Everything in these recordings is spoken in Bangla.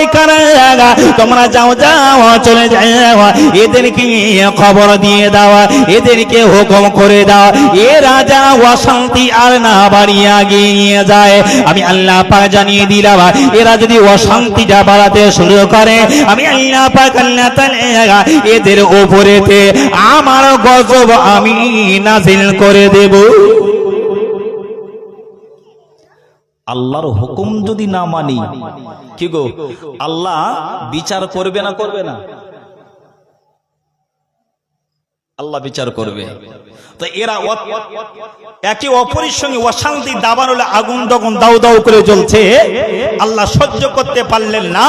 মালাইকারা তোমরা যাও যাও চলে যাও, এদেরকে খবর দিয়ে দাও, এদেরকে হুকুম করে দাও, এ রাজা অশান্তি আর না বাড়িয়ে আগিয়ে নিয়ে যায়। আমি আল্লাহ পাক জানিয়ে দিলাম, এরা যদি অশান্তিটা বাড়াতে শুরু করে, আমি আল্লাহ পাক আল্লাহ তাআলা এদের উপরেতে আমার গজব আমি নাযিল করে দেব। আল্লাহর হুকুম যদি না মানি, কি গো, আল্লাহ বিচার করবে না করবে না? আল্লাহ বিচার করবে। তো এরা একে অপরের সঙ্গে অশান্তি দাবান হলে আগুন তখন দাউ দাউ করে জ্বলছে, আল্লাহ সহ্য করতে পারলেন না।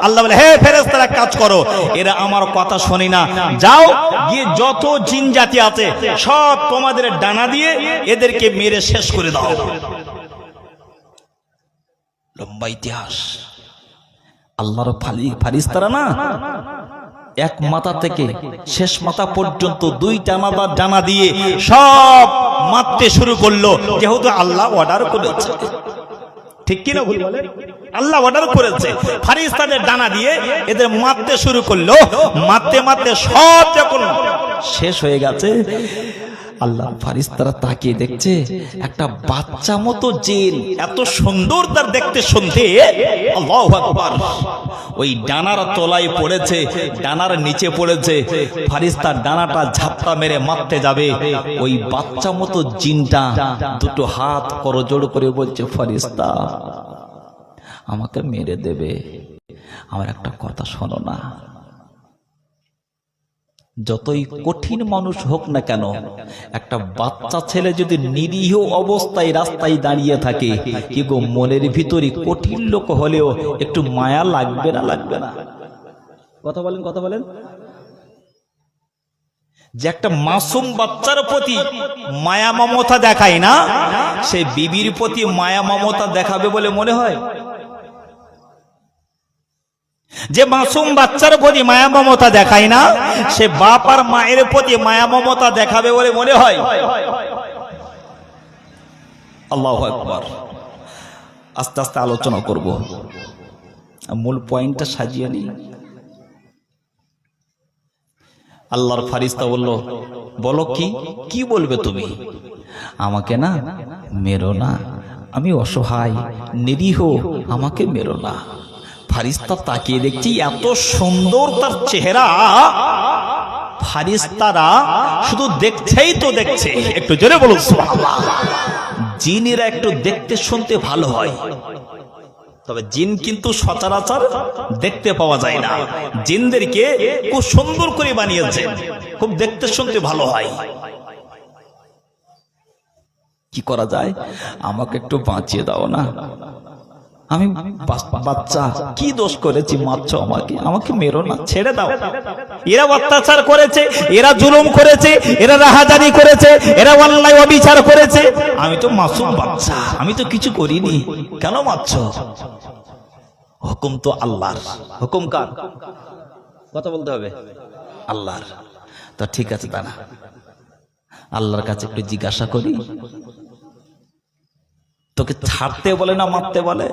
আল্লাহ বলে, হে ফেরেশতারা কাজ করো, এরা আমার কথা শোনে না, যাও গিয়ে যত জিন জাতি আছে সব তোমাদের ডানা দিয়ে এদেরকে মেরে শেষ করে দাও। লম্বা ইতিহাস। আল্লাহর ফারিস্তারা না এক মাথা থেকে শেষ মাথা পর্যন্ত দুই ডানা দিয়ে সব মারতে শুরু করলো, যেহেতু আল্লাহ অর্ডার করেছে। ঠিক কিনা ভুল বলে? আল্লাহ অর্ডার করেছে। ফারিস্তাদের ডানা দিয়ে এদের মারতে শুরু করলো, মারতে মারতে সব যখন শেষ হয়ে গেছে, আল্লাহ ফারিস্তারা তাকিয়ে দেখছে একটা বাচ্চা মতো জিন, এত সুন্দর তার দেখতে শুনতে, আল্লাহু আকবার, ওই ডানার তলায় পড়েছে, ডানার নিচে পড়েছে। ফারিস্তার ডানাটা ঝাপটা মেরে মারতে যাবে, ওই বাচ্চা মতো জিনটা দুটো হাত করজোড় করে বলছে, ফারিস্তা আমাকে মেরে দেবে, আমার একটা কথা শোনো না। যতই কঠিন মানুষ হোক না কেন, একটা বাচ্চা ছেলে যদি নিরীহ অবস্থায় রাস্তায় দাঁড়িয়ে থাকে, কি গো, মনের ভিতরে কঠিন লোক হলেও একটু মায়া লাগবে না? লাগবে না? কথা বলেন, কথা বলেন। যে একটা মাসুম বাচ্চার প্রতি মায়া মমতা দেখায় না, সে বিবির প্রতি মায়া মমতা দেখাবে বলে মনে হয়? যে মাসুম বাচ্চার প্রতি মায়া মমতা দেখায় না, সে বাপ আর মায়ের প্রতি মায়া মমতা দেখাবে বলে মনে হয়? আল্লাহু আকবার। আস্তে আস্তে আলোচনা করব, মূল পয়েন্টটা সাজিয়ে নি। আল্লাহর ফারিস্তা বলল, বলো কি বলবে তুমি? আমাকে না মেরো না, আমি অসহায় নিরীহ, আমাকে মেরো না। ফারিস্তা তাকিয়ে দেখছি এত সুন্দর তার চেহারা, ফারিস্তারা শুধু দেখছেই তো দেখছে। একটু জোরে বলুন সুবহানাল্লাহ। জিনেরা একটু দেখতে শুনতে ভালো হয়, তবে জিন কিন্তু সচরাচর দেখতে পাওয়া যায় না। জিনদেরকে খুব সুন্দর করে বানিয়েছে, খুব দেখতে শুনতে ভালো হয়। কি করা যায়? আমাকে একটু বাঁচিয়ে দাও না, আমি বাচ্চা, কি দোষ করেছি মারছো আমাকে? আমাকে মেরো না, ছেড়ে দাও। এরা অত্যাচার করেছে, এরা জুলুম করেছে, এরা রাহাজানি করেছে, এরা অন্যায় অবিচার করেছে, আমি তো মাসুম বাচ্চা, আমি তো কিছু করিনি, কেন মারছো? হুকুম তো আল্লাহর। হুকুম কার? কথা বলতে হবে, আল্লাহর। তো ঠিক আছে, দাঁড়া, আল্লাহর কাছে একটু জিজ্ঞাসা করি, তোকে ছাড়তে বলে না মারতে বলে?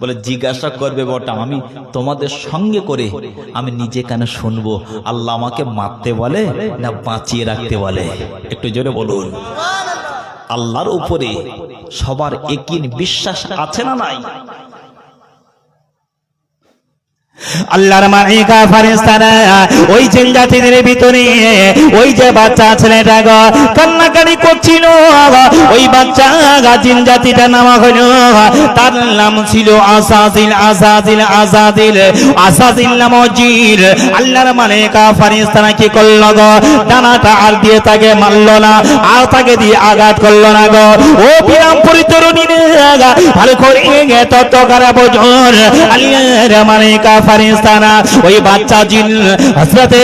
বলে জিজ্ঞাসা করবে বটা, আমি তোমাদের সঙ্গে করে আমি নিজে কেন শুনবো, আল্লাহ আমাকে মারতে বলে না বাঁচিয়ে রাখতে বলে? একটু জোরে বলুন। আল্লাহর উপরে সবার একই বিশ্বাস আছে না নাই? আল্লাহর মালায়েকা ফেরেশতারা ওই জিন জাতিদের ভিতরে ওই যে বাচ্চা ছেলেটা কান্নাকাটি করছিল, ওই বাচ্চা জিন জাতিটার নাম হলো, তার নাম ছিল আসাজিল। আসাজিল আসাজিল আসাজিল নাম জিন। আল্লাহর মালায়েকা ফেরেশতারা কি করল গো, ডানাটা আর দিয়ে তাকে মারলো না, আর তাকে দিয়ে আঘাত করলো না গো। ও বিরামপুরি তরুণীরা ভালো করে তত্ত্বকারা বোঝুন, আল্লাহর মালায়েকা ফেরেশতারা ওই বাচ্চা জিন হযরতে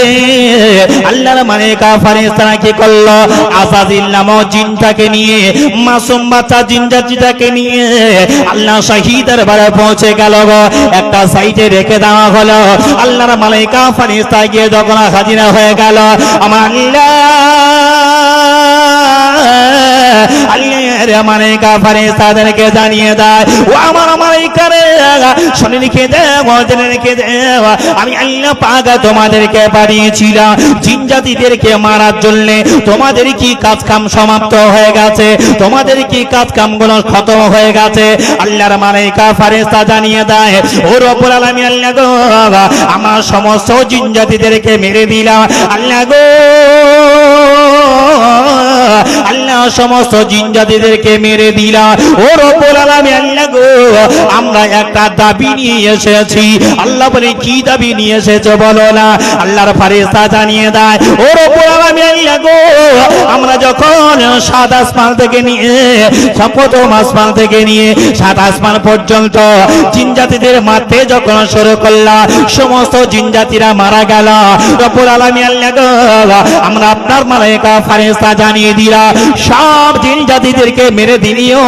আল্লাহর মালায়েকা ফেরেশতারা কি করলো, আসাজিল নামক জিনটাকে নিয়ে, মাসুম বাচ্চা জিন জাতিটাকে নিয়ে আল্লাহ শাহী দরবারে পৌঁছে গেল গো। একটা সাইডে রেখে দেওয়া হলো। আল্লাহর মালায়েকা ফেরেশতা গিয়ে যখন হাজির হয়ে গেল, আমার আল্লাহ আল্লাহর মালায়েকা ফেরেশতাদেরকে জানিয়ে দেয়, ও আমার মালায়েকারে শুনে রেখে দাও, জেনে রেখে দাও, আমি আল্লাহ পাক তোমাদেরকে পাঠিয়েছিলাম জিন জাতিদেরকে মারার জন্য। তোমাদের কি কাজ কাম সমাপ্ত হয়ে গেছে? তোমাদের কি কাজ কামগুলো খতম হয়ে গেছে? আল্লাহর মালায়েকা ফেরেশতা জানিয়ে দেয়, ও রব্বুল আলামিন আল্লাহ গো, আমার সমস্ত জিন জাতিদেরকে মেরে দিলাম। আল্লাহ গো, আল্লাহ সমস্ত জিন জাতিদেরকে মেরে দিলাম। ও রব্বুল আলামিন আল্লাহ গো, আমরা একটা দাবি নিয়ে এসেছি। আল্লাহ বলে, কি দাবি নিয়ে এসেছো বলো না? আল্লাহর ফেরেশতা জানিয়ে দেয়, ও রব্বুল আলামিন আল্লাহ গো, আমরা যখন সাত আসমান থেকে নিয়ে প্রথম আসমান থেকে নিয়ে সাত আসমান পর্যন্ত জিন জাতিদের মারতে যখন শুরু করলাম, সমস্ত জিন জাতিরা মারা গেল। রব্বুল আলামিন আল্লাহ গো, আমরা আপনার মালায়েকা ফেরেশতা জানিয়ে দিলাম সব জিন জাতিদেরকে মেরে দিলিও,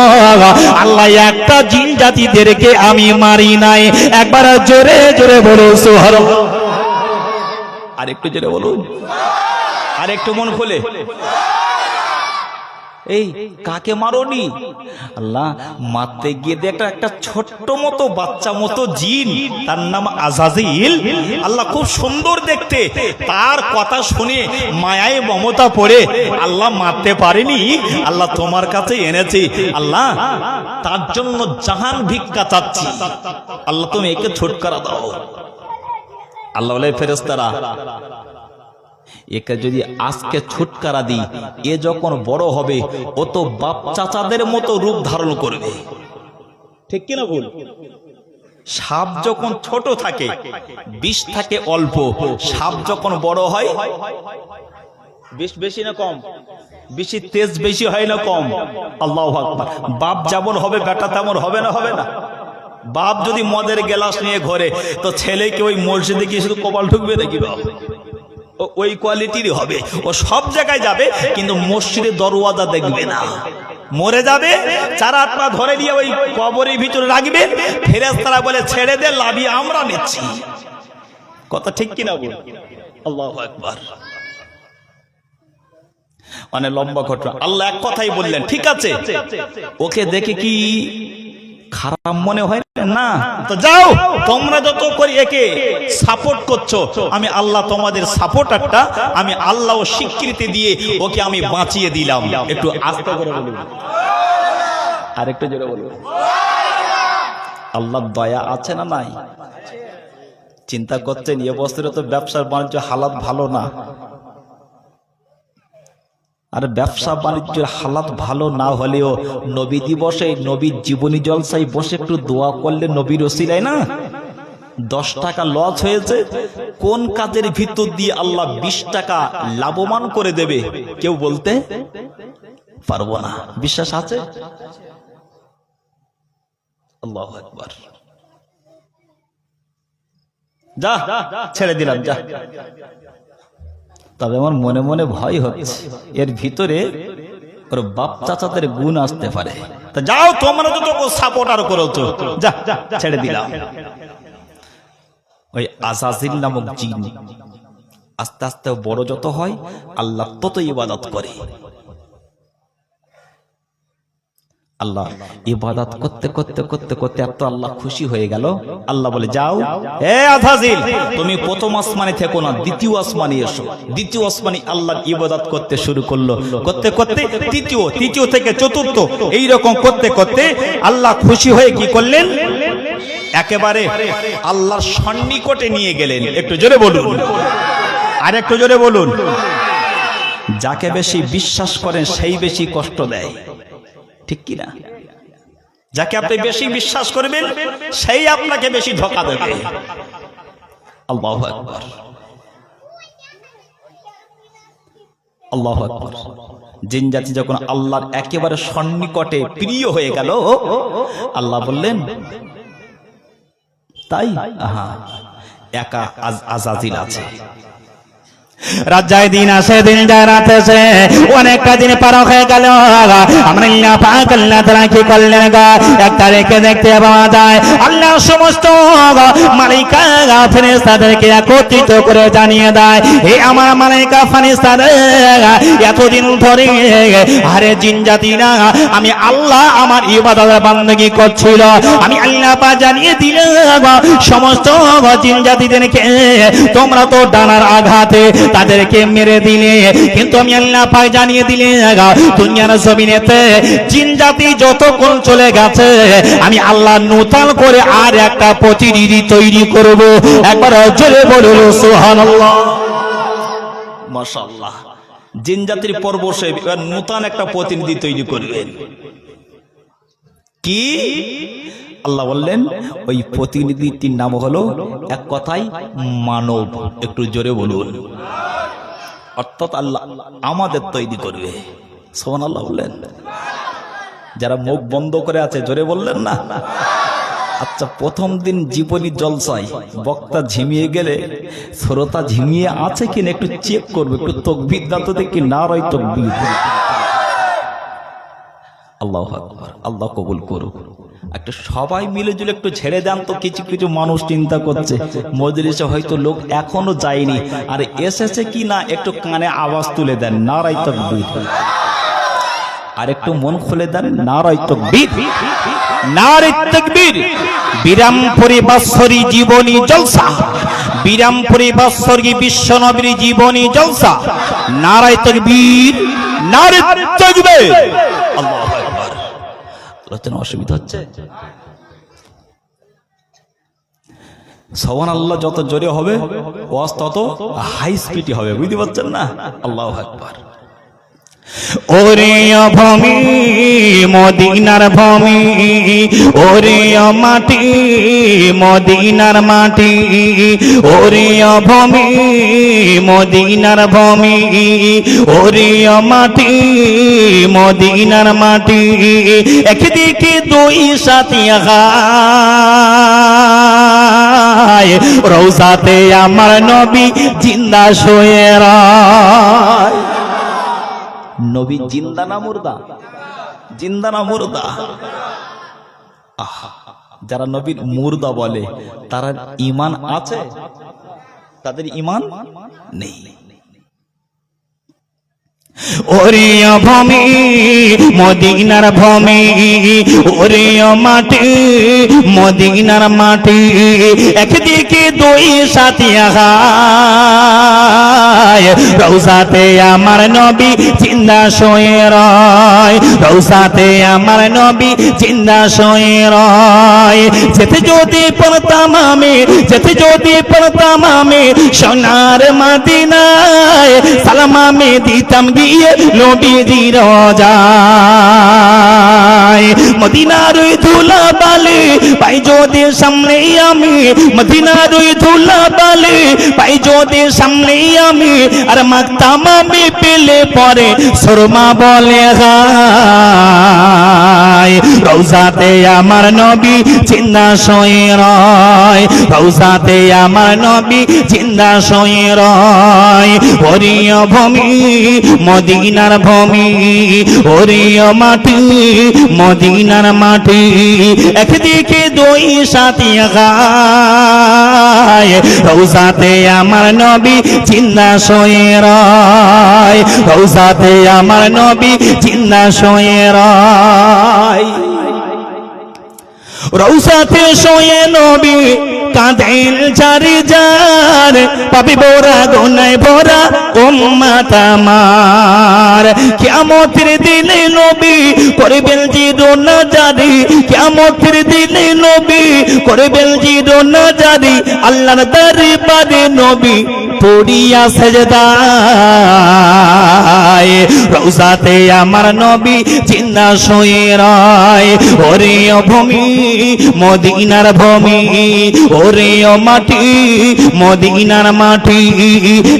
আল্লাহ একটা জিন জাতিদেরকে আমি মারি নাই। একবার জোরে জোরে বলো সুবহানাল্লাহ। আর একটু জোরে বলুন, আর একটু মন খুলে। এই কাকে মারোনি? আল্লাহ মারতে গিয়ে দেখটা একটা ছোট্ট মতো বাচ্চা মতো জিন, তার নাম আজাজিল। আল্লাহ খুব সুন্দর দেখতে, তার কথা শুনে মায়ায় মমতা পড়ে আল্লাহ মারতে পারেনি। আল্লাহ তোমার কাছে এনেছি, আল্লাহ তার জন্য জাহান ভিক্ষা চাচ্ছি। আল্লাহ তুমি একে ছুটকারা দাও। আল্লাহ বলে, ফেরেশতারা একে যদি আজকে ছুটকারা দিই, এ যখন বড় হবে ও তো বাপ চাচাদের মতো রূপ ধারণ করবে। ঠিক কিনা বল? সাপ যখন ছোট থাকে বিষ থাকে অল্প, সাপ যখন বড় হয় বিষ বেশি না কম? বেশি তেজ বেশি হয় না কম? আল্লাহু আকবার। বাপ যেমন হবে বেটা তেমন হবে না? হবে না? বাপ যদি মদের গ্লাস নিয়ে ঘরে, তো ছেলেকে ওই মসজিদে গিয়ে শুধু কপাল ঠুকবে নাকি? বাপ ওই কোয়ালিটির হবে, ও সব জায়গায় যাবে কিন্তু মসজিদের দরওয়াজা দেখবে না। মরে যাবে, চার আত্মা ধরে দিয়ে ওই কবরের ভিতরে রাখবে। ফেরেশতারা বলে, ছেড়ে দে, লাভি আমরা নিচ্ছি। কথা ঠিক কিনা বল? আল্লাহু আকবার। মানে লম্বা ঘটনা। আল্লাহ এক কথাই বললেন, ঠিক আছে, ওকে দেখে কি খারাপ মনে হয় না? তো যাও, তোমরা যত করে একে সাপোর্ট করছো, আমি আল্লাহ তোমাদের সাপোর্টারটা, আমি আল্লাহ স্বীকৃতি দিয়ে ওকে আমি বাঁচিয়ে দিলাম। একটু আস্তে করে বলুন, আর একটু জোরে বলুন। আল্লাহর দয়া আছে না নাই? চিন্তা করছেন এ বছরে তো ব্যবসার বাণিজ্য হালাত ভালো না। আর ব্যবসা বাণিজ্যের হালাত ভালো না হলেও নবী দিবসে নবীর জীবনী জলসায় বসে একটু দোয়া করলে নবীর ওসিলায় না 10 টাকা লস হয়েছে, কোন কাজের ভিতর দিয়ে আল্লাহ 20 টাকা লাভবান করে দেবে কেউ বলতে পারবো না। বিশ্বাস আছে? আল্লাহু আকবার। যা ছেড়ে দিলাম, যা। তবে আমার মনে মনে ভয় হচ্ছে, এর ভিতরে ওর বাপ চাচাদের গুণ আসতে পারে। তা যাও, তোমরা তো তোকে সাপোর্ট আর করো, তো যা ছেড়ে দিলাম। ওই আজাজিল নামক জিন আস্তে আস্তে বড় যত হয় আল্লাহ তত ইবাদত করে। আল্লাহ ইবাদত করতে করতে করতে করতে এত আল্লাহ খুশি হয়ে গেল, আল্লাহ বলে, যাও হে আজাজিল, তুমি প্রথম আসমানে থেকো না, দ্বিতীয় আসমানে এসো। দ্বিতীয় আসমানে আল্লাহর ইবাদত করতে শুরু করলো, করতে করতে তৃতীয় থেকে চতুর্থ, এইরকম করতে করতে আল্লাহ খুশি হয়ে কি করলেন? একেবারে আল্লাহর সন্নিকটে নিয়ে গেলেন। একটু জোরে বলুন, আর একটু জোরে বলুন। যাকে বেশি বিশ্বাস করেন সেই বেশি কষ্ট দেয়, ঠিক কিনা? যাকে আপনি বেশি বিশ্বাস করবেন সেই আপনাকে বেশি ধোঁকা দেবে। আল্লাহু আকবার, আল্লাহু আকবার। জিন জাতি যখন আল্লাহর একেবারে সন্নিকটে প্রিয় হয়ে গেল, আল্লাহ বললেন, তাই একা আজাজিল আছে। রাজ্জায় দিন আসে, দিন যায়, রাত আসে, অনেকটা দিন পার হয়ে গেল। আমরা আল্লাহ পাক আল্লাহ তাআলা কি করলেন গো, এক তারিখে দেখতে পাওয়া যায় আল্লাহ সমস্ত মালায়েকা ফেরেশতাদেরকে একত্রিত করে জানিয়ে দেয়, হে আমার মালায়েকা ফেরেশতারা, এতদিন ধরে আরে জিন জাতিরা আমি আল্লাহ আমার ইবাদত বান্দগি করছিল, আমি আল্লাহ পাক জানিয়ে দিলাম সমস্ত জিন জাতিদেরকে তোমরা তো ডানার আঘাতে তাদেরকে মেরে দিলে, কিন্তু আমি আল্লাহ পাক জানিয়ে দিলে দুনিয়ার জমিনেতে জিন জাতি যতক্ষণ চলে গেছে আমি আল্লাহ নূতন করে আর একটা প্রতিনিধি তৈরি করব। একবার জোরে বলুন সুবহানাল্লাহ। মাশাআল্লাহ, জিন জাতির পর বসে এবার নূতন একটা প্রতিনিধি তৈরি করবেন। কি আল্লাহ বললেন? ওই প্রতিনিধিটির নাম হলো এক কথায় মানব। একটু জোরে বলুন। অর্থাৎ আল্লাহ আমাদের তৈরি করবে। সুবহানাল্লাহ বললেন। যারা মুখ বন্ধ করে আছে জোরে বললেন না? আচ্ছা, প্রথম দিন জীবনী জলসায় বক্তা ঝিমিয়ে গেলে শ্রোতা ঝিমিয়ে আছে কিনা একটু চেক করবে, একটু তাকবীর দাও তো দেখি, নারায়ে তাকবীর। আল্লাহু আকবার, আল্লাহ কবুল করুক। একটা সবাই মিলে জুলে একটু ছেড়ে দেন তো, কিছু কিছু মানুষ চিন্তা করছে মজলিসে হয়তো লোক এখনো যায়নি, আর এসেছে কি না একটু কানে আওয়াজ তুলে দেন, নারায়ে তাকবীর। আর একটু মন খুলে দেন, নারায়ে তাকবীর, নারে তাকবীর। বিরামপুরী বাৎসরিক জীবনী জলসা, বিরামপুরী বাৎসরিক বিশ্ব নবীর জীবনী জলসা, নারে তাকবীর, নারে তাকবীর। আল্লাহু আকবার। আলোচনা অসুবিধা হচ্ছে? সুবহানাল্লাহ যত জোরে হবে ওয়াজ তত হাই স্পিডে হবে, বুঝতে পারছেন না? আল্লাহু আকবার। ওরে ভূমি মদিনার ভূমি, ওরে মাটি মদিনার মাটি, ওরে ভূমি মদিনার ভূমি, ওরে মাটি মদিনার মাটি, একদিকে দুই সাথী গায়, রওজাতে আমার নবী জিন্দা শুয়ে রয়। নবী জিন্দা না মুর্দা? জিন্দা না মুর্দা? যারা নবীর মুর্দা বলে তারা ঈমান আছে? তাদের ঈমান নেই। ওরে ভূমি মদিনার ভূমি, ওরে মাটি মদিনার মাটি, একদিকে দুই সাথী গায়, রওজাতে আমার নবী জিন্দা শুয়ে রয়, রওজাতে আমার নবী জিন্দা শুয়ে রয়। যেতে যদি পড়তাম আমি, যেতে যদি পড়তাম আমি সোনার মদিনায়, সালাম আমি দিতাম গিয়ে নবীজির রওজায়। মদিনার ওই ধুলা বালি পাই যদি সামনে আমি, মদিনার ওই ধুলা বালি পাই যদি সামনে আমি, আর মাগতাম আমি পেলে পরে সুরমা বলে গায়। রওজাতে আমার নবী জিন্দা শুয়ে রয়, রওজাতে আমার নবী জিন্দা শুয়ে রয়। ওরে ভূমি মদিনার ভূমি, ওরে মাটি মদিনার মাটি, একদিকে দুই সাথী গায়, রওজাতে আমার নবী জিন্দা শুয়ে রয়, রওজাতে আমার নবী জিন্দা শুয়ে রয়। রওজাতে শুয়ে নবী কাঁদেন চারি যার, পাপি বোরা গুনায় ভরা উম্মত আমার। কিয়ামতের দিনে নবী করবেন জিরোনা জারি, কিয়ামতের দিনে নবী করবেন জিরোনা জারি, আল্লাহর দরবারে নবী পড়িয়া সেজদায়। রওজাতে আমার নবী জিন্দা শুয়ে রয়, ওরে ভূমি মদিনার ভূমি, ওরে মাটি মদিনার মাটি,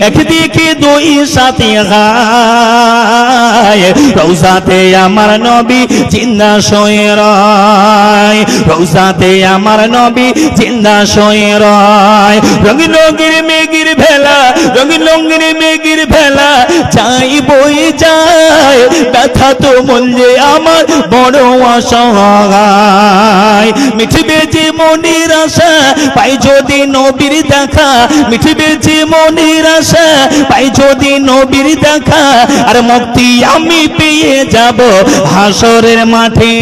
একদিকে দুই সাথী গায়, রওজাতে আমার নবী জিন্দা শুয়ে রয়, রওজাতে আমার নবী জিন্দা শুয়ে রয়। রঙিন রঙিন মেঘের ভেলা বেলা, রঙিন রঙিন মেঘের ভেলা যাই বই যায়, ব্যথা তো মূল্যে আমার বড় অসহায়। মিটবে যে মনের আশা পাই যদি নবীর দেখা, মিটবে যে মনের আশা পাই যদি নবীর দেখা, আর মুক্তি আমি পেয়ে যাব হাসরের মাঠে।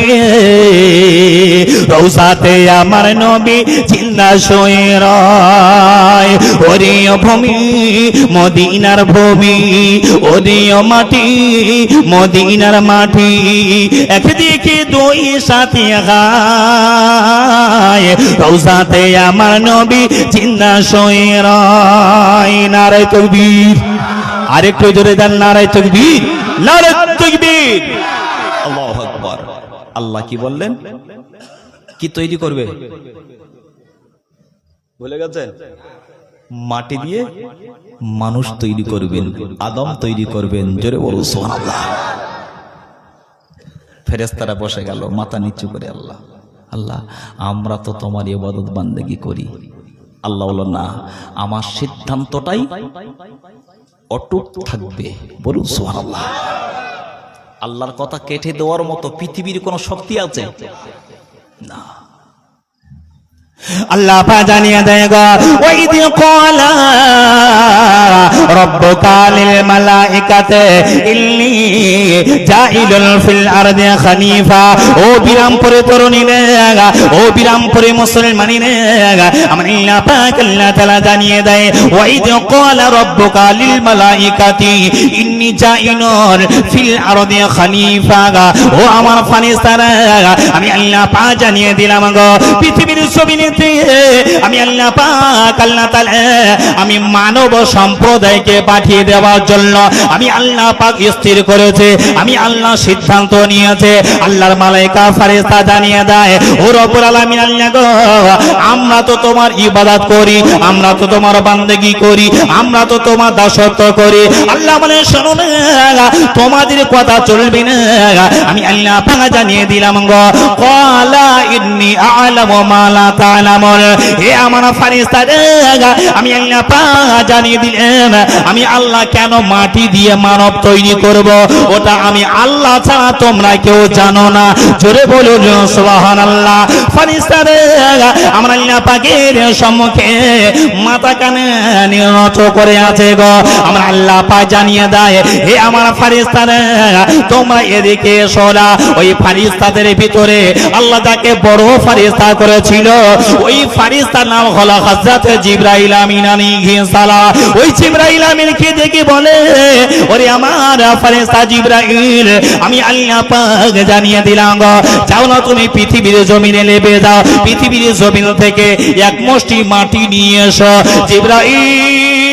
রওজাতে আমার নবী জিন্দা শুয়ে রয়, ওরে ভূমি মদিনার ভূমি, ওরে মাটি মদিনার মাটি, একদিকে দুই সাথী গায়, রওজাতে আমার নবী জিন্দা শুয়ে রয়। নারায়ে তাকবীর, আরেকটু জোরে দেন নারায়ে তাকবীর, নারায়ে তাকবীর। আল্লাহু আকবার। আল্লাহ কি বললেন? কি তৈরি করবে? ভুলে গেছেন? মাটি দিয়ে মানুষ তৈরি করবেন, আদম তৈরি করবেন। জোরে বলো সুবহানাল্লাহ। ফেরেশতারা বসে গেল মাথা নিচু করে। আল্লাহ, আল্লাহ আমরা তো তোমার ইবাদত বান্দেগি করি। আল্লাহ বলল না, আমার সিদ্ধান্তটাই অটুট থাকবে। বলুন সুবহানাল্লাহ। আল্লাহর কথা কেটে দেওয়ার মতো পৃথিবীর কোন শক্তি আছে? না। আল্লাহ পা জানিয়ে দেয় গো, ওয়াইদি ক্বালা রাব্বুকা লিল মালাইকাতি ইন্নী জাইলুল ফিল আরদি খলিফা। ও বিরামপুরে তরুণীরা, ও বিরামপুরে মুসলমানিরা, আমার আল্লাহ পাক আল্লাহ তাআলা জানিয়ে দেয়, ওয়াইদি ক্বালা রাব্বুকা লিল মালাইকাতি ইন্নী জাইলুল ফিল আরদি খলিফা। ও আমার ফেরেশতারা, আমি আল্লাহ পাক জানিয়ে দিলাম গো, পৃথিবীর জমিনে আমি আল্লাহ পাক আল্লাহ তাআলা আমি মানব সম্প্রদায়কে পাঠিয়ে দেওয়ার জন্য আমি আল্লাহ পাক স্থির করেছে, আমি আল্লাহ সিদ্ধান্ত নিয়েছে। আল্লাহর মালায়েকা ফেরেশতা জানিয়ে দেয়, ও রব্বুল আলামিন আল্লাহ গো, আমরা তো তোমার ইবাদত করি, আমরা তো তোমার বান্দেগি করি, আমরা তো তোমার দাসত্ব করি। আল্লাহ বলে শোনো না, তোমাদের কথা চলবে না। আমি আল্লাহ পাক জানিয়ে দিলাম গো, ক্বালা ইন্নী আ'লামু মা লা তা'লামুন। হে আমার ফেরেশতারা, আমি আল্লাহ পাক জানিয়ে দিলাম, আমি আল্লাহ কেন মাটি দিয়ে মানব তৈরি করব, ওটা আমি আল্লাহ ছাড়া তোমরা কেউ জানো না। জোরে বলুন সুবহানাল্লাহ। ফেরেশতারা আমার আল্লাহ পাকের সম্মুখে মাথা কানে নত করে আছে গো। আমার আল্লাহ পাক জানিয়ে দেয়, হে আমার ফেরেশতারা, তোমরা এদিকে এসো না। ওই ফেরেশতাদের ভিতরে আল্লাহ যাকে বড় ফেরেশতা করেছিল, ওই ফেরেশতার নাম হলো হযরত জিবরাইল আমিন আলাইহিস সালাম। ওই জিবরাইল আমিনকে দেখে বলে, ওরে আমার ফেরেশতা জিবরাইল, আমি আল্লাহ পাক জানিয়ে দিলাম গো, যাও না তুমি পৃথিবীর জমিনে নেমে যাও, পৃথিবীর জমিন থেকে এক মুষ্টি মাটি নিয়ে এসো। জিবরাইল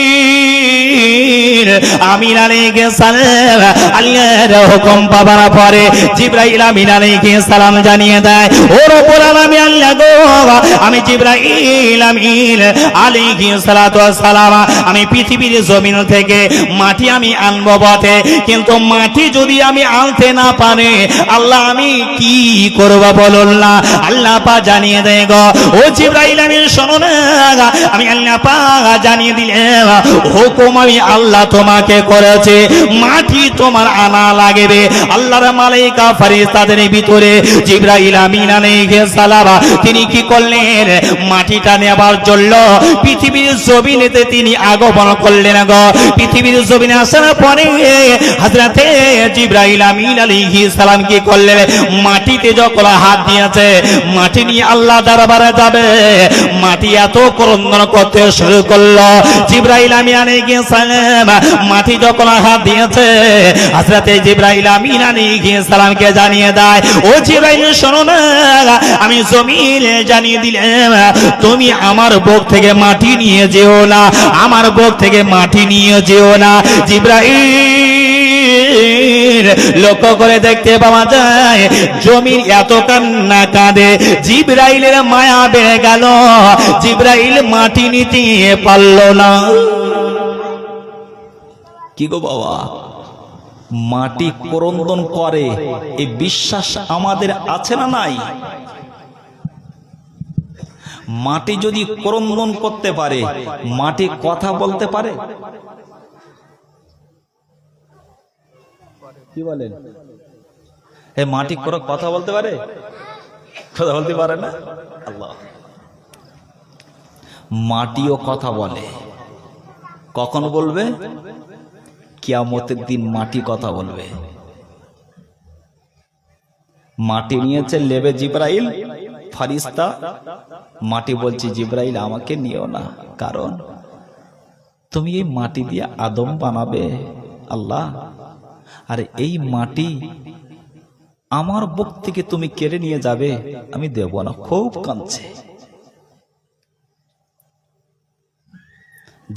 আমিন আলাইহিস সালাম আল্লাহর হুকুম পাবার পরে জিবরাইল আমিন আলাইহিস সালাম জানিয়ে দেয়, ও রব্বুল আলামিন আল্লাহ গো, আমি জিবরাইল আমিন আলাইহিস সালাতু ওয়াস সালাম আমি পৃথিবীর জমিন থেকে মাটি আমি আনবো বটে, কিন্তু মাটি যদি আমি আনতে না পারি আল্লাহ আমি কি করব বলুন না। আল্লাহ পাক জানিয়ে দেয় গো, ও জিবরাইল আমিন শোনো না, আমি আল্লাহ পাক জানিয়ে দিলাম হুকুম আমি আল্লাহ তোমাকে করেছে, মাটি তোমার আনা লাগবে। আল্লাহর মালায়েকা ফেরেশতাদের ভিতরে জিবরাইল আমিন আলাইহিস সালাম তিনি কি করলেন, মাটিটা নেবার জন্য পৃথিবীর জমিনেতে তিনি আগমন করলেন গো। পৃথিবীর জমিনে আসার পরে হযরতে জিবরাইল আমিন আলাইহিস সালাম কি করলেন, মাটিতে যখন হাত দিয়েছে, মাটি নিয়ে আল্লাহ দরবারে যাবে, মাটি এত ক্রন্দন করতে শুরু করলো। জিবরাইল আমিন আলাইহিস সালাম মাটি যখন হাত দিয়েছে, হযরতে জিবরাইল আমিন আলাইহিস সালামকে জানিয়ে দেয়, ও জিবরাইল শোনো না, আমি জমিনে জানিয়ে দিলাম তুমি আমার বুক থেকে মাটি নিয়ে যেও না, আমার বুক থেকে মাটি নিয়ে যেও না। জিবরাইল লক্ষ্য করে দেখতে পাওয়া যায় জমিন এত কান্না কাঁদে, জিবরাইলের মায়া বেড়ে গেল, জিবরাইল মাটি নিতে পারল না। কি গো বাবা, মাটি ক্রন্দন করে, এই বিশ্বাস আমাদের আছে না নাই? মাটি যদি ক্রন্দন করতে পারে, মাটি কথা বলতে পারে? কি বলেন? এই মাটি কোনো কথা বলতে পারে? কথা বলতে পারে না? আল্লাহ, মাটিও কথা বলে। কখন বলবে? কিয়ামতের দিন মাটি কথা বলবে। মাটি নিয়েছে লেবে জিব্রাইল ফারিস্তা, মাটি বলছে জিব্রাইল আমাকে নিও না, কারণ তুমি এই মাটি দিয়ে আদম বানাবে আল্লাহ, আর এই মাটি আমার বুক থেকে তুমি কেড়ে নিয়ে যাবে, আমি দেব না। খুব কাঁদছে।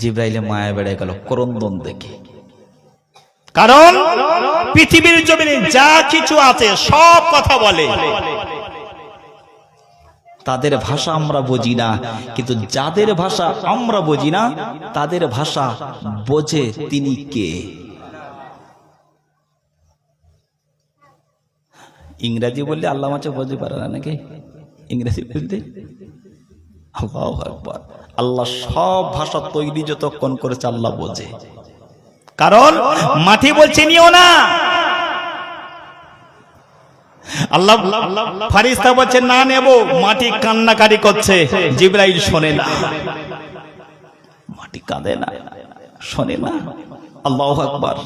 জিব্রাইলে মায়া বেড়ে গেল ক্রন্দন দেখে। কারণ পৃথিবীর জমিনে যা কিছু আছে সব কথা বলে। তাদের ভাষা আমরা বুঝি না, কিন্তু যাদের ভাষা আমরা বুঝি না তাদের ভাষা বোঝে তিনি কে। ইংরেজি বললে আল্লাহ মাঝে বুঝতে পারে না নাকি? ইংরেজি বলতে আল্লাহু আকবার। আল্লাহ সব ভাষা তৈরি যতক্ষণ করেছে আল্লাহ বোঝে। কারণ মাটি বলছে নিও না, আল্লাহ ফারিস্তা বলছে না নেব, মাটি কান্নাকারি করছে, জিব্রাইল শোনে না। মাটি কাঁদে না, শোনে না। আল্লাহু আকবার।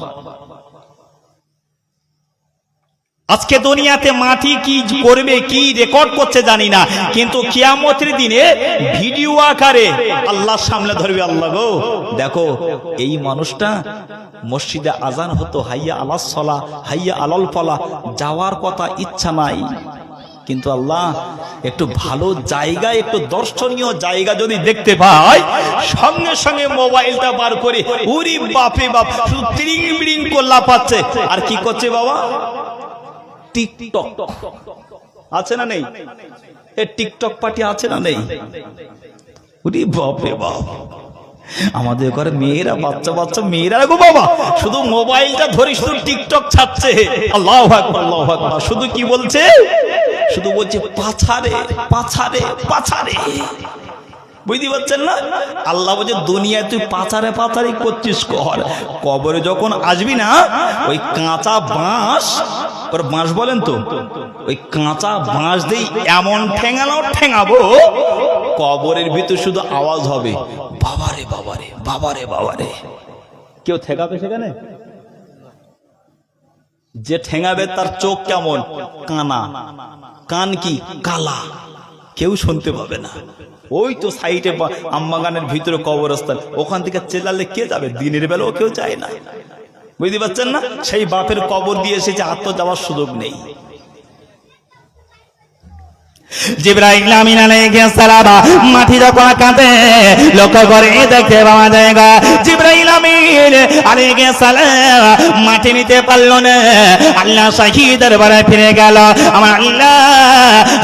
আজকে দুনিয়াতে মাটি কি করবে, কি রেকর্ড করছে জানি না, কিন্তু কিয়ামতের দিনে ভিডিও আকারে আল্লাহর সামনে ধরবে। আল্লাহ গো দেখো, এই মানুষটা মসজিদে আজান হতো হাইয়া আলাস সালাহ হাইয়া আলাল ফালাহ, যাওয়ার কথা ইচ্ছা নাই, কিন্তু আল্লাহ একটু ভালো জায়গা, একটু দর্শনীয় জায়গা যদি দেখতে পায়, সঙ্গে সঙ্গে মোবাইলটা বার করে উরি বাপে বাপ শুধু ত্রিং বিড়িং করলা পাচ্ছে। আর কি করছে বাবা? টিকটক আছে না নেই? এ টিকটক পার্টি আছে না নেই? উরি বাপরে বাপ, আমাদের ঘরে মেয়েরা, বাচ্চা বাচ্চা মেয়েরা গো বাবা, শুধু মোবাইলটা ধরে শুধু টিকটক ছাড়ছে। আল্লাহু আকবার, আল্লাহু আকবার। শুধু কি বলছে? শুধু বলছে পাছারে পাছারে পাছারে। বুঝতে পারছেন না? আল্লাহ বলছে দুনিয়ায় তুই পাছারে পাছারি করছিস কর, কবরে যখন আসবি না ওই কাঁচা বাঁশ, ওর বাঁশ বলেন তো, ওই কাঁচা বাঁশ দিয়ে এমন ঠেঙাবো কবরের ভিতর শুধু আওয়াজ হবে বাবারে বাবারে বাবারে বাবারে। কেউ ঠেকাবে সেখানে? যে ঠেঙাবে তার চোখ কেমন? কানা। কান কি? কালা। কেউ শুনতে পাবে না। ওই তো সাইডে আম্মাগানের ভিতরে কবরস্থান, ওখান থেকে চেলালে কে যাবে? দিনের বেলাও কেউ যায় না। বুঝতে পারছেন না? সেই বাপের কবর দিয়ে এসেছে, আত্ম যাওয়ার সুযোগ নেই। জিবরাইল আমিন আলাইহিস সালাম মাটি যখন কাঁদে লক্ষ্য করে দেখতে পাওয়া যায় গো, জিবরাইল আমিন আলাইহিস সালাম মাটি নিতে পারল না। আল্লাহ শাহী দরবারে ফিরে গেল। আমার আল্লাহ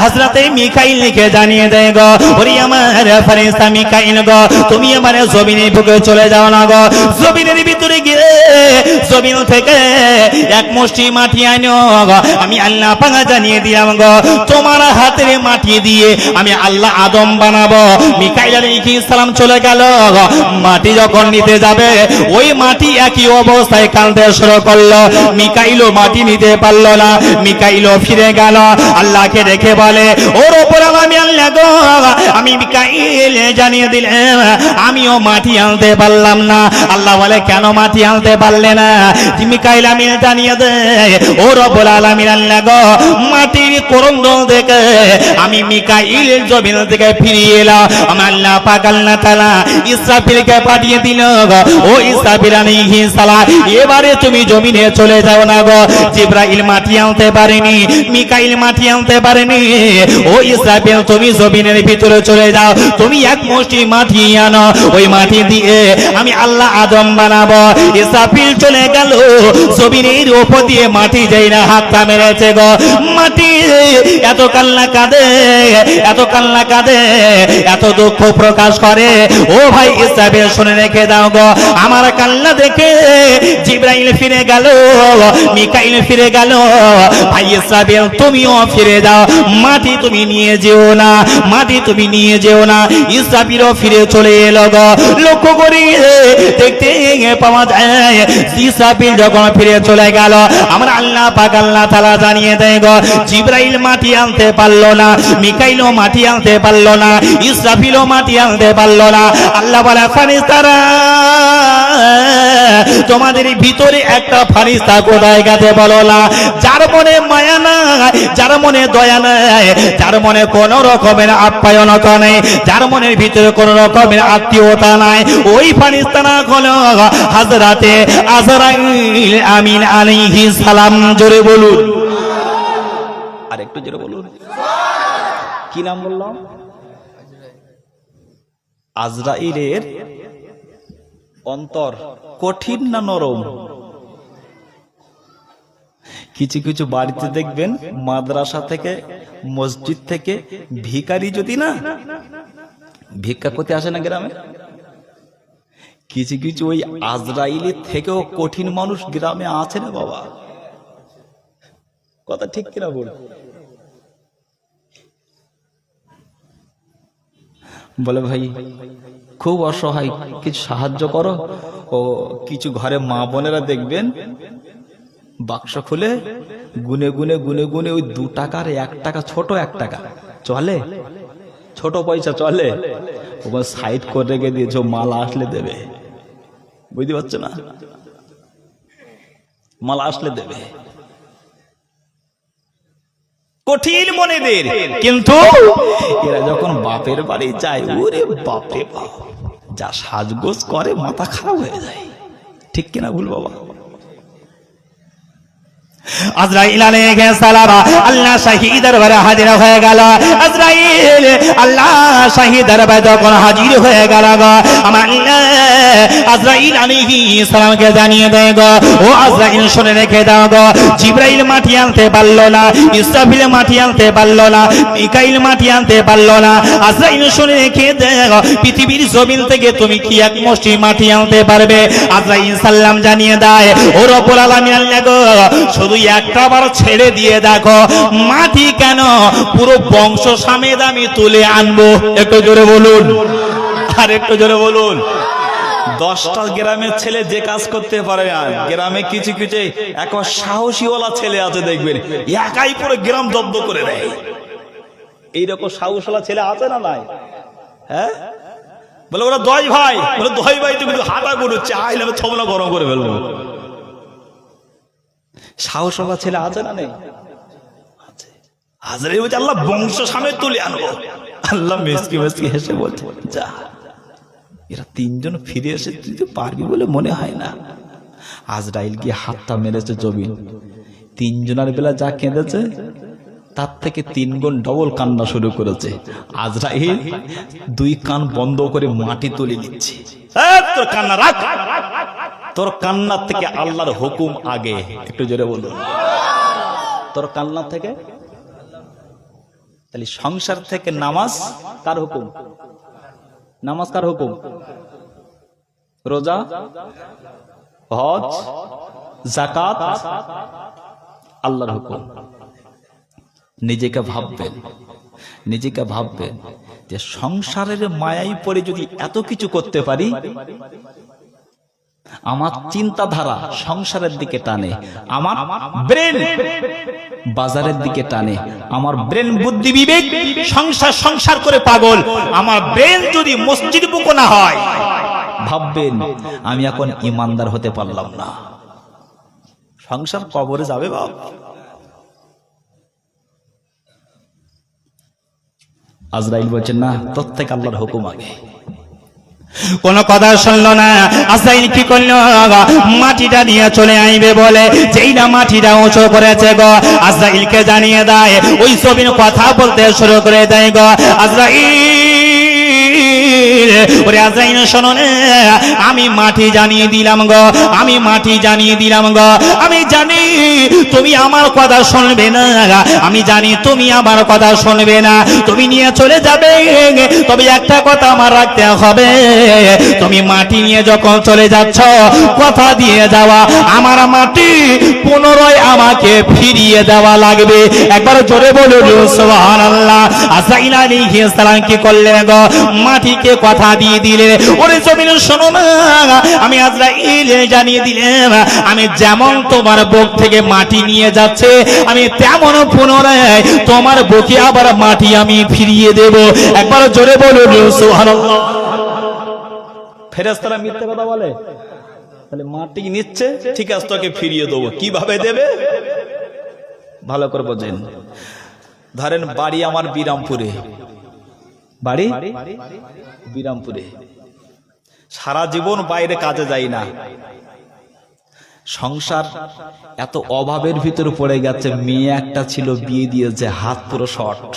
হযরতে মিকাইলকে জানিয়ে দেয় গো, ওরে আমার ফেরেশতা মিকাইল গো, তুমি আমার জমিনের বুকে চলে যাও না গো। জমিনের ভিতরে গিয়ে জমিন থেকে এক মুষ্টি মাটি আনো গো, আমি আল্লাহ পাক জানিয়ে দিলাম গো, তোমার হাতের মাটি দিয়ে আমি আল্লাহ আদম বানাবো। মিকাইল আলাইহিস সালাম চলে গেল। মাটি যখন নিতে যাবে ওই মাটি একই অবস্থায় কাঁদতে শুরু করলো। মিকাইলও মাটি নিতে পারলো না। মিকাইলও ফিরে গেল, আল্লাহকে দেখে বলে, ওর উপর আমি আল্লাহ গো, আমি মিকাইল জানিয়ে দিলাম আমিও মাটি আনতে পারলাম না। আল্লাহ বলে, কেন মাটি আনতে পারলে না? মিকাইল আমি জানিয়ে দেয়, ও রব্বুল আলামিন আল্লাহ গো, মাটির ক্রন্দন দেখে আমি মিকাইল জমিন থেকে ফিরিয়ে এলাম। আমার আল্লাহ পাক আল্লাহ তাআলা ইসরাফিলকে পাঠিয়ে দিল, ও ইসরাফিল আলাইহিস সালাম এবারে তুমি জমিনে চলে যাও না গো। জিবরাইল মাটি আনতে পারেনি, মিকাইল মাটি আনতে পারেনি, ও ইসরাফিল তুমি জমিনের ভিতরে চলে যাও, তুমি এক মুষ্টি মাটি আনো, ওই মাটি দিয়ে আমি আল্লাহ আদম বানাবো। ইসরাফিল চলে গেল, জমিনের উপর দিয়ে মাটি যাই না হাতটা মেরেছে গো। মাটি এত কান্না কাঁদে কাঁদে, এত কান্না কাঁদে, এত দুঃখ প্রকাশ করে। ও ভাই ইসরাফিল শুনে রেখে দাও গো, আমার কান্না দেখে জিবরাইল ফিরে গেল, মিকাইল ফিরে গেল, ভাই ইসরাফিল তুমিও ফিরে যাও, মাটি তুমি নিয়ে যেও না, মাটি তুমি নিয়ে যেও না। ইসরাফিলও ফিরে চলে এলো গো। লক্ষ্য করি দেখতে পাওয়া যায় ইসরাফিল যখন ফিরে চলে গেল, আমরা আল্লাহ পাক আল্লাহ তাআলা জানিয়ে দেয় গো, জিবরাইল মাটি আনতে পারলো না, মিকাইলও মাটি আনতে পারলো না, ইসরাফিলও মাটি আনতে পারলো না। আল্লাহ বলে ফারিস্তারা, তোমাদের ভিতরে একটা ফারিস্তা কোথায় গেছে বলো না? যার মনে মায়া নাই, যার মনে দয়া নাই, যার মনে কোন রকমের আপ্যায়নতা নেই, যার মনের ভিতরে কোন রকমের আত্মীয়তা নাই, ওই ফারিস্তা না হলো হযরতে আজরাইল আমিন আলাইহিস সালাম। জোরে বলুন, আর একটু জোরে বলুন। কি নাম বললাম? আজরাইলের অন্তর কঠিন না নরম? কিছু কিছু বাড়িতে দেখবেন মাদ্রাসা থেকে, মসজিদ থেকে ভিখারি যদি না ভিক্ষা করতে আসে না গ্রামে, কিছু কিছু ওই আজরাইলের থেকেও কঠিন মানুষ গ্রামে আছে না বাবা। কথা ঠিক কিনা বল? বলে ভাই খুব অসহায়, কিছু সাহায্য করো। ও কিছু ঘরে মা বোনেরা দেখবেন বাক্স খুলে গুনে গুনে গুনে গুনে ওই 2 টাকার 1 টাকা, ছোট 1 টাকা চলে, ছোট পয়সা চলে, ওখানে সাইড করে রেখে দিয়েছে, মালা আসলে দেবে। বুঝতে পারছো না? মালা আসলে দেবে। কঠিন মনেদের, কিন্তু এরা যখন বাপের বাড়ি যায়, ওরে বাপরে বাপ, যা সাজগোজ করে মাথা খারাপ হয়ে যায়। ঠিক কিনা ভুল বাবা? আজরাইল আলাইহিস সালাম আল্লাহ শাহী দরবারে হাজির হয়ে গেল। আজরাইল আল্লাহ শাহী দরবারে যখন হাজির হয়ে গেল গো, আমার আজরাইল আলাইহিস সালামকে জানিয়ে দেয় গো, ও আজরাইল শুনে রেখে দাও গো, জিবরাইল মাটি আনতে পারলো না, ইসরাফিল মাটি আনতে পারলো না, মিকাইল মাটি আনতে পারলো না। আজরাইল শুনে রেখে দাও, পৃথিবীর জমিন থেকে তুমি কি এক মুষ্টি মাটি আনতে পারবে? আজরাইল সালাম জানিয়ে দেয়, ও রব্বুল আলামিন আল্লাহ গো, শুধু একটা বার ছেড়ে দিয়ে দেখো, মাটি কেন পুরো বংশ সমেত আমি তুলে আনবো। একটু জোরে বলুন, আর একটু জোরে বলুন। 10টা গ্রামের ছেলে যে কাজ করতে পারে না, গ্রামে কিছু কিছু এক সাহসীওয়ালা ছেলে আছে দেখবেন, একাই পুরো গ্রাম জব্দ করে দেয়। এইরকম সাহসওয়ালা ছেলে আছে না নাই? হ্যাঁ, বলে ওরা 10 ভাই, বলে 10 ভাই তো কিন্তু হাঁটা করছে, আইলে আমি ছবলা গরম করে ফেলবো। সাহসওয়ালা ছেলে আছে না নেই? হাজারে বলছে আল্লাহ বংশ সামনে তুলে আনবো। আল্লাহ মেসকি মেসকি হেসে বলছে, যা, এরা 3 জন ফিরে এসে তুই তো পারবি বলে মনে হয় না। আজরাইল গিয়ে হাতটা মেরেছে জমিন, 3 জনের বেলা যা কেঁদেছে তার থেকে 3 গুণ ডবল কান্না শুরু করেছে। আজরাইল 2 কান বন্ধ করে মাটি তুলে নিচ্ছে। তোর কান্না রাখ, তোর কান্নার থেকে আল্লাহর হুকুম আগে। একটু জোরে বলুন, তোর কান্নার থেকে। তাহলে সংসার থেকে নামাজ কার হুকুম? নামাজ কার হুকুম? রোজা, হজ, যাকাত আল্লাহর হুকুম। নিজেকে ভাববেন, নিজেকে ভাববেন যে সংসারের মায়ায় পড়ে যদি এত কিছু করতে পারি, আমার চিন্তাধারা সংসারের দিকে টানে, আমার ব্রেন বাজারের দিকে টানে, আমার ব্রেন বুদ্ধি বিবেক সংসার সংসার করে পাগল, আমার ব্রেন যদি মসজিদ বুকো না হয়, ভাববেন আমি এখন ইমানদার হতে পারলাম না, সংসার কবরে যাবে বাপ। আজরাইল বলছেন না, তোর থেকে আল্লাহর হুকুম আগে। কোন কথা শুনলো না। আজরাইল কি করলো? মাটিটা নিয়ে চলে আইবে বলে, যেই না মাটিটা উঁচু করেছে গো, আজরাইলকে জানিয়ে দেয়, ওই ছবির কথা বলতে শুরু করে দেয় গো। আজরাইল ওরে আজরাইল শোনো না, আমি মাটি জানিয়ে দিলাম গো, আমি মাটি জানিয়ে দিলাম গো। আমি জানি তুমি আমার কথা শুনবে না, আমি জানি তুমি আমার কথা শুনবে না, তুমি নিয়ে চলে যাবে। তবে একটা কথা আমার রাখতে হবে, তুমি মাটি নিয়ে যখন চলে যাচ্ছ কথা দিয়ে যাওয়া, আমার মাটি পুনরায় আমাকে ফিরিয়ে দেওয়া লাগবে। একবার জোরে বলুন সুবহানাল্লাহ। আজরাইল আলাইহিস সালাম কি করলেন গো? মাটিকে কথা দিয়ে দিলেন, ওরে জমিন শোনো না, আমি আজরাইল জানিয়ে দিলাম, আমি যেমন তোমার বুক থেকে মাটি নিয়ে যাচ্ছে, আমি তেমন পুনরায় তোমার বুকে আবার মাটি আমি ফিরিয়ে দেব। একবার জোরে বলুন সুবহানাল্লাহ। ফেরেশতারা মিথ্যে কথা বলে? তাহলে মাটি নিচ্ছে, ঠিক আছে তোকে ফিরিয়ে দেবো। কিভাবে দেবে ভালো করে বোঝেন। ধরেন বাড়ি আমার বিরামপুরে, বাড়ি বিরামপুরে, সারা জীবন বাইরে কাজে যাই না, সংসার এত অভাবের ভিতরে পড়ে গেছে, মেয়ে একটা ছিল বিয়ে দিয়েছে, হাত পুরো শর্ট,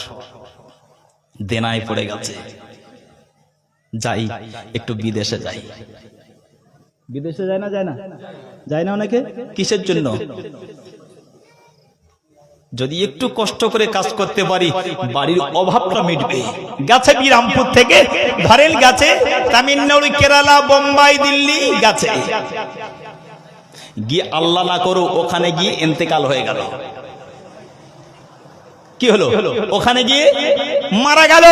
দেনায় পড়ে গেছে, যাই একটু বিদেশে যাই। বিদেশে যায় না, যায় না, যায় না অনেকে। কিসের জন্য? যদি একটু কষ্ট করে কাজ করতে পারি বাড়ির অভাবটা মিটবে। গেছে বিরামপুর থেকে, ধরেন গেছে তামিলনাড়ু, কেরালা, বোম্বাই, দিল্লি গেছে, গিয়ে আল্লাহ না করো ওখানে গিয়ে ইন্তেকাল হয়ে গেল। কি হলো? ওখানে গিয়ে মারা গেল।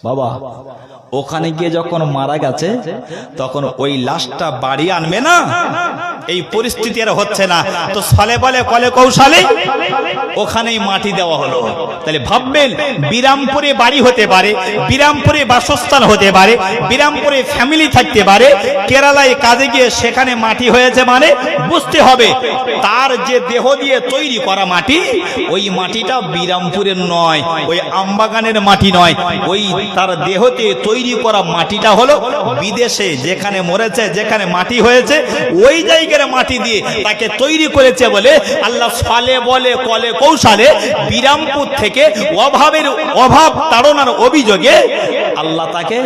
বাবা, ওখানে গিয়ে যখন মারা গেছে তখন ওই লাশটা বাড়ি আনবে না, এই পরিস্থিতি আর হচ্ছে না, তো ছলে বলে কলে কৌশলে ওখানেই মাটি দেওয়া হলো। তাহলে ভাববেন, বিরামপুরে বাড়ি হতে পারে, বিরামপুরে বাসস্থান হতে পারে, বিরামপুরে ফ্যামিলি থাকতে পারে, কেরালায় কাজে গিয়ে সেখানে মাটি হয়েছে, মানে বুঝতে হবে তার যে দেহ দিয়ে তৈরি করা মাটি, ওই মাটিটা বিরামপুরের নয়, ওই আমবাগানের মাটি নয়, ওই তার দেহতে তৈরি করা মাটিটা হলো বিদেশে যেখানে মরেছে, যেখানে মাটি হয়েছে, ওই জায়গায় মাটি দিয়ে তাকে তৈরি করেছে বলে আল্লাহ ছলে বলে কলে কৌশলে বিরামপুর থেকে অভাব তাড়নার অভিযোগে আল্লাহ তাকে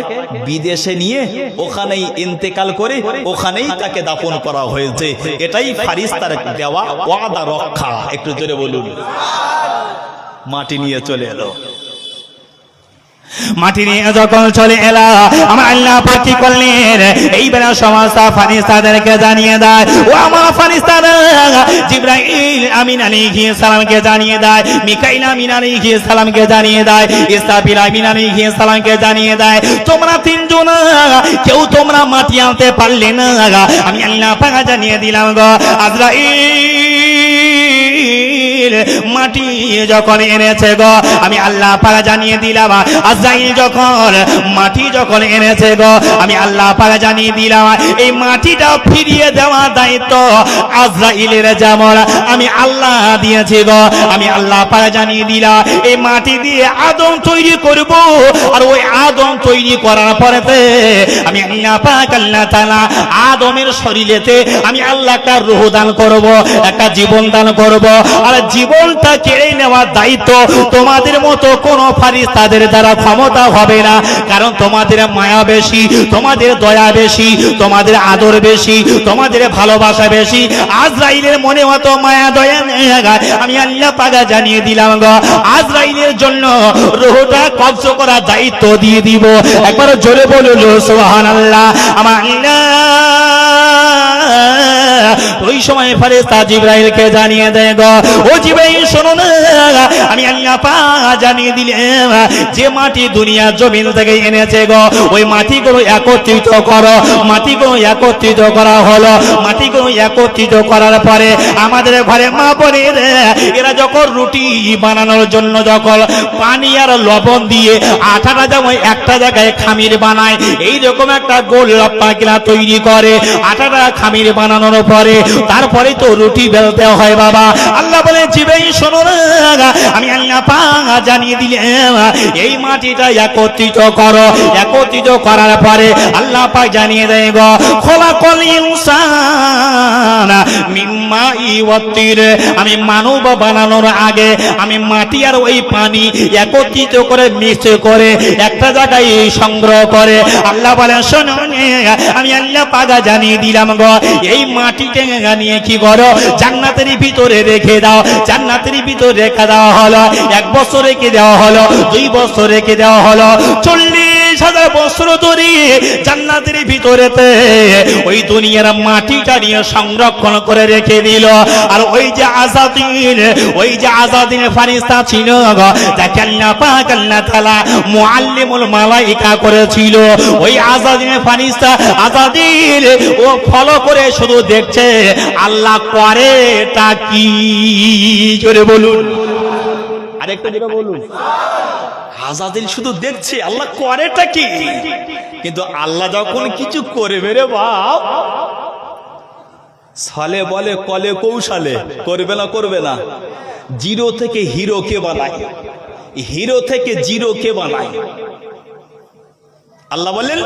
বিদেশে নিয়ে ওখানেই ইন্তেকাল করে ওখানেই তাকে দাফন করা হয়েছে। এটাই ফারিস্তার দেওয়া ওয়াদা রক্ষা। একটু জোরে বলুন। মাটি নিয়ে চলে এলো। মাটি নিয়ে যখন চলে এলা, আমার আল্লাহ পাক কি করলেন? এইবার সমস্ত ফারিস্তাদেরকে জানিয়ে দেয়, ও আমার ফারিস্তারা, জিবরাইল আমিন আলাইহিস সালামকে জানিয়ে দেয়, মিকাইল আমিন আলাইহিস সালামকে জানিয়ে দেয়, ইসরাফিল আমিন আলাইহিস সালামকে জানিয়ে দেয়, তোমরা তিনজন কেউ তোমরা মাটি আনতে পারলে না, আমি আল্লাহ পাক জানিয়ে দিলাম গো। আজরাইল মাটি যখন এনেছে গো, আমি আল্লাহ পাক জানিয়ে দিলাম, আজরাইল যখন মাটি যখন এনেছে গো, আমি আল্লাহ পাক জানিয়ে দিলাম, এই মাটিটা ফিরিয়ে দেওয়া দায়িত্ব আজরাইলের, যেমন আমি আল্লাহ দিয়েছি গো। আমি আল্লাহ পাক জানিয়ে দিলাম, এই মাটি দিয়ে আদম তৈরি করব, আর ওই আদম তৈরি করার পরেতে আমি আল্লাহ পাক আল্লাহ তাআলা আদমের শরীরেতে আমি আল্লাহ একটা রূহ দান করব, একটা জীবন দান করব, আর জীবনটা কেড়ে নেওয়ার দায়িত্ব তোমাদের মতো কোন ফারিস্তাদের দ্বারা ক্ষমতা হবে না, কারণ তোমাদের মায়া বেশি, তোমাদের দয়া বেশি, তোমাদের আদর বেশি, তোমাদের ভালোবাসা বেশি। আজরাইলের মনে অত মায়া দয়া নেই। আমি আল্লাহ পাক জানিয়ে দিলাম গো, আজরাইলের জন্য রূহটা কবজ করার দায়িত্ব দিয়ে দিব। একবার জোরে বলুন সুবহানাল্লাহ। আমার আল্লাহ ওই সময় ফেরেশতা জিবরাইলকে জানিয়ে দেয় গো, ও জিবরাইল শোনো না, আমি আল্লাহ পাক জানিয়ে দিলাম, যে মাটি দুনিয়া জমিন থেকে এনেছে গো, ওই মাটিগুলো একত্রিত করো। মাটিগুলো একত্রিত করা হলো। মাটিগুলো একত্রিত করার পরে আমাদের ঘরে মা বোনের এরা যখন রুটি বানানোর জন্য যখন পানি আর লবণ দিয়ে আটাটা যেমন একটা জায়গায় খামির বানায়, এইরকম একটা গোল পাকিলা তৈরি করে। আটাটা খামির বানানোর পরে তারপরে তো রুটি বেলতে হয় বাবা। আল্লাহ বলে জিবেই শোনো না, আমি আল্লাহ পাক জানিয়ে দিলাম এই মাটিটা একত্রিত করো। একত্রিত করার পরে আল্লাহ পাক জানিয়ে দেয় গো খলাকল ইনসান মিম্মা ইওয়াতির, আমি মানব বানানোর আগে আমি মাটি আর ওই পানি একত্রিত করে মিক্স করে একটা জায়গায় সংগ্রহ করে আল্লাহ বলেন শোনো আমি আল্লাহ পাক জানিয়ে দিলাম গো এই মাটিটা নিয়ে কি করো জান্নাতের ভিতরে রেখে দাও। জান্নাতের ভিতরে রেখে দেওয়া হলো, 1 বছর রেখে দেওয়া হলো, 2 বছর রেখে দেওয়া হলো, 40,000 বছর ধরে জান্নাতের ভিতরেতে ওই দুনিয়ার মাটিটা নিয়ে সংরক্ষণ করে রেখে দিল। আর ওই যে আযাদিন ফেরেশতা ছিল যাকে আল্লাহ পাক আল্লাহ তাআলা মুআল্লিমুল মালায়েকা করেছিল, ওই আযাদিন ফেরেশতা আযাদিন ও ফলো করে শুধু দেখছে আল্লাহ করেটা কি। জোরে বলুন, আরেকটা জোরে বলুন। আযাদিল শুধু দেখছে আল্লাহ করেটা কি, কিন্তু আল্লাহ যখন কিছু করবে রে বাপ, ছলে বলে কলে কৌশলে করবে না, করবে না। জিরো থেকে হিরো কে বানায়, হিরো থেকে জিরো কে বানায়? আল্লাহ বললেন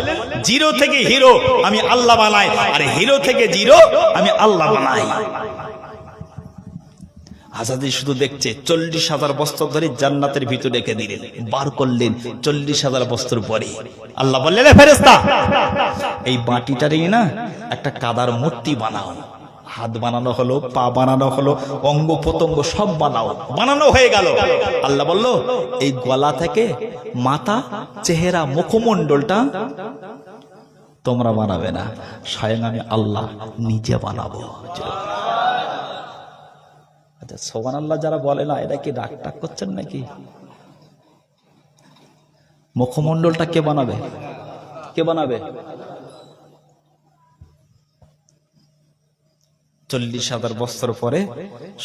জিরো থেকে হিরো আমি আল্লাহ বানাই, আর হিরো থেকে জিরো আমি আল্লাহ বানাই। আজাদি শুধু দেখছে 40,000 বছর ধরে জান্নাতের ভিতরে রেখে দিলেন, বার করলেন 40,000 বছর পরে। আল্লাহ বললেন ফেরেশতা এই মাটিটারে না একটা কাদার মূর্তি বানাও। হাত বানানো হলো, পা বানানো হলো, অঙ্গ প্রত্যঙ্গ সব বানানো হয়ে গেল। আল্লাহ বলল এই গলা থেকে মাথা, চেহারা, মুখমণ্ডলটা তোমরা বানাবে না, স্বয়ং আমি আল্লাহ নিজে বানাবো। আচ্ছা সুবহানাল্লাহ যারা বলে না এটা কি রাগ টাগ করছেন নাকি? মুখমণ্ডলটা কে বানাবে? কে বানাবে? 40,000 বছর পরে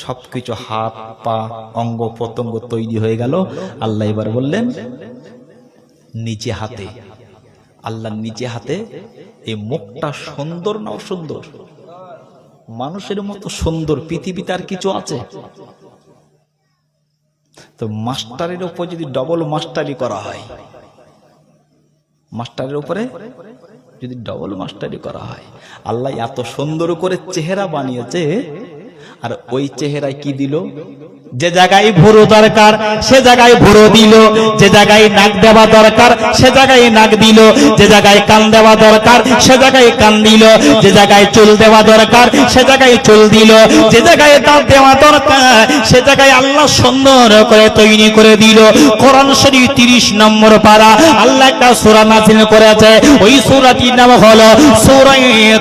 সবকিছু হাত পা অঙ্গ প্রত্যঙ্গ তৈরি হয়ে গেল। আল্লাহ এবার বললেন নিজে হাতে, আল্লাহ নিজে হাতে এই মুখটা সুন্দর না অসুন্দর? মানুষের মতো সুন্দর পৃথিবীতে আর কিছু আছে? তো মাস্টারের উপর যদি ডবল মাস্টারি করা হয়, মাস্টারের উপরে যদি ডবল মাস্টারি করা হয়, আল্লাহ এত সুন্দর করে চেহারা বানিয়েছে, আর ওই চেহারায় কি দিল? যে জায়গায় ভুরু দরকার সে জায়গায় ভুরু দিল, যে জায়গায় নাক দেওয়া দরকার সে জায়গায় নাক দিল, যে জায়গায় কান দেওয়া দরকার সে জায়গায় কান দিল, যে জায়গায় চুল দেওয়া দরকার সে জায়গায় চুল দিল, যে জায়গায় দাঁত দেওয়া দরকার সে জায়গায় আল্লাহ সুন্দর করে তৈরি করে দিল। কোরআন শরীফ 30 নম্বর পারা আল্লাহ একটা সূরা নাযিল করেছে, ওই সূরাটির নাম হলো সূরা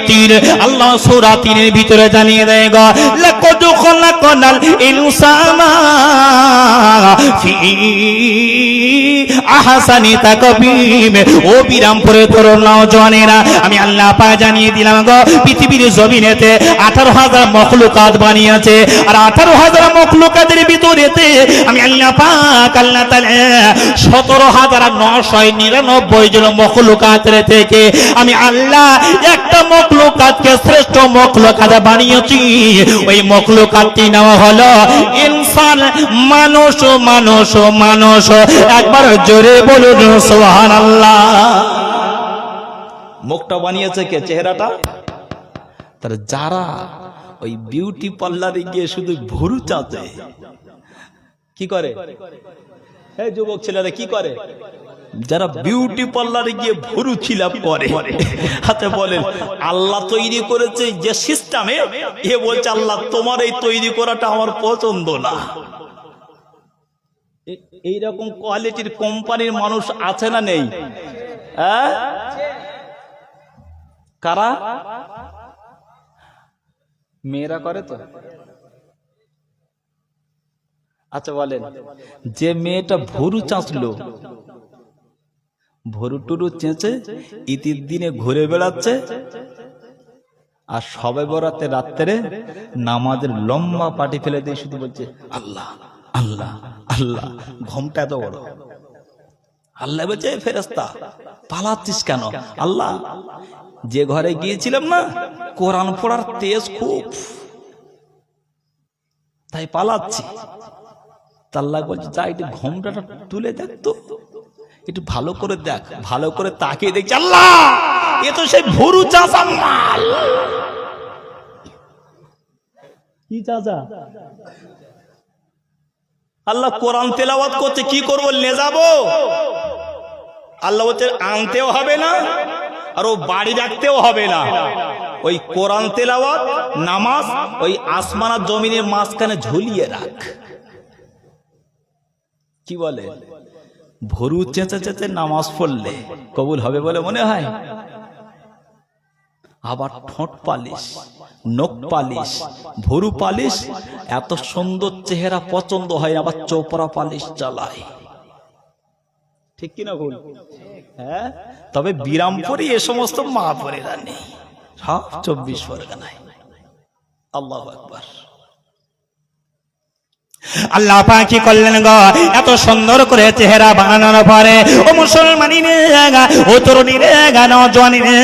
তির। আল্লাহ সূরা তিরের ভিতরে জানিয়ে দেয় গো লাকাদ খালাকনাল ইনসানা ফি আহসানি তাকবীম। ও বিরামপুরে তরুণ নওজওয়ানেরা, আমি আল্লাহ পাক জানিয়ে দিলাম গো পৃথিবীর জমিনেতে 18,000 মখলুকাত বানিয়েছে, আর 18,000 মখলুকাতের ভিতরেতে আমি আল্লাহ পাক আল্লাহ তাআলা 17,999 জন মখলুকাতের থেকে আমি আল্লাহ একটা মখলুকাতকে শ্রেষ্ঠ মখলুকাত বানিয়েছি। ওই মখলুকাতটি নাম হলো ইনসান, মানুষ। মানুষ মানুষ একবার জোরে বলুন সুবহানাল্লাহ। মুখটা বানিয়েছে কে? চেহারাটা। তার যারা ওই বিউটি পার্লারে গিয়ে শুধু ভুরু চাচে, কি করে? এই যুবক ছেলেরা কি করে? যারা বিউটি পার্লারে গিয়ে ভুরু খিলাপ করে, হাতে বলেন আল্লাহ তৈরি করেছে যে সিস্টেমে, এ বলছে আল্লাহ তোমার এই তৈরি করাটা আমার পছন্দ না। এইরকম কোয়ালিটির কোম্পানির মানুষ আছে না নেই? হ্যাঁ, কারা? মেয়েরা করে তো। আচ্ছা বলেন, যে মেয়েটা ভুরু চাঁচলো, ভুরু টুরু চেঁচে ঈদের দিনে ঘুরে বেড়াচ্ছে, আর সবে বরাতে রাত্রে নামাজের লম্বা পাটি ফেলে দিয়ে শুধু বলছে আল্লাহ আল্লাহ আল্লাহ, ঘুমটা এত বড়। আল্লাহ বলছে ফেরেশতা পালাচ্ছিস কেন? আল্লাহ, যে ঘরে গিয়েছিলাম না, কোরআন পড়ার তেজ খুব, তাই পালাচ্ছি। আল্লাহ বলছে, যা একটু ঘোমটাটা তুলে দেখ তো, একটু ভালো করে দেখ। ভালো করে তাকিয়ে দেখছি, আল্লাহ, এ তো সেই ভুরু চাচা মাল। কি চাচা? আল্লাহ কোরআন তেলাওয়াত করছে, কি করবো, লে যাবো? আল্লাহ বলছে, আনতেও হবে না আর ও বাড়ি রাখতেও হবে না। ওই কোরআন তেলাওয়াত নামাজ ওই আসমান আর জমিনের মাঝখানে ঝুলিয়ে রাখ। কি বলে? ভরু চেঁচে চেঁচে নামাজ পড়লে কবুল হবে বলে মনে হয়? আবার ঠোঁট পালিশ, নখ পালিশ, ভরু পালিশ, এত সুন্দর চেহারা পছন্দ হয়, আবার চোপড়া পালিশ চালায়। ঠিক কিনা ভুল? হ্যাঁ, তবে বিরামপুরে এ সমস্ত মা বোনেরা নেই, সব 24 পরগনায়। আল্লাহু আকবার। আল্লাহ পাক কি করলেন গো, এত সুন্দর করে চেহারা বানানোর পরে ও মুসলমানি রে, ও তরুণী রে, নওজোয়ানি রে,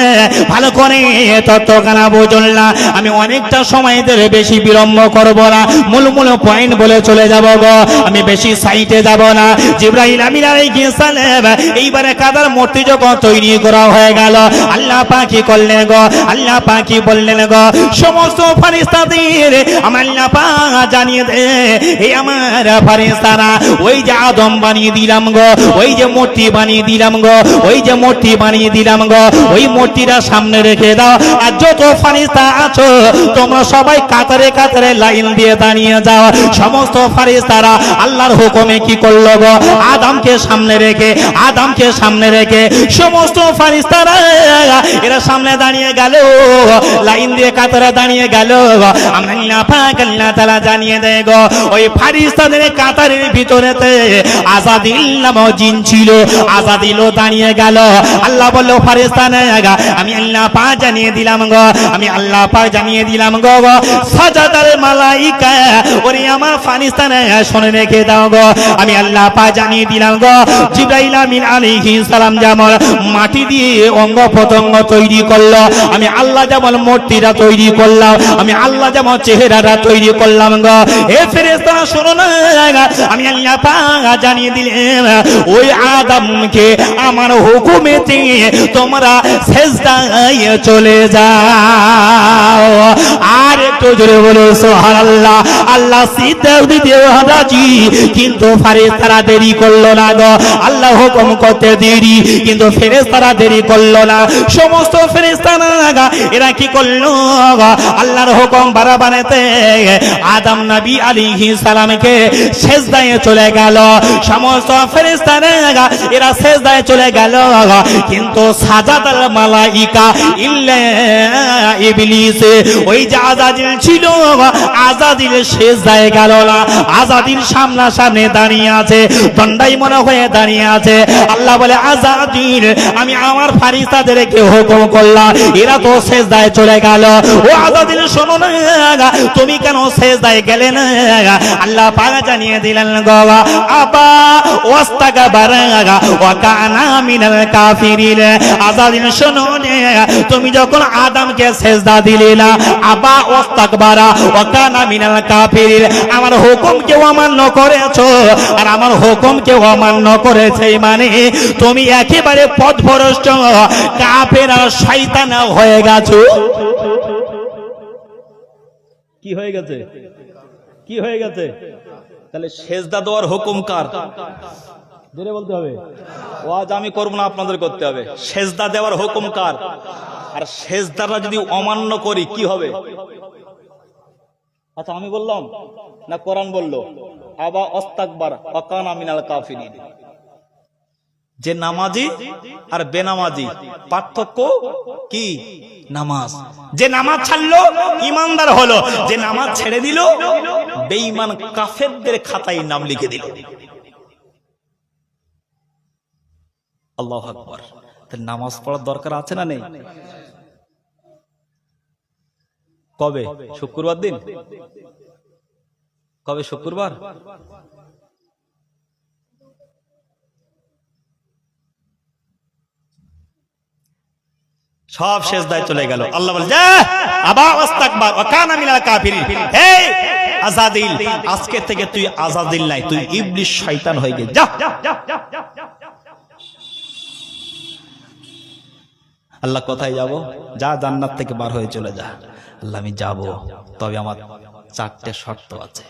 ভালো করে তত্ত্বখানা বুঝুন না। আমি অনেকটা সময়দের বেশি বিলম্ব করব না, মূল মূল পয়েন্ট বলে চলে যাব গো, আমি বেশি সাইটে যাব না। জিবরাইল আমিন আলাইহিস সালাম এইবারে কাদার মূর্তি যখন তৈরি করা হয়ে গেল, আল্লাহ পাক কি করলেন গো, আল্লাহ পাক কি বললেন গো, সমস্ত ফেরেশতাদের আমার আল্লাহ পাক জানিয়ে দে, এই আমার ফেরেশতারা ওই যে আদম বানিয়ে দিলাম গো, ওই যে মূর্তি বানিয়ে দিলাম গো, ওই যে মূর্তি বানিয়ে দিলাম গো, ওই মূর্তিটা সামনে রেখে দাও। আর যত ফেরেশতা আছো তোমরা সবাই কাতারে কাতারে লাইন দিয়ে দাঁড়িয়ে যাও। সমস্ত ফেরেশতারা আল্লাহর হুকুমে কি করলো গো, আদমকে সামনে রেখে, আদমকে সামনে রেখে সমস্ত ফেরেশতারা এরা সামনে দাঁড়িয়ে গেল, লাইন দিয়ে কাতারে দাঁড়িয়ে গেল। আল্লাহ পাক আল্লাহ তাআলা জানিয়ে দেয় গো, ওই ফেরেশতাদের কাতারের ভিতরেতে আযাদিল নামক জিন ছিল, আযাদিলও দাঁড়িয়ে গেল। আল্লাহ বলল, ফেরেশতারা আমি আল্লাহ পাক জানিয়ে দিলাম গো, আমি আল্লাহ পাক জানিয়ে দিলাম গো, সাজাদার মালাইকা ওরে আমার ফেরেশতারা শুনে রেখে দাও গো, আমি আল্লাহ পাক জানিয়ে দিলাম গো, জিবরাইল আমিন আলাইহিস সালাম যেমন মাটি দিয়ে অঙ্গ প্রত্যঙ্গ তৈরি করলো, আমি আল্লাহ যেমন মূর্তিটা তৈরি করলাম, আমি আল্লাহ যেমন চেহারাটা তৈরি করলাম গো। এ ফেরেশতারা শোনো না, আমি আল্লাহ পাক জানিয়ে দিলাম ওই আদমকে আমার হুকুমেতে তোমরা সিজদায় চলে যাও। আর একটু জোরে বলো সুবহানাল্লাহ। আল্লাহ সিজদা দিতে রাজি, কিন্তু ফেরেশতারা দেরি করলো না গো, আল্লাহ হুকুম করতে দেরি, কিন্তু ফেরেশতারা দেরি করলো না। সমস্ত ফেরেশতারা এরা কি করলো, আল্লাহর হুকুম বারাবারেতে আদম নবী আলাইহিস সালামকে সিজদায় চলে গেল। সমস্ত ফেরেশতারা এরা সিজদায় চলে গেল, কিন্তু সাজাদাল মালাইকা ইল্লা ইবলিস, ওই যে আযাদিল ছিল, আযাদিল সিজদায় গেল না। আযাদিল সামনাসামনি দাঁড়িয়ে আছে, দণ্ডাই মনে হয়ে দাঁড়িয়ে আছে। আল্লাহ বলে, আযাদিল আমি আমার ফেরেশতাদেরকে হুকুম করলাম, এরা তো সিজদায় চলে গেল। ও আযাদিল শোনো না, তুমি কেন সিজদায় গেলে না? আল্লাহ পাক জানিয়ে দিলেন গো, আবা ওয়াস্তাকবারা ওয়া কানা মিনাল কাফিরিন। আযাদিল শোনো না, তুমি যখন আদমকে সিজদা দিলে না, আবা ওয়াস্তাকবারা ওয়া কানা মিনাল কাফিরিন, আমার হুকুমকে অমান্য করেছো, আর আমার হুকুমকে অমান্য করেছে মানে তুমি একেবারে পথভ্রষ্ট কাফের আর শয়তান হয়ে গেছো। কি হয়ে গেছে? কি হয়ে গেছে? তাহলে সেজদা দেওয়ার হুকুম কার? জোরে বলতে হবে। ওয়াজ আমি করব না, আপনাদের করতে হবে। সেজদা দেওয়ার হুকুম কার? আর সেজদাটা যদি অমান্য করি কি হবে? আচ্ছা আমি বললাম না কোরআন বললো? আবা ওয়াস্তাকবার ওয়া কানা মিনাল কাফিরিন। যে নামাজি আর বেনামাজি পার্থক্য কি? নামাজ। যে নামাজ ছাড়লো ইমানদার হলো, যে নামাজ ছেড়ে দিল বেঈমান কাফেরদের খাতায় নাম লিখে দিল। আল্লাহু আকবার। তাহলে নামাজ পড়ার দরকার আছে না নেই? কবে? শুক্রবার দিন? কবে? শুক্রবার। সব সেজদায় চলে গেল। আল্লাহ বলে যা আবা ওয়াস্তাকবার ওয়া কানা মিনাল কাফিরিন, হে আযাদিল, আজকে থেকে তুই আযাদিল নাই, তুই ইবলিস শয়তান হয়ে গেলি, যা। আল্লাহ কোথায় যাব? যা জান্নাত থেকে বার হয়ে চলে যা। আল্লাহ আমি যাব, তবে আমার 4টে শর্ত আছে।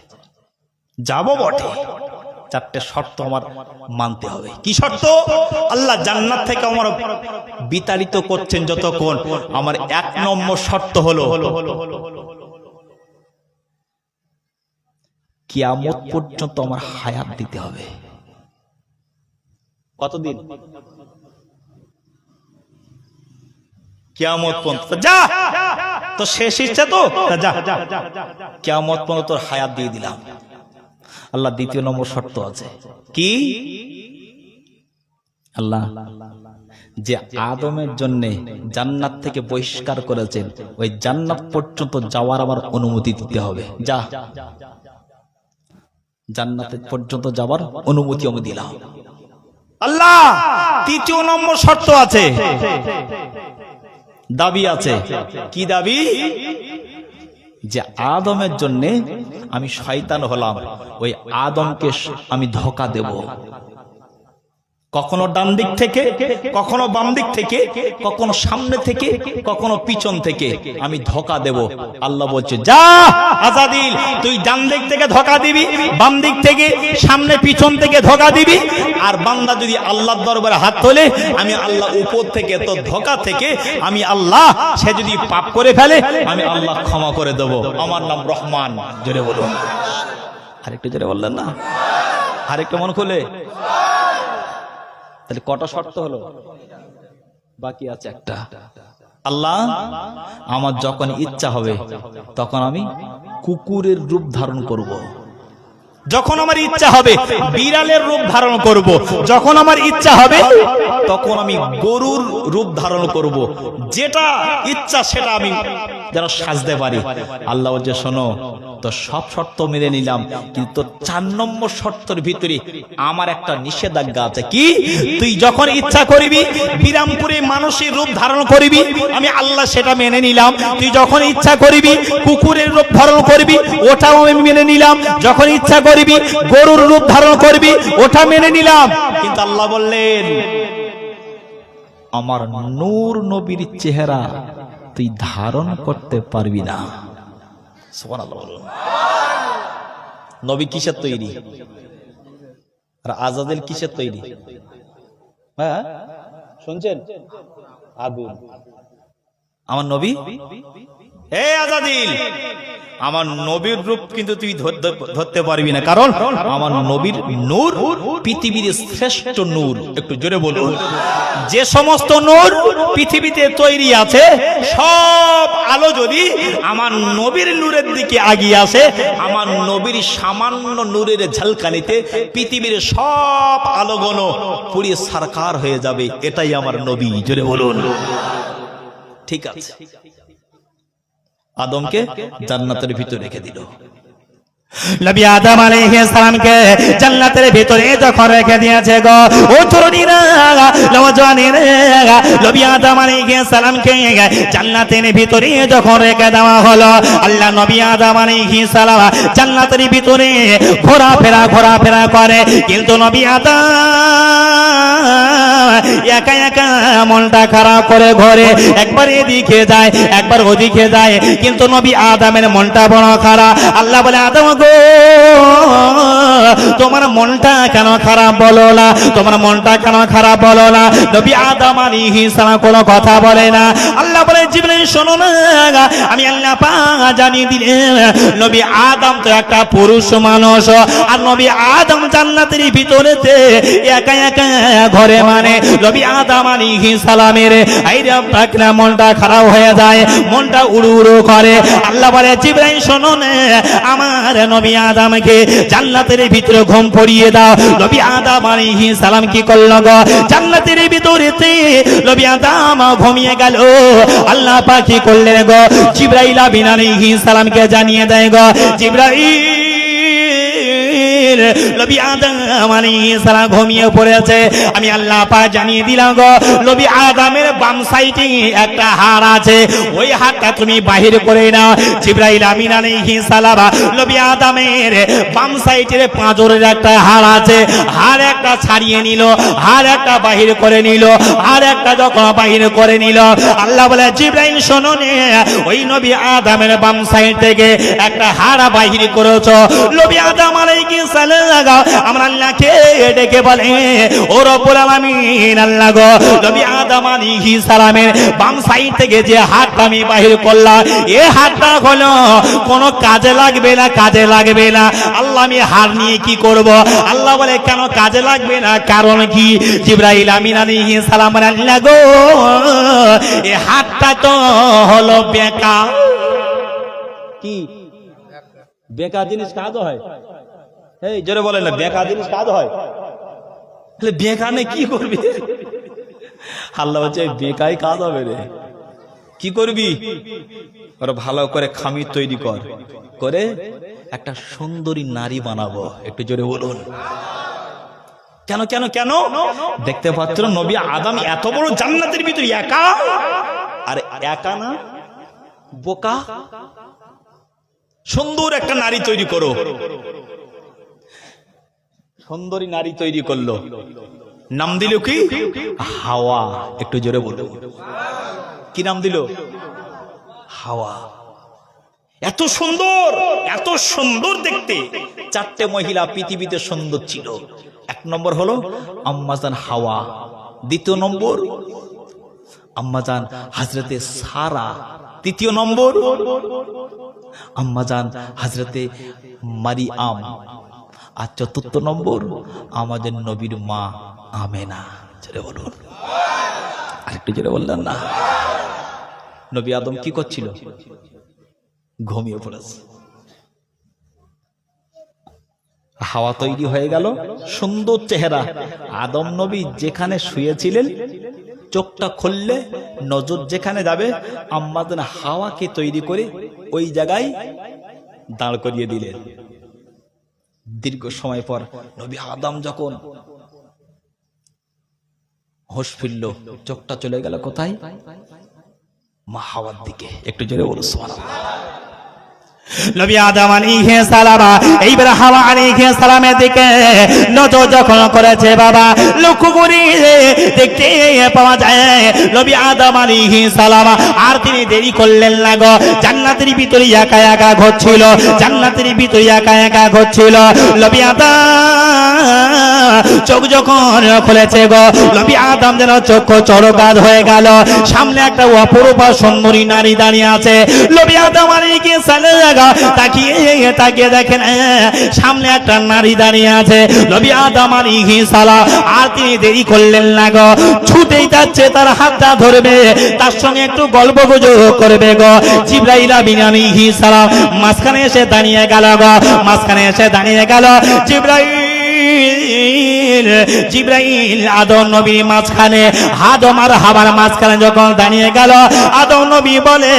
যাব বটে, 4টে শর্ত আমার মানতে হবে। কি শর্ত? আল্লাহ জান্নাত থেকে আমার বিতাড়িত করছেন যতক্ষণ, আমার 1 নম্বর শর্ত হলো কিয়ামত পর্যন্ত আমার হায়াত দিতে হবে। কতদিন? কিয়ামত পর্যন্ত। যা, তো শেষ ইচ্ছা তো, যা কিয়ামত পর্যন্ত তোর হায়াত দিয়ে দিলাম। আল্লাহ 2য় নম্বর শর্ত আছে। কি? আল্লাহ যে আদমের জন্য জান্নাত থেকে বহিষ্কার করেছেন, ওই জান্নাত পর্যন্ত যাওয়ার আমার অনুমতি দিতে হবে। যা, জান্নাত পর্যন্ত যাওয়ার অনুমতি আমি দিলাম। আল্লাহ 3য় নম্বর শর্ত আছে, দাবি আছে। কি দাবি? যে আদমের জন্য আমি শয়তান হলাম, ওই আদমকে আমি ধোঁকা দেব। কখনো ডান দিক থেকে, কখনো বাম দিক থেকে, কখনো সামনে থেকে, কখনো পিছন থেকে আমি ধোঁকা দেব। আল্লাহ বলছে যা আযাদিল, তুই ডান দিক থেকে ধোঁকা দিবি, বাম দিক থেকে, সামনে পিছন থেকে ধোঁকা দিবি। আর বান্দা যদি আল্লাহর দরবারে হাত তোলে, আমি আল্লাহ উপর থেকে তোর ধোঁকা থেকে আমি আল্লাহ, সে যদি পাপ করে ফেলে আমি আল্লাহ ক্ষমা করে দেব। আমার নাম রহমান। জোরে বলুন। আরেকটু জোরে বললেন না? আরেকটু মন খুলে। তাহলে কটা শর্ত হলো? বাকি আছে একটা। আল্লাহ আমার যখন ইচ্ছা হবে তখন আমি কুকুরের রূপ ধারণ করব, যখন আমার ইচ্ছা হবে বিড়ালের রূপ ধারণ করব, যখন আমার ইচ্ছা হবে তখন আমি গরুর রূপ ধারণ করব, যেটা ইচ্ছা সেটা আমি যেন সাজতে পারি। আল্লাহ বলছে শোনো, তো সব শর্ত মেনে নিলাম, কিন্তু 4 নম্বর শর্তের ভিতরে আমার একটা নিষেধাজ্ঞা আছে। কি? তুই যখন ইচ্ছা করবি বিরামপুরে মানুষের রূপ ধারণ করবি, আমি আল্লাহ সেটা মেনে নিলাম। তুই যখন ইচ্ছা করবি কুকুরের রূপ ধারণ করবি, ওটাও আমি মেনে নিলাম। যখন ইচ্ছা করবি গরুর রূপ ধারণ করবি, ওটা মেনে নিলাম। কিন্তু আল্লাহ বললেন আমার নূর নবীর চেহারা তুই ধারণ করতে পারবি না। সুবহানাল্লাহ বলুন। নবী কিসের তৈরি? আর আযাদিল কিসের তৈরি? হ্যাঁ শুনছেন? আগুন। আমার নবী, হে আযাদিল, আমার নবীর রূপ কিন্তু তুই ধরতে পারবি না, কারণ আমার নবীর নূর পৃথিবীর শ্রেষ্ঠ নূর। একটু জোরে বলুন। যে সমস্ত নূর পৃথিবীতে তৈরি আছে, সব আলো যদি আমার নবীর নূরের দিকে আগিয়ে আসে, আমার নবীর সামান্য নূরের ঝলকানিতে পৃথিবীর সব আলোগুলো পুড়িয়ে সারকার হয়ে যাবে। এটাই আমার নবী। জোরে বলুন। ঠিক আছে, আদমকে জান্নাতের ভিতরে রেখে দিল। নবী আদম আলাইহিস সালামকে জান্নাতের ভিতরে যখন রেখে দিয়েছে গো, ও তরুণীরা, নওজওয়ানেরা, নবী আদম আলাইহিস সালামকে জান্নাতের ভিতরে যখন রেখে দেওয়া হলো, আল্লাহ নবী আদম আলাইহিস সালাম জান্নাতের ভিতরে ঘোরাফেরা করে, কিন্তু নবী আদম একা একা মনটা খারাপ করে ঘরে, একবার এদিকে যায় একবার ওদিকে যায়, কিন্তু নবী আদমের মনটা বড় খারাপ। আল্লাহ বলে আদম গো, তোমার মনটা কেন খারাপ বলো না, তোমার মনটা কেন খারাপ বলো না। নবী আদম আলাইহিস সালাম কোনো কথা বলে না। আল্লাহ বলে জিবরাইল শোনো না, আমি আল্লাহ পাক জানিয়ে দিলেন নবী আদম তো একটা পুরুষ মানুষ, আর নবী আদম জান্নাতের ভিতরেতে একা একা ঘরে, মানে নবী আদম আলাইহিস সালামের আইরা পাকনা মনটা খারাপ হয়ে যায়, মনটা উড়ু করে। আল্লাহ বলে জিবরাইল শোনো না, আমার নবী আদমকে জান্নাতের ভিতরে ঘুম পড়িয়ে দাও। নবী আদম আলাইহিস সালাম কি করলো গো, জান্নাতের ভিতরেতে নবী আদম ঘুমিয়ে গেল। আল্লাহ পাক কি করলেন গো, জিবরাইল আলাইহিস সালামকে জানিয়ে দেয় গো, জিবরাইল নবী আদম আলাইহিস সালাম ঘুমিয়ে পড়েছে। আমি আল্লাহ পাক জানিয়ে দিলাম গো, নবী আদমের বাম সাইডে একটা হাড় আছে, ওই হাড়টা তুমি বাহির করে নাও। জিবরাইল আমিন আলাইহিস সালাম নবী আদমের বাম সাইডের পাঁজরের একটা হাড় আছে, হাড় একটা ছাড়িয়ে নিল, হাড় একটা বাহির করে নিল, হাড় একটা যখন বাহির করে নিল, আল্লাহ বলে জিবরাইল শোনো নে, ওই নবী আদমের বাম সাইড থেকে একটা হাড় বাহির করেছো। নবী আদম আলাইহিস সালাম আমরা আল্লাহকে ডেকে বলে, ও রব্বুল আলামিন আল্লাহ গো, নবী আদম আলাইহিস সালামের বাম সাইড থেকে যে হাড়টা আমি বাহির করলাম, এই হাড়টা হলো কোনো কাজে লাগবে না, কাজে লাগবে না। আল্লাহ আমি হাড় নিয়ে কি করব? আল্লাহ বলে কেন কাজে লাগবে না, কারণ কি? জিবরাইল আমিন আলাইহিস সালাম আল্লাহ গো, এই হাড়টা তো হলো বেকার। কি বেকার জিনিস কাজ হয়? এই জোরে বলেন না, বেকার জিনিস কাজ হয়? তাহলে বেকার নে কি করবি? আল্লাহ বলছে বেকাই কাজ হবে রে। কি করবি? ওরা ভালো করে খামির তৈরি কর, করে একটা সুন্দরী নারী বানাবো। একটু জোরে বলুন। কেন কেন কেন? দেখতে পাচ্ছ নবী আদম এত বড় জান্নাতের ভিতরে একা, আর একা না বোকা, সুন্দর একটা নারী তৈরি করো। সুন্দরী নারী তৈরি করলো, নাম দিল কি? হাওয়া। একটু জোরে বলো, কি নাম দিল? হাওয়া। এত সুন্দর, এত সুন্দর দেখতে। চারটে মহিলা পৃথিবীতে সুন্দর ছিল। এক নম্বর হলো আম্মাজান হাওয়া, দ্বিতীয় নম্বর আম্মাজান হযরতে সারা, তৃতীয় নম্বর আম্মাজান হযরতে মারিয়াম, আর চতুর্থ নম্বর আমাদের নবীর মা আমেনা। জোরে বলুন, আরেকটু জোরে বললেন না? নবী আদম কি করছিল? ঘুমিয়ে পড়েছে। হাওয়া তৈরি হয়ে গেল, সুন্দর চেহারা। আদম নবী যেখানে শুয়েছিলেন, চোখটা খুললে নজর যেখানে যাবে, আম্মাজান হাওয়াকে তৈরি করে ওই জায়গায় দাঁড় করিয়ে দিলেন। দীর্ঘ সময় পর নবী আদম যখন হোশ ফিরল, চোখটা চলে গেল কোথায়? মা হাওয়ার দিকে। একটু জোরে বলো সুবহানাল্লাহ। নবী আদম আলাইহিস সালাম এইবার হাওয়া আলাইহিস সালামের দিকে নজর যখন করেছে, বাবা লক্ষ্য করে দেখতে পাওয়া যায় নবী আদম আলাইহিস সালাম আর তিনি দেরি করলেন না গো। জান্নাতের ভিতরে একা একা ঘুরছিল, জান্নাতের ভিতরে একা একা ঘুরছিল। নবী আদম চোখ যখন খুলেছে গো, নবী আদম যেন চোখ চরকাদ হয়ে গেল। সামনে একটা অপরূপা সুন্দরী নারী দাঁড়িয়ে আছে। নবী আদম আলাইহিস সালাম তাকিয়ে তাকিয়ে দেখেন সামনে একটা নারী দাঁড়িয়ে আছে। নবী আদম আলাইহিস সালাম আর তিনি দেরি করলেন না গো, ছুটেই যাচ্ছে, তার হাতটা ধরবে, তার সঙ্গে একটু গল্প গুজব করবে গো। জিবরাইল আমিন আলাইহিস সালাম মাঝখানে এসে দাঁড়িয়ে গেল গো, মাঝখানে এসে দাঁড়িয়ে গেল। জিবরাইল আদম নবী মাঝখানে, আদম আর হাওয়ার মাঝখানে যখন দাঁড়িয়ে গেল, আদম নবী বলে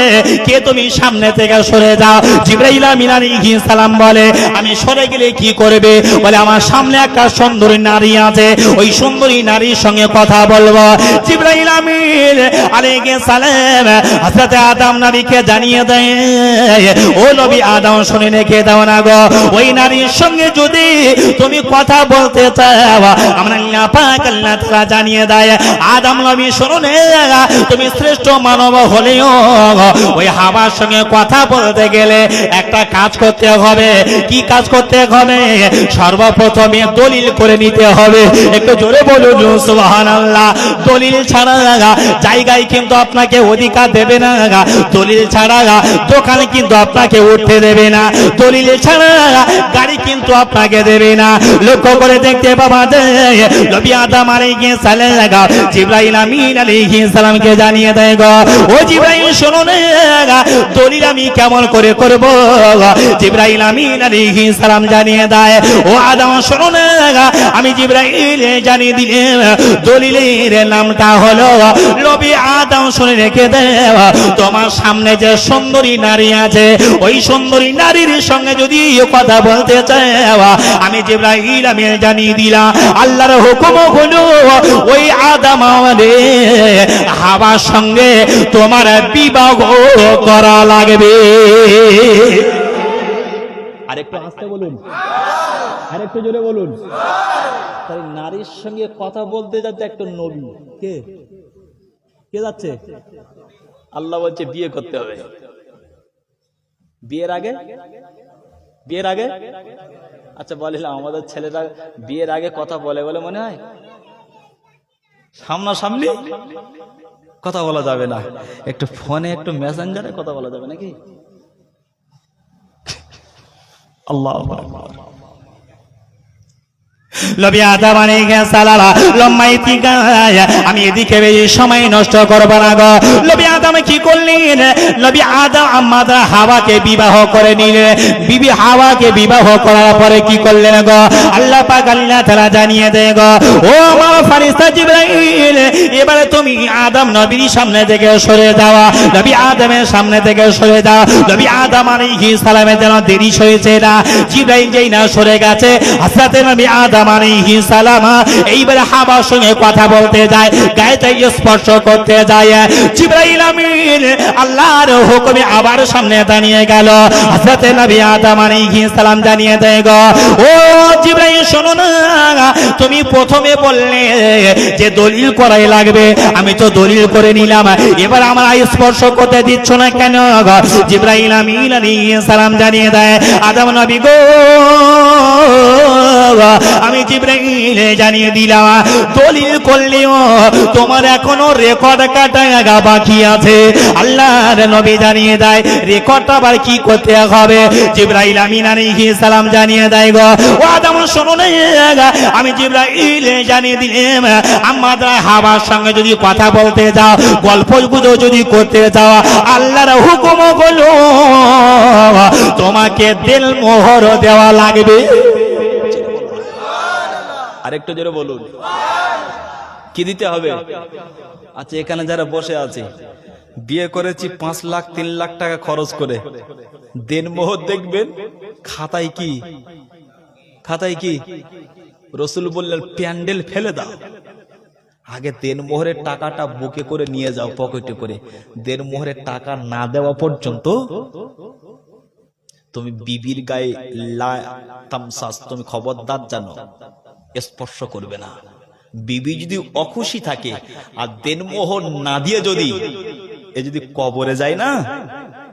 কে তুমি সামনে থেকে সরে যাও। জিবরাইল আমিন আলাইহিস সালাম বলে আমি সরে গেলে কি করবে? বলে আমার সামনে একটা সুন্দরী নারী আছে, ওই সুন্দরী নারীর সঙ্গে কথা বলবো। জিবরাইল আমিন আলাইহিস সালাম হযরত আদম নবীকে জানিয়ে দেয়, ও নবী আদম শুনে রেখে দাও না গো, ওই নারীর সঙ্গে যদি তুমি কথা বলতে চাও, আমরা আল্লাহ পাক আল্লাহ তাআলা জানিয়ে দেয়, আদম নবী শুনুন, তুমি শ্রেষ্ঠ মানব হলেও ওই হাওয়ার সঙ্গে কথা বলতে গেলে একটা কাজ করতে হবে। কি কাজ করতে হবে? সর্বপ্রথমে দলিল করে নিতে হবে। একটু জোরে বলুন সুবহানাল্লাহ। দলিল ছাড়া জায়গায় কিন্তু আপনাকে অধিকার দেবে না, দলিল ছাড়া দোকানে কিন্তু আপনাকে উঠতে দেবে না, দলিল ছাড়া গাড়ি কিন্তু আপনাকে দেবে না। লক্ষ্য করে দেখতে পাওয়া দেয় নবী আদম আলাইহিস সালাম জিবরাইল আমিন আলাইহিস সালামকে জানিয়ে দেয় গো ও জিবরাইল শোনো না দলিল আমি কেমন করে করব জিবরাইল আমিন আলাইহিস সালাম জানিয়ে দেয় ও আদম শোনো না আমি জিবরাইল জানিয়ে দিলাম দলিলের নামটা হলো নবী আদম শুনে রেখে দেও তোমার সামনে যে সুন্দরী নারী আছে ওই সুন্দরী নারীর সঙ্গে যদি কথা বলতে চাও আমি জিবরাইল আমি জানিয়ে দিলাম আল্লাহর হুকুম হলো ওই আদম হাওয়ার সঙ্গে তোমার বিবাহ করা লাগবে আরেকটু আস্তে বলুন, আরেকটু জোরে বলুন। তাই নারীর সঙ্গে কথা বলতে যাচ্ছে একটা নবী, কে কে যাচ্ছে? আল্লাহ বলছে বিয়ে করতে হবে। বিয়ের আগে, বিয়ের আগে আচ্ছা বলিলাম আমাদের ছেলেরা বিয়ের আগে কথা বলে বলে মনে হয়? সামনাসামনি কথা বলা যাবে না, একটু ফোনে একটু মেসেঞ্জারে কথা বলা যাবে নাকি? আল্লাহ নবী আদম আলাইহিস সালাম লম্মাইতি গায় আমি এদিকে বেশি সময় নষ্ট করব না গো নবী আদম কি করলেন নবী আদম আম্মাদা হাওয়াকে বিবাহ করে নিলেন বিবি হাওয়াকে বিবাহ করার পরে কি করলেন গো আল্লাহ পাক আল্লাহ তাআলা জানিয়ে দেয় গো ও আমার ফেরেশতা জিবরাইল এবারে তুমি আদম নবীর সামনে থেকে সরে যাও নবী আদমের সামনে থেকে সরে যাও নবী আদম আলাইহিস সালামের যেন দেরি হয়েছে না জিবরাইল যেই না সরে গেছে হযরত নবী আদম আলাইহিস সালাম এইবার হাওয়ার সঙ্গে কথা বলতে যায় গায়েতে স্পর্শ করতে যায় জিবরাইল আমিন আল্লাহর হুকুমে আবার সামনে দাঁড়িয়ে গেল হযরত নবী আদম আলাইহিস সালাম জানিয়ে দেয় গো ও জিবরাইল শোনো না তুমি প্রথমে বললে যে দলিল করাই লাগবে আমি তো দলিল করে নিলাম এবার আমার স্পর্শ করতে দিচ্ছ না কেন গো জিবরাইল আমিন আলাইহিস সালাম জানিয়ে দেয় আদম নবী গো আমি জিবরাইল জানিয়ে দিলাম দলিল করলেও তোমার এখনো রেকর্ড কাটা বাকি আছে আল্লাহর নবী জানিয়ে দেয় রেকর্ড আবার কি করতে হবে জিবরাইল আমিন আলাইহিস সালাম জানিয়ে দেয় গো ও আদম শোনো না আমি জিবরাইল জানিয়ে দিলাম আমাদের হাওয়ার সঙ্গে যদি কথা বলতে যাও গল্প গুজব যদি করতে যাও আল্লাহর হুকুম হলো তোমাকে দিল মোহর দেওয়া লাগবে আরেকটু জোরে বলুন, কি দিতে হবে? আচ্ছা এখানে যারা বসে আছে বিয়ে করেছি 5 লাখ 3 লাখ টাকা খরচ করে দেনমোহর দেখবেন খাতায় কি, খাতায় কি রসুল বললেন প্যান্ডেল ফেলে দাও, আগে দেনমোহরের টাকাটা বুকে করে নিয়ে যাও পকেটে করে, দেনমোহরের টাকা না দেওয়া পর্যন্ত তুমি বিবির গায়ে তামসাস তুমি খবরদার জানো স্পর্শ করবে না। বিবি যদি অখুশি থাকে আর দেনমোহর না দিয়ে যদি এ যদি কবরে যায় না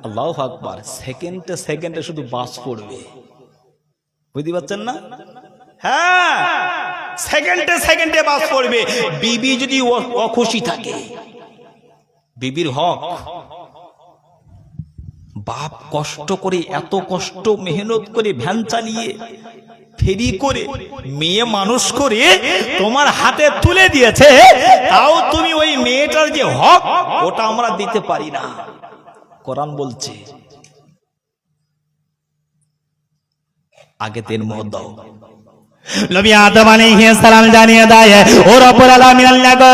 আল্লাহু আকবার সেকেন্ডে সেকেন্ডে শুধু বাস পড়বে, বুঝতে পারছেন না? হ্যাঁ সেকেন্ডে সেকেন্ডে বাস পড়বে। বিবি যদি অখুশি থাকে, বিবির হক বাপ কষ্ট করে এত কষ্ট মেহনত করে ভ্যান চালিয়ে ফেরি করে মেয়ে মানুষ করে তোমার হাতে তুলে দিয়েছে, তাও তুমি ওই মেয়েটার যে হক ওটা আমরা দিতে পারি না। কোরআন বলছে আগে দেনমোহর দাও। নবী আদম আলাইহিস সালাম জানিয়ে দেয় ও রব্বুল আলামিন আল্লাহ গো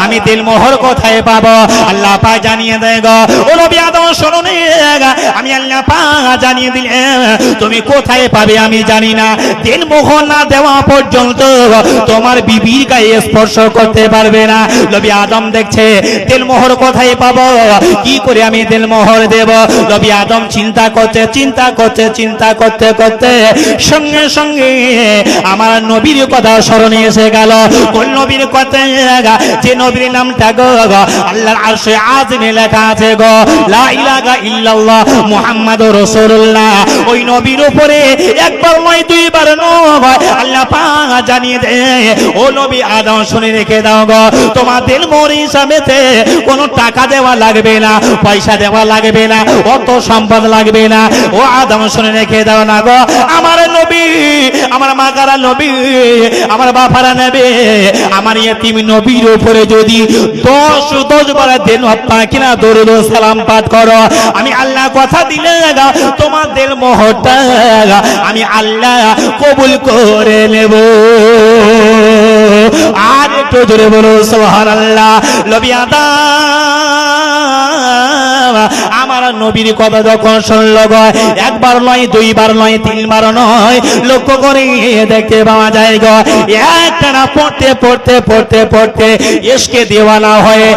আমি দিলমোহর কোথায় পাবো? আল্লাহ পাক জানিয়ে দেয় গো ও নবী আদম শোনো না আমি আল্লাহ পাক জানিয়ে দিলাম তুমি কোথায় পাবে আমি জানি না, দিলমোহর না দেওয়া পর্যন্ত তোমার বিবির গায়ে স্পর্শ করতে পারবে না। নবী আদম দেখছে দিলমোহর কোথায় পাবো, কি করে আমি দিলমোহর দেব? নবী আদম চিন্তা করতে করতে সঙ্গে সঙ্গে আমার নবীর কথা স্মরণে এসে গেল। কোন নবীর কথা? যে নবীর নামটা গো আল্লাহর আরশে আজিমে লেখা আছে গো লা ইলাহা ইল্লাল্লাহ মুহাম্মাদুর রাসূলুল্লাহ। ওই নবীর উপরে একবার নয় দুইবার নয় আল্লাহ পাক জানিয়ে দেয় ও নবী আদম শুনে রেখে দাও গো তোমার দিলমোহর হিসাবেতে কোনো টাকা দেওয়া লাগবে না, পয়সা দেওয়া লাগবে না, অত সম্পদ লাগবে না। ও আদম শুনে রেখে দাও না গো আমার নবী আমার মাগার আল্লাহ নবী আমার বাবারা নেবে আমার ইতিম নবীর উপরে যদি 10 বার দিন পাকিনা দরুদ ও সালাম পাঠ করো আমি আল্লাহ কথা দিলে তোমাদের মোহরটা আমি আল্লাহ কবুল করে নেব। আর একটু জোরে বলো সুবহানাল্লাহ। নবী আদম আমার নবীর কথা যখন শুনল গো, একবার নয়, দুইবার নয়, তিনবার নয়, লক্ষ্য করে দেখতে পাওয়া যায় গো, একটানা পড়তে পড়তে পড়তে পড়তে ইশকে দেওয়ানা হয়ে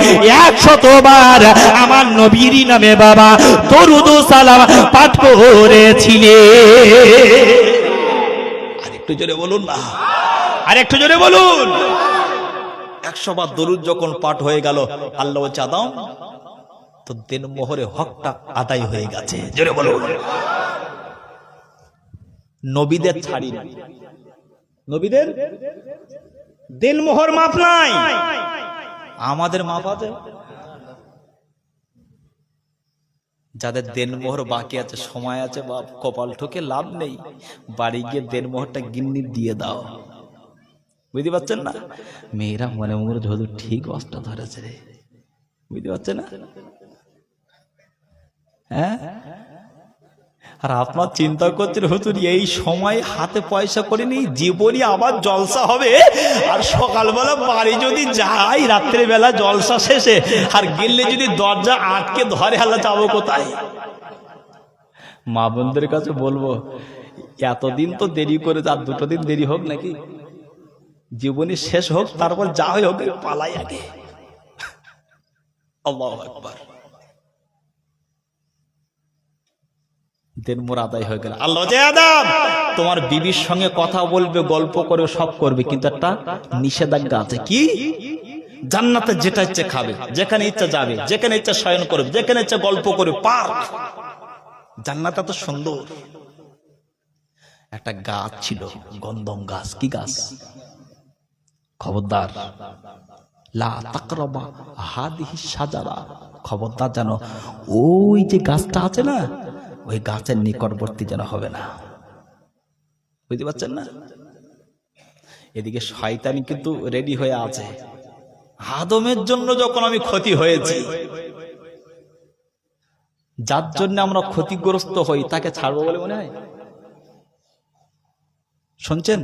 100 বার আমার নবীর নামে বাবা দরুদ ও সালাম পাঠ করেছিলে। আরেকটু জোরে বলুন না, আরেকটু জোরে বলুন। 100 বার দরুদ যখন পাঠ হয়ে গেল, আল্লাহ বলছে আদম তো দিন মোহরে হকটা আদায় হয়ে গেছে। জোরে বলুন। নবীদের ছাড়ি না, নবীদের দিন মোহর মাপ নাই, আমাদের মাপ আছে। যাদের দেনমোহর বাকি আছে, সময় আছে, বাপ কপাল ঠকে লাভ নেই, বাড়ি গিয়ে দেনমোহরটা গিন্নি দিয়ে দাও। বুঝতে পারছেন না? মেয়েরা মনে মনে হুজুর ঠিক অস্ত্র ধরেছে রে, বুঝতে পারছেন না? হ্যাঁ, আর আপনার চিন্তা করছেন হুজুর এই সময় হাতে পয়সা করিনি, জীবনই আবার জলসা হবে, আর সকালবেলা বাড়ি যদি যাই রাত্রিবেলা জলসা শেষে আর গেলে যদি দরজা আটকে ধরে, আল্লাহ যাবো কোথায়? মা বোনদের কাছে বলবো এতদিন তো দেরি করে, আর 2 দিন দেরি হোক নাকি, জীবনী শেষ হোক, তারপর যা হয় হোক, পালাই আগে। আল্লাহু আকবার। দেনমোহর আদায় হয়ে গেল। আল্লাহ যে আদম তোমার বিবির সঙ্গে কথা বলবে, গল্প করে, সব করবে, কিন্তু একটা নিষেধাজ্ঞা আছে। কি? জান্নাতে যেটা ইচ্ছে খাবে, যেখানে ইচ্ছা যাবে, যেখানে ইচ্ছা শয়ন করবে, যেখানে ইচ্ছা গল্প করবে, পার্ক। জান্নাত এত সুন্দর। একটা গাছ ছিল, গন্ধম গাছ। কি গাছ? খবরদার, লা তাকরাবা হাদিহি শাজারা, খবরদার জানো ওই যে গাছটা আছে না, ওই গাছের নিকটবর্তী যেন হবে না। বুঝতে পারছেন না? এদিকে শয়তানি কিন্তু রেডি হয়ে আছে। আদমের জন্য যখন আমি ক্ষতি হয়েছি, যার জন্য আমরা ক্ষতিগ্রস্ত হই, তাকে ছাড়বো বলে মনে হয়? শুনছেন?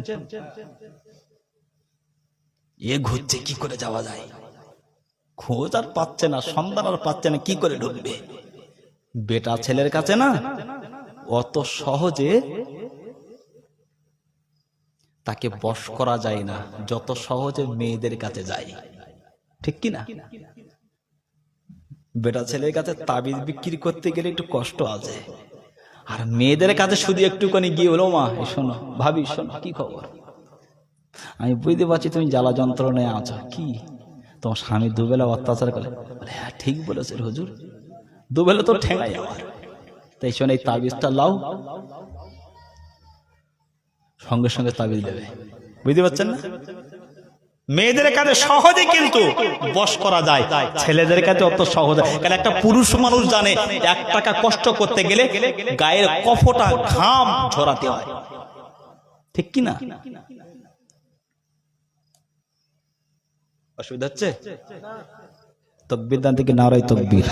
এ ঘুরছে, কি করে যাওয়া যায়? খোঁজ আর পাচ্ছে না, সন্ধান আর পাচ্ছে না, কি করে ঢুকবে? বেটা ছেলের কাছে না অত সহজে তাকে বশ করা যায় না, যত সহজে মেয়েদের কাছে যায়। ঠিক কি না? বেটা ছেলের কাছে তাবিজ বিক্রি করতে গেলে একটু কষ্ট আছে, আর মেয়েদের কাছে শুধু একটুখানি গিয়ে হলো, মা শোনো, ভাবি শোনো, কি খবর? আমি বুঝতে পারছি তুমি জ্বালা যন্ত্রণায় আছো, কি তোমার স্বামী দুবেলা অত্যাচার করে? হ্যাঁ ঠিক বলেছে হুজুর, দুবেলা তো ঠেঙাই আমার, তাই শোন এই তাবিজটা লাও, সঙ্গে সঙ্গে তাবিজ দেবে। বুঝতে পারছেন না? মেয়েদের কাছে সহজে কিন্তু বশ করা যায়, ছেলেদের কাছে অত সহজ। কারণ একটা পুরুষ মানুষ জানে 1 টাকা কষ্ট করতে গেলে গায়ের কফটা ঘাম ঝরাতে হয়। ঠিক কি না? অসুবিধা হচ্ছে? তাকবীর দান থেকে নারায়ে তাকবীর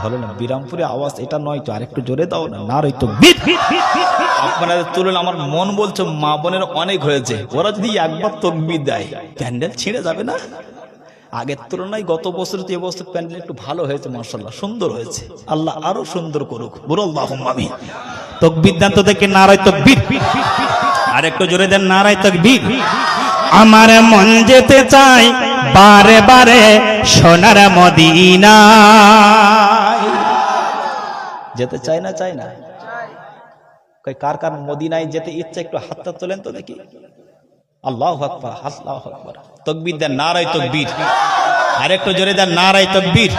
হলো না? বিরামপুরে আওয়াজ এটা নয় তো, আরেকটু জোরে দাও না, নারায়ে তাকবীর। আপনাদের তুলনা আমার মন বলছে মা বোনের অনেক হয়েছে, ওরা যদি একবার তাকবীর দেয় প্যান্ডেল ছিঁড়ে যাবে না? আগের তুলনায় গত বছর যে বছর প্যান্ডেল একটু ভালো হয়েছে, মাশাআল্লাহ সুন্দর হয়েছে, আল্লাহ আরো সুন্দর করুক, বলো আল্লাহুম্মা আমিন। তাকবীর দান তো থেকে নারায়ে তাকবীর, আরেকটু জোরে দেন নারায়ে তাকবীর। আমার মন যেতে চাই বারে বারে সোনার মদিনায়। যেতে চাই না? চাই না? কার কার মদিনায় যেতে ইচ্ছা একটু হাতটা তোলেন তো দেখি। আল্লাহু আকবার, আল্লাহু আকবার। তাকবীর দেন, নারায়ে তাকবীর। আরেকটু জোরে দেন, নারায়ে তাকবীর।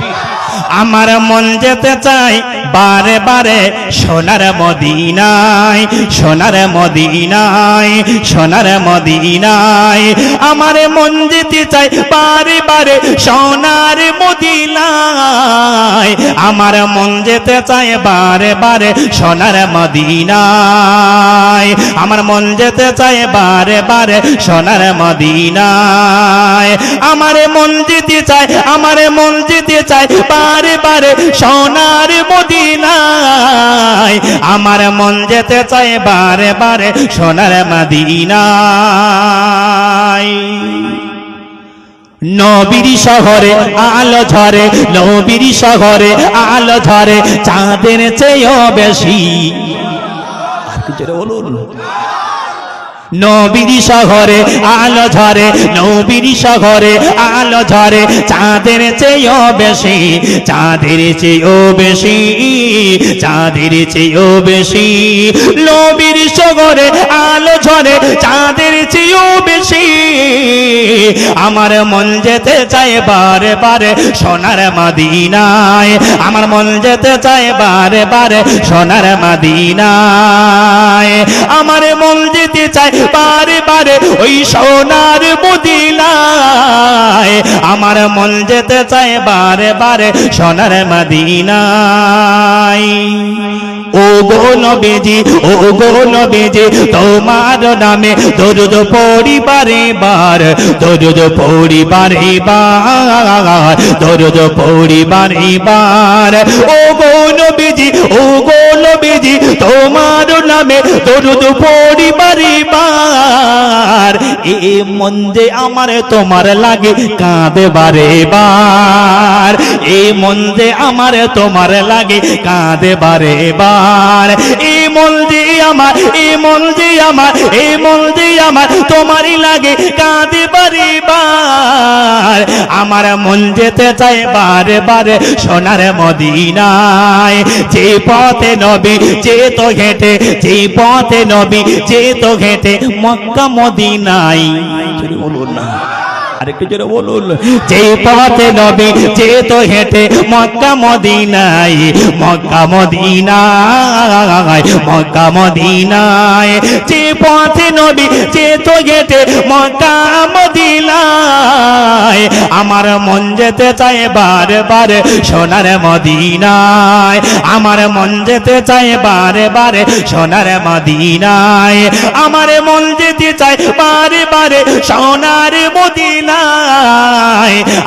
আমার মন যেতে চাই বারে বারে সোনার মদিনায়, সোনার মদিনায়, সোনার মদিনায়। আমার মন যেতে চাই বারে বারে সোনার মদিনায়। আমার মন যেতে চায় বারে বারে সোনার মদিনায়, আমার মন যেতে চায় বারে বারে সোনার মদিনায়, আমার মন যেতে চায়, আমার মন যেতে চায় বারে বারে সোনার মদিনায়, আমার মন যেতে চায় বারে বারে সোনার মদিনায়। নবীর শহরে আলো ঝরে, নবীর শহরে আলো ঝরে চাঁদের চেয়েও বেশি। আর কি জোরে বলুন। নবীর শহরে আলো ঝরে, নবীর শহরে আলো ঝরে চাঁদের চেয়েও বেশি, চাঁদের চেয়েও বেশি, চাঁদের চেয়েও বেশি। নবীর শহরে আলো ঝরে চাঁদের চেয়েও বেশি, আমার মন যেতে চায় বারে বারে সোনার মদিনায়, আমার মন যেতে চায় বারে বারে সোনার মদিনায়, আমার মন যেতে চায় বারে বারে ওই সোনার মদিনায়, আমার মন যেতে চায় বারে বারে সোনার মদিনায়। ও গো নবীজি, ও গো নবীজি, তোমার নামে দরুদ পড়ি বারে বার, দরুদ পড়ি বারে বার, দরুদ পড়ি বারে বার। ও গো নবীজি, ও গো নবীজি, তোমার নামে দরুদ পড়ি বারে বার। এ মন যে আমার তোমার লাগে কাঁদে বারে বার, এ মন যে আমার তোমার লাগে কাঁদে বারে বার। এই মন যে আমার, এই মন যে আমার, এই মন যে আমার তোমারই লাগে কাঁদে বারে বার। আমার মন যেতে চায় বারে বারে সোনার মদিনায়, যে পথে নবী যেত হেঁটে, যে পথে নবী যেত হেঁটে মক্কা মদিনায়। বলুন না, আরেকটু জোরে বলুন। যে পথে নবী যেত হেঁটে মক্কা মদিনায়, মক্কা মদিনায়, মক্কা মদিনায়, যে পথে নবী যেত হেঁটে মক্কা মদিনায়, আমার মন যেতে চায় বারে বারে সোনার মদিনায়, আমার মন যেতে চায় বারে বারে সোনার মদিনায়, আমার মন যেতে চায় বারে বারে সোনার মদিনায়,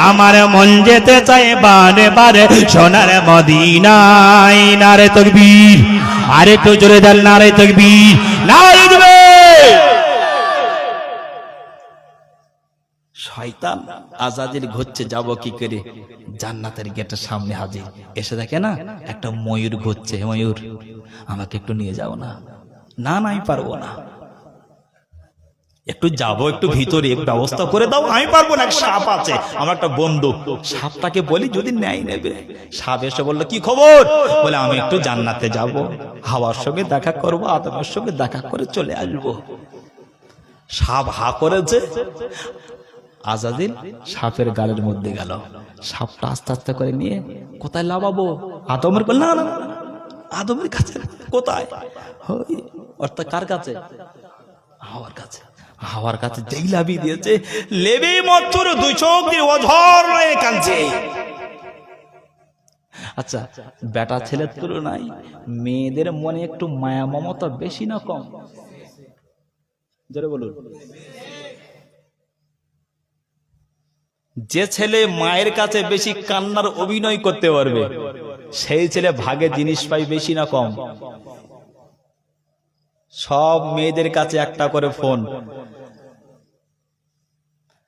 আমার মন যেতে চায় বারে বারে সোনার মদিনায়। নারে তাকবীর, আরেকটু জোরে দেন নারে তাকবীর, নারে দিবে। শয়তান আজাদিল ঘুরছে, যাব কি করে, জান্নাতের গেটের সামনে হাজির, এসে দেখে না একটা ময়ূর ঘুরছে, ময়ূর আমাকে একটু নিয়ে যাও না, না না আমি পারবো না, একটু যাবো একটু ভিতরে ব্যবস্থা করে দাও, আমি পারবো না, সাপ আছে আমার একটা বন্ধু, সাপটাকে বলি যদি ন্যায় নেবে। সাপ এসে বললো কি খবর, বলে আমি একটু জান্নাতে যাব, হাওয়ার সঙ্গে দেখা করবো, আদমের সঙ্গে দেখা করে চলে আসবো। সাপ হা করেছে, আজাদিল সাপের গালের মধ্যে গেল, সাপটা আস্তে আস্তে করে নিয়ে কোথায় লাভাবো, আদমের বল, না না আদমের কাছে, কোথায়, অর্থাৎ কার কাছে, হাওয়ার কাছে, হাওয়ার কাছে যেই লাভি দিয়েছে, লেবে মাত্র দুই চোখ দিয়ে অঝর নয় কাঁদছে। আচ্ছা, বেটা ছেলের তুলনায় মেয়েদের মনে একটু মায়া মমতা বেশি না কম, জোরে বলুন। যে ছেলে মায়ের কাছে বেশি কান্নার অভিনয় করতে পারবে, সেই ছেলে ভাগে জিনিস পাই বেশি না কম। সব মেয়েদের কাছে একটা করে ফোন,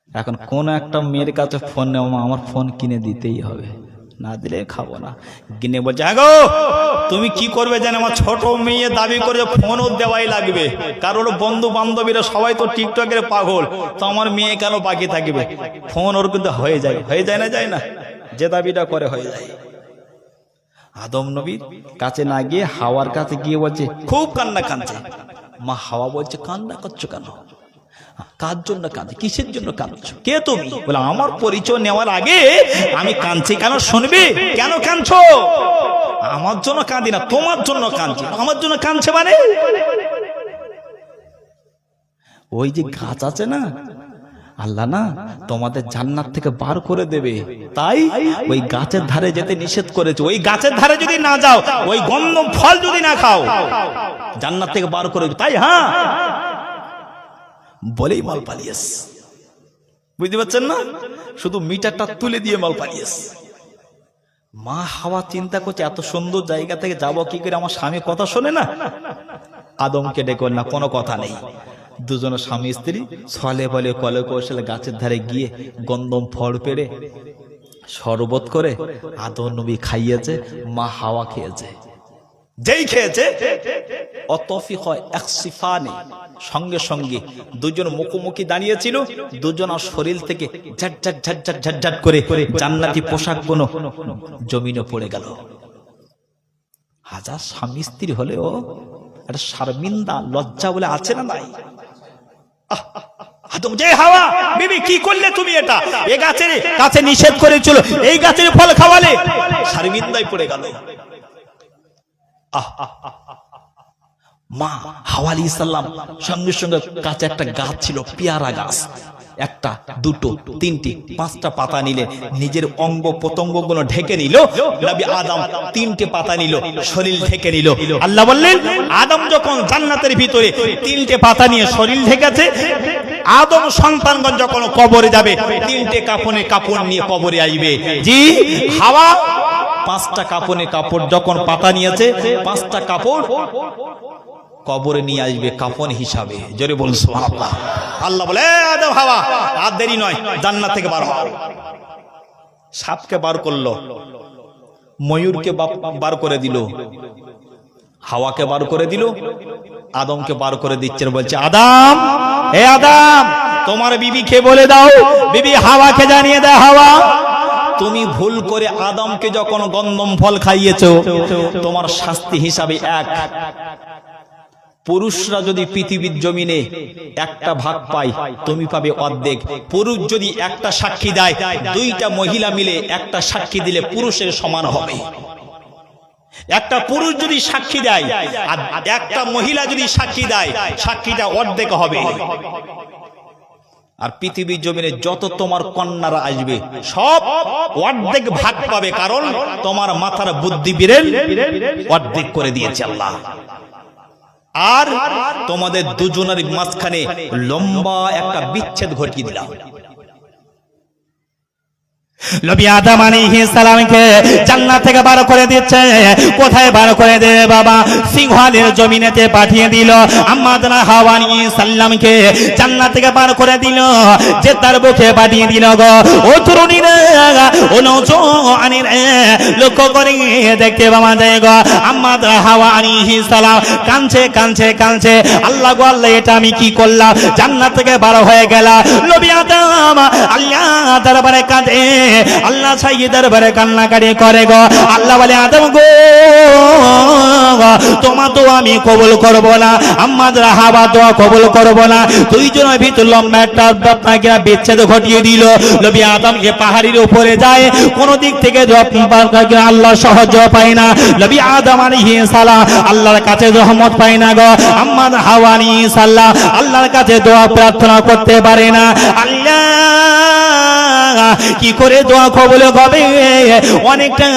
এখন কোন একটা মেয়ের কাছে ফোন নেওয়া, আমার ফোন কিনে দিতেই হবে, না দিলে খাবো না। কিনে বলছে গো তুমি কি করবে জানো, আমার ছোট মেয়ে দাবি করে ফোনও দেওয়াই লাগবে, কারণ বন্ধু বান্ধবীরা সবাই তো টিকটকের পাগল, তো আমার মেয়ে কেন বাকি থাকবে, ফোন ওর কিন্তু হয়ে যায়, হয়ে যায় না, যায় না, যে দাবিটা করে হয়ে যায়। আদম নবীর কাছে না গিয়ে হাওয়ার কাছে গিয়ে বলছে, খুব কান্না কাঁদছে। মা হাওয়া বলছে কান্না করছো কেন, কার জন্য কাঁদছো, কিসের জন্য কাঁদছো, কে তুমি, বলে আমার পরিচয় নেওয়ার আগে আমি কাঁদছি কেন শুনবে, কেন কাঁদছো, আমার জন্য কাঁদি না তোমার জন্য কাঁদছি, আমার জন্য কাঁদছে মানে, ওই যে গাছ আছে না, আল্লাহ না তোমাদের জান্নাত থেকে বার করে দেবে, তাই ওই গাছের ধারে যেতে নিষেধ করেছে। ওই গাছের ধারে যদি না যাও, ওই গন্ধম ফল যদি না খাও, জান্নাত থেকে বার করে দেবে। তাই হ্যাঁ বলেই মাল পালিয়েস, বুঝতে পারছেন না? শুধু মিটারটা তুলে দিয়ে মাল পালিয়েস। মা হাওয়া চিন্তা করছে এত সুন্দর জায়গা থেকে যাবো কি করে, আমার স্বামী কথা শোনে না। আদমকে ডেকে না, কোনো কথা নেই। দুজনের স্বামী স্ত্রী ছলে বলে কলে কৌশলে গাছের ধারে গিয়ে গন্ধম ফল পেড়ে শরবত করে আদম নবী খাইয়েছে, মা হাওয়া খেয়েছে। যেই খেয়েছে অতফি হয় এক সিফানে, সঙ্গে সঙ্গে দুজন মুখোমুখি দাঁড়িয়েছিল, দুজনের শরীর থেকে ঝটঝট ঝটঝট ঝটঝট করে জান্নাতি পোশাক কোনো জমিনে পড়ে গেল। হাজার স্বামী স্ত্রী হলেও একটা শর্মিন্দা লজ্জা বলে আছে না নাই? আদম যে হাওয়া বিবি কি করলে তুমি? এটা এই গাছের কাছে নিষেধ করেছিল, এই গাছের ফল খাওয়ালে, শর্মিন্দায় পড়ে গেল। মা হাওয়া আলাইহিস সালাম সঙ্গে সঙ্গে কাছে একটা গাছ ছিল, পেয়ারা গাছ, একটা দুটো তিনটি পাঁচটা পাতা নিলে নিজের অঙ্গ প্রত্যঙ্গ গুলো ঢেকে নিল। নবী আদম তিনটে পাতা নিল, শরীর ঢেকে নিল। আল্লাহ বললেন আদম যখন জান্নাতের ভিতরে তিনটে পাতা নিয়ে শরীর ঢেকেছে, আদম সন্তানগণ যখন কবরে যাবে তিনটে কাপড় নিয়ে কবরে আসবে। জি হাওয়া পাঁচটা কাপড় যখন পাতা নিয়েছে, পাঁচটা কাপড় কবরে নিয়ে আসবে কাফন হিসাবে। জোরে বলুন সুবহানাল্লাহ। আল্লাহ বলে আদম হাওয়া আর দেরি নয়, জান্নাত থেকে বার হও। সাপকে বার করলো, ময়ূরকে বার করে দিল, হাওয়াকে বার করে দিল, আদমকে বার করে দিচ্ছে। বলছে আদম, হে আদম, তোমার বিবিকে বলে দাও, বিবি হাওয়াকে জানিয়ে দাও, হাওয়া তুমি ভুল করে আদমকে যখন গন্ধম ফল খাইয়েছো, তোমার শাস্তি হিসাবে এক, পুরুষরা যদি পৃথিবীর জমিনে একটা ভাগ পায়, তুমি পাবে অর্ধেক। পুরুষ যদি একটা সাক্ষী দেয়, দুইটা মহিলা মিলে একটা সাক্ষী দিলে পুরুষের সমান হবে। একটা পুরুষ যদি সাক্ষী দেয় আর একটা মহিলা যদি সাক্ষী দেয়, সাক্ষীটা অর্ধেক হবে। আর পৃথিবীর জমিনে যত তোমার কন্যারা আসবে সব অর্ধেক ভাগ পাবে, কারণ তোমার মাথার বুদ্ধি বীরেন অর্ধেক করে দিয়েছে আল্লাহ। আর তোমাদের দুজনের মাঝখানে লম্বা একটা বিচ্ছেদ ঘটিয়ে দিলাম। নবী আদম আলাইহিস সালামকে জান্নাত থেকে বার করে দিচ্ছে। কোথায় বার করে দেবে বাবা? সিংহালের জমিনেতে পাঠিয়ে দিল। আম্মা জানা হাওয়া আলাইহিস সালামকে জান্নাত থেকে বার করে দিল, যে তার বুকে পাঠিয়ে দিল গো। ও তরুণীরা, ও নওজোয়ানেরা, লক্ষ্য করে দেখতে পাওয়া যায় গো, আম্মা জানা হাওয়া আলাইহিস সালাম কাঁদছে। আল্লাহ গো আল্লাহ, এটা আমি কি করলাম? জান্নাত থেকে বার হয়ে গেল। নবী আদম আল্লাহ দরবারে কাঁদে, আল্লাহ সাইয়্যিদের দরবারে কান্নাকাটি করে গো। আল্লাহ বলে আদম গো, তোমার তো আমি কবুল করব না, আম্মাদের হাওয়া দোয়া কবুল করব না। দুইজনের ভিতর লম্বা একটা বিচ্ছেদ ঘটিয়ে দিল। নবী আদমকে পাহাড়ের উপরে যায়, কোন দিক থেকে আল্লাহ সাহায্য পায় না। নবী আদম আলাইহিস সালাম আল্লাহর কাছে রহমত পায় না গো। আম্মা হাওয়া আলাইহিস সালাম আল্লাহর কাছে দোয়া প্রার্থনা করতে পারে না। আল্লাহ কি করে দোয়া কবুল হবে? অনেকটা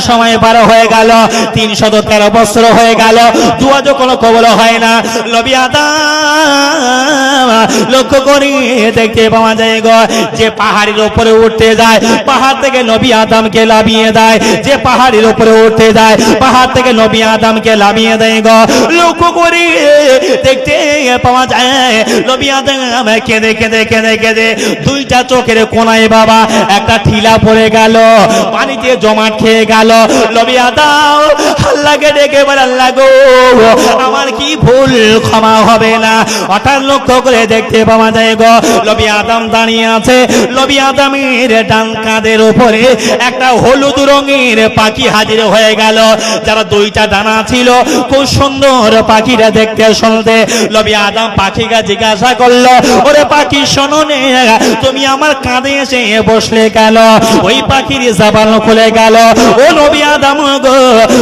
সময় পার হয়ে গেল, 313 বছর হয়ে গেল, দোয়া যখন কবুল হয় না। নবী আদম লক্ষ্য করে দেখতে পাওয়া যায় গো, যে পাহাড়ের উপরে উঠতে যায়, পাহাড় থেকে নবী আদমকে লাভিয়ে দেয়। যে পাহাড়ের উপরে উঠতে যায়, পাহাড় থেকে নবী আদমকে লাভিয়ে দেয় গো। লক্ষ্য করে দেখতে পাওয়া যায় নবী আদম কেঁদে দুইটা চোখের কোনায় বাবা একটা ঠিলা পড়ে গেল, পানিতে জমাট খেয়ে গেল। নবী আদম আল্লাহকে ডেকে বলে, আল্লাহ গো, আমার কি ভুল ক্ষমা হবে না? হঠাৎ লক্ষ্য করে দেখতে পাওয়া যায় গো, নবী আদম দাঁড়িয়ে আছে। নবী আদমের ডান কাঁধের উপরে একটা হলুদ রঙের পাখি হাজির হয়ে গেল, যারা দুইটা ডানা ছিল, খুব সুন্দর পাখিরা দেখতে শুনতে। নবী আদম পাখিকে জিজ্ঞাসা করলো, ওরে পাখি শোনো নে, তুমি আমার কাঁধে এসে বসলে গেল, ওই পাখির জবান খুলে গেল, ও নবী আদম গো,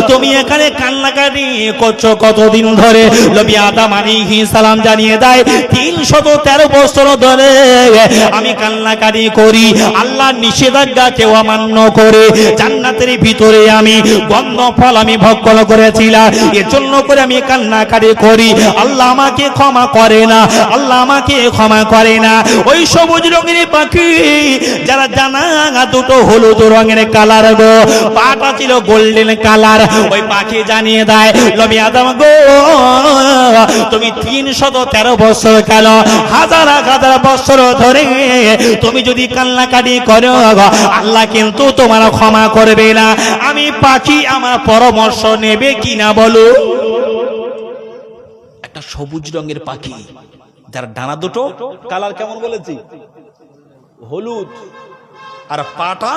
তুমি এখানে কান্নাকাটি করছো কতদিন ধরে? নবী আদম আলাইহিস সালাম জানিয়ে দেয় 313 বছর ধরে আমি কান্নাকাটি করি, আল্লাহর নিষেধাজ্ঞাকে অমান্য করে জান্নাতের ভিতরে আমি গন্ধ ফল আমি ভক্ষণ করেছিলাম, এর জন্য করে আমি কান্নাকাটি করি, আল্লাহ আমাকে ক্ষমা করে না, আল্লাহ আমাকে ক্ষমা করে না। ওই সবুজ রঙের পাখি যারা জানা দুটো হলুদ রঙের কালার গো, পাটা ছিল গোল্ডেন কালার, ওই পাখি জানিয়ে দেয় নবী আদম গো, তুমি 313 বছর কাল, হাজার হাজার বছর ধরে তুমি যদি কান্নাকাটি করো আল্লাহ কিন্তু তোমার ক্ষমা করবে না। আমি পাখি আমার পরামর্শ নেবে কিনা বলো? একটা সবুজ রঙের পাখি যার ডানা দুটো কালার কেমন বলেছি, হলুদ, আর পাটা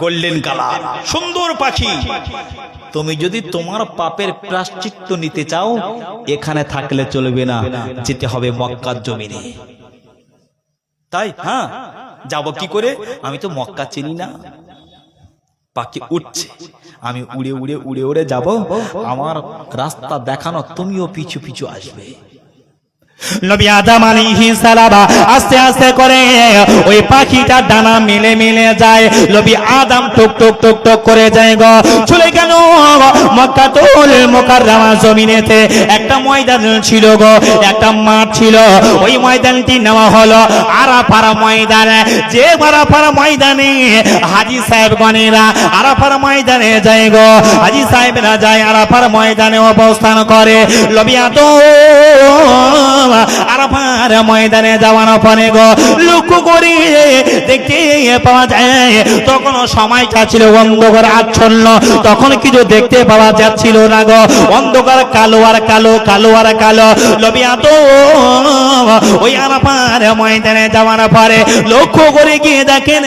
গোল্ডেন কালার, সুন্দর পাখি। তুমি যদি তোমার পাপের প্রায়শ্চিত্ত নিতে চাও এখানে থাকলে চলবে না, যেতে হবে মক্কার জমিনে। তাই হ্যাঁ, যাব কি করে? আমি তো মক্কা চিনি না। পাখি উঠছে, আমি উড়ে উড়ে উড়ে উড়ে যাব, আমার রাস্তা দেখানো, তুমিও পিছু পিছু আসবে। নবী আদম আলাইহিস সালাম আস্তে আস্তে করে ওই পাখিটা ডানা মেলে মেলে যায়, নবী আদম টুক টুক টুক টুক করে যায় গো, চলে গেল মক্কাতুল মুকাররমা জমিনেতে। একটা ময়দান ছিল গো, একটা মাঠ ছিল, ওই ময়দানটি নেওয়া হলো আরাফার ময়দান। যে আরাফার ময়দানে হাজী সাহেবগণেরা আরাফার ময়দানে যায় গো, হাজী সাহেবরা যায় আরাফার ময়দানে অবস্থান করে। নবী আদম আরাফার ময়দানে যাওয়ার পরে গো লক্ষ্য করে দেখতে পাওয়া যায় তখন সময়টা ছিল অন্ধকার আচ্ছন্ন, তখন কিছু দেখতে পাওয়া যাচ্ছিল না গো, অন্ধকার, কালো আর কালো, কালো আর কালো। নবী আদম ওই আরাফার ময়দানে যাওয়ার পরে লক্ষ্য করে গিয়ে দেখেন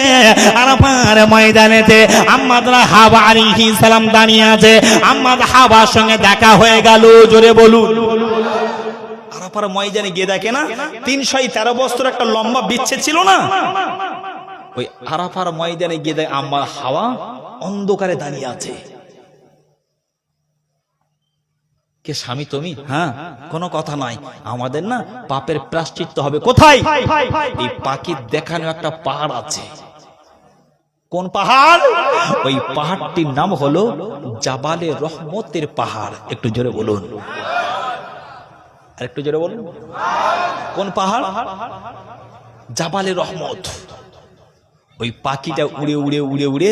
আরাফার ময়দানেতে আম্মাদা হাওয়া আলাইহিস সালাম দাঁড়িয়ে আছে। আম্মাদা হাওয়ার সঙ্গে দেখা হয়ে গেল, জোরে বলুন। আরাফার ময়দানে গিয়ে দেখে না 313 বছর একটা লম্বা বিচ্ছেদ ছিল না, ওই আরাফার ময়দানে গিয়ে দেখে আমার হাওয়া অন্ধকারে দাঁড়িয়ে আছে। কে স্বামী তুমি? হ্যাঁ, কোনো কথা নাই, আমাদের না পাপের প্রায়শ্চিত্ত হবে। কোথায়? এই পাখির দেখানো একটা পাহাড় আছে। কোন পাহাড়? ওই পাহাড়টির নাম হলো জাবালে রহমতের পাহাড়। একটু জোরে বলুন, আরেকটু জোরে বলুন। কোন পাহাড়? জাবালে রহমত। ওই পাখিটা উড়ে উড়ে উড়ে উড়ে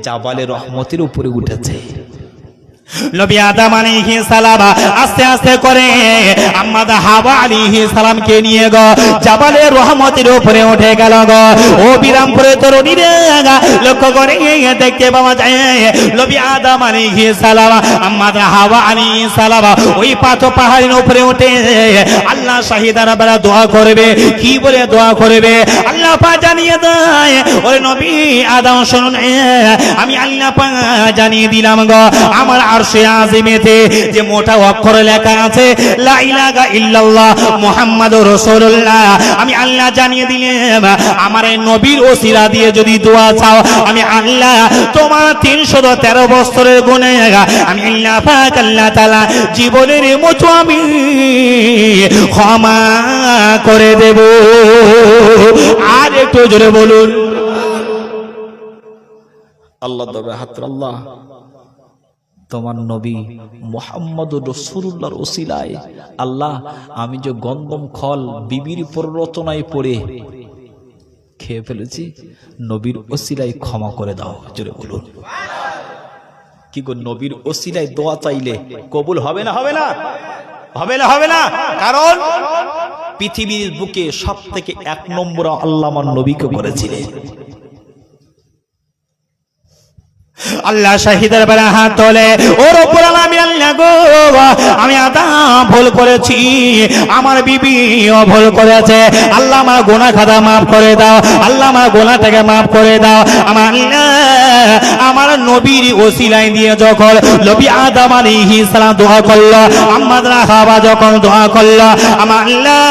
জাবালে রহমতের উপরে উঠেছে। নবী আদম আলাইহিস সালাম আস্তে আস্তে করে আম্মাদা হাওয়া আলাইহিস সালামকে নিয়ে গো জাবালে রহমতের উপরে উঠে গেল গো। ও বিরামপুরে তরুণীরা লক্ষ্য করে দেখতে পাওয়া যায় নবী আদম আলাইহিস সালাম আম্মাদা হাওয়া আলাইহিস সালাম ওই পাহাড়ের উপরে উঠে আল্লাহ শাহিদারা বলা দোয়া করবে। কি বলে দোয়া করবে? আল্লাহ পাক জানিয়ে দেয়, ওরে নবী আদম শুনুন, আমি আল্লাহ পাক জানিয়ে দিলাম গো আমার আরশে আজিমেতে যে মোটা অক্ষরে লেখা আছে লা ইলাহা ইল্লাল্লাহ মুহাম্মাদুর রাসূলুল্লাহ, আমি আল্লাহ জানিয়ে দিলাম আমার এই নবীর ওসিলা দিয়ে যদি দোয়া চাও আমি আল্লাহ তোমার 313 বছরের গুনাহ আমি আল্লাহ পাক আল্লাহ তাআলা জীবনের মতো আমি ক্ষমা করে দেব। আর একটু জোরে বলুন আল্লাহ দরবে হাত। আল্লাহ তোমার নবী মুহাম্মদুর রাসূলুল্লাহর ওসিলায় আল্লাহ আমি যে গন্ধম খল বিবির প্ররোচনায় পড়ে খেয়ে ফেলেছি, নবীর ওসিলায় ক্ষমা করে দাও। জোরে বলুন। কি গো, নবীর ওসিলায় দোয়া চাইলে কবুল হবে না? হবে না? হবে না? হবে না? কারণ পৃথিবীর বুকে সবথেকে 1 নম্বর আল্লাহ আমার নবীকে করেছিলেন। আল্লাহ শাহিদের বেলা হাত তোলে, ও রব্বুল আলামিন আল্লাহ গো আমি আদম ভুল করেছি, আমার বিবিও ভুল করেছে, আল্লাহ আমার গুনাহ খাতা মাফ করে দাও, আল্লাহ আমার গুনাহটাকে মাফ করে দাও। আমার আল্লাহ আমার নবীর ওসিলায় দিয়ে যখন নবী আদম আলাইহিস সালাম দোয়া করলো, আম্মা হাওয়া যখন দোয়া করলো, আমার আল্লাহ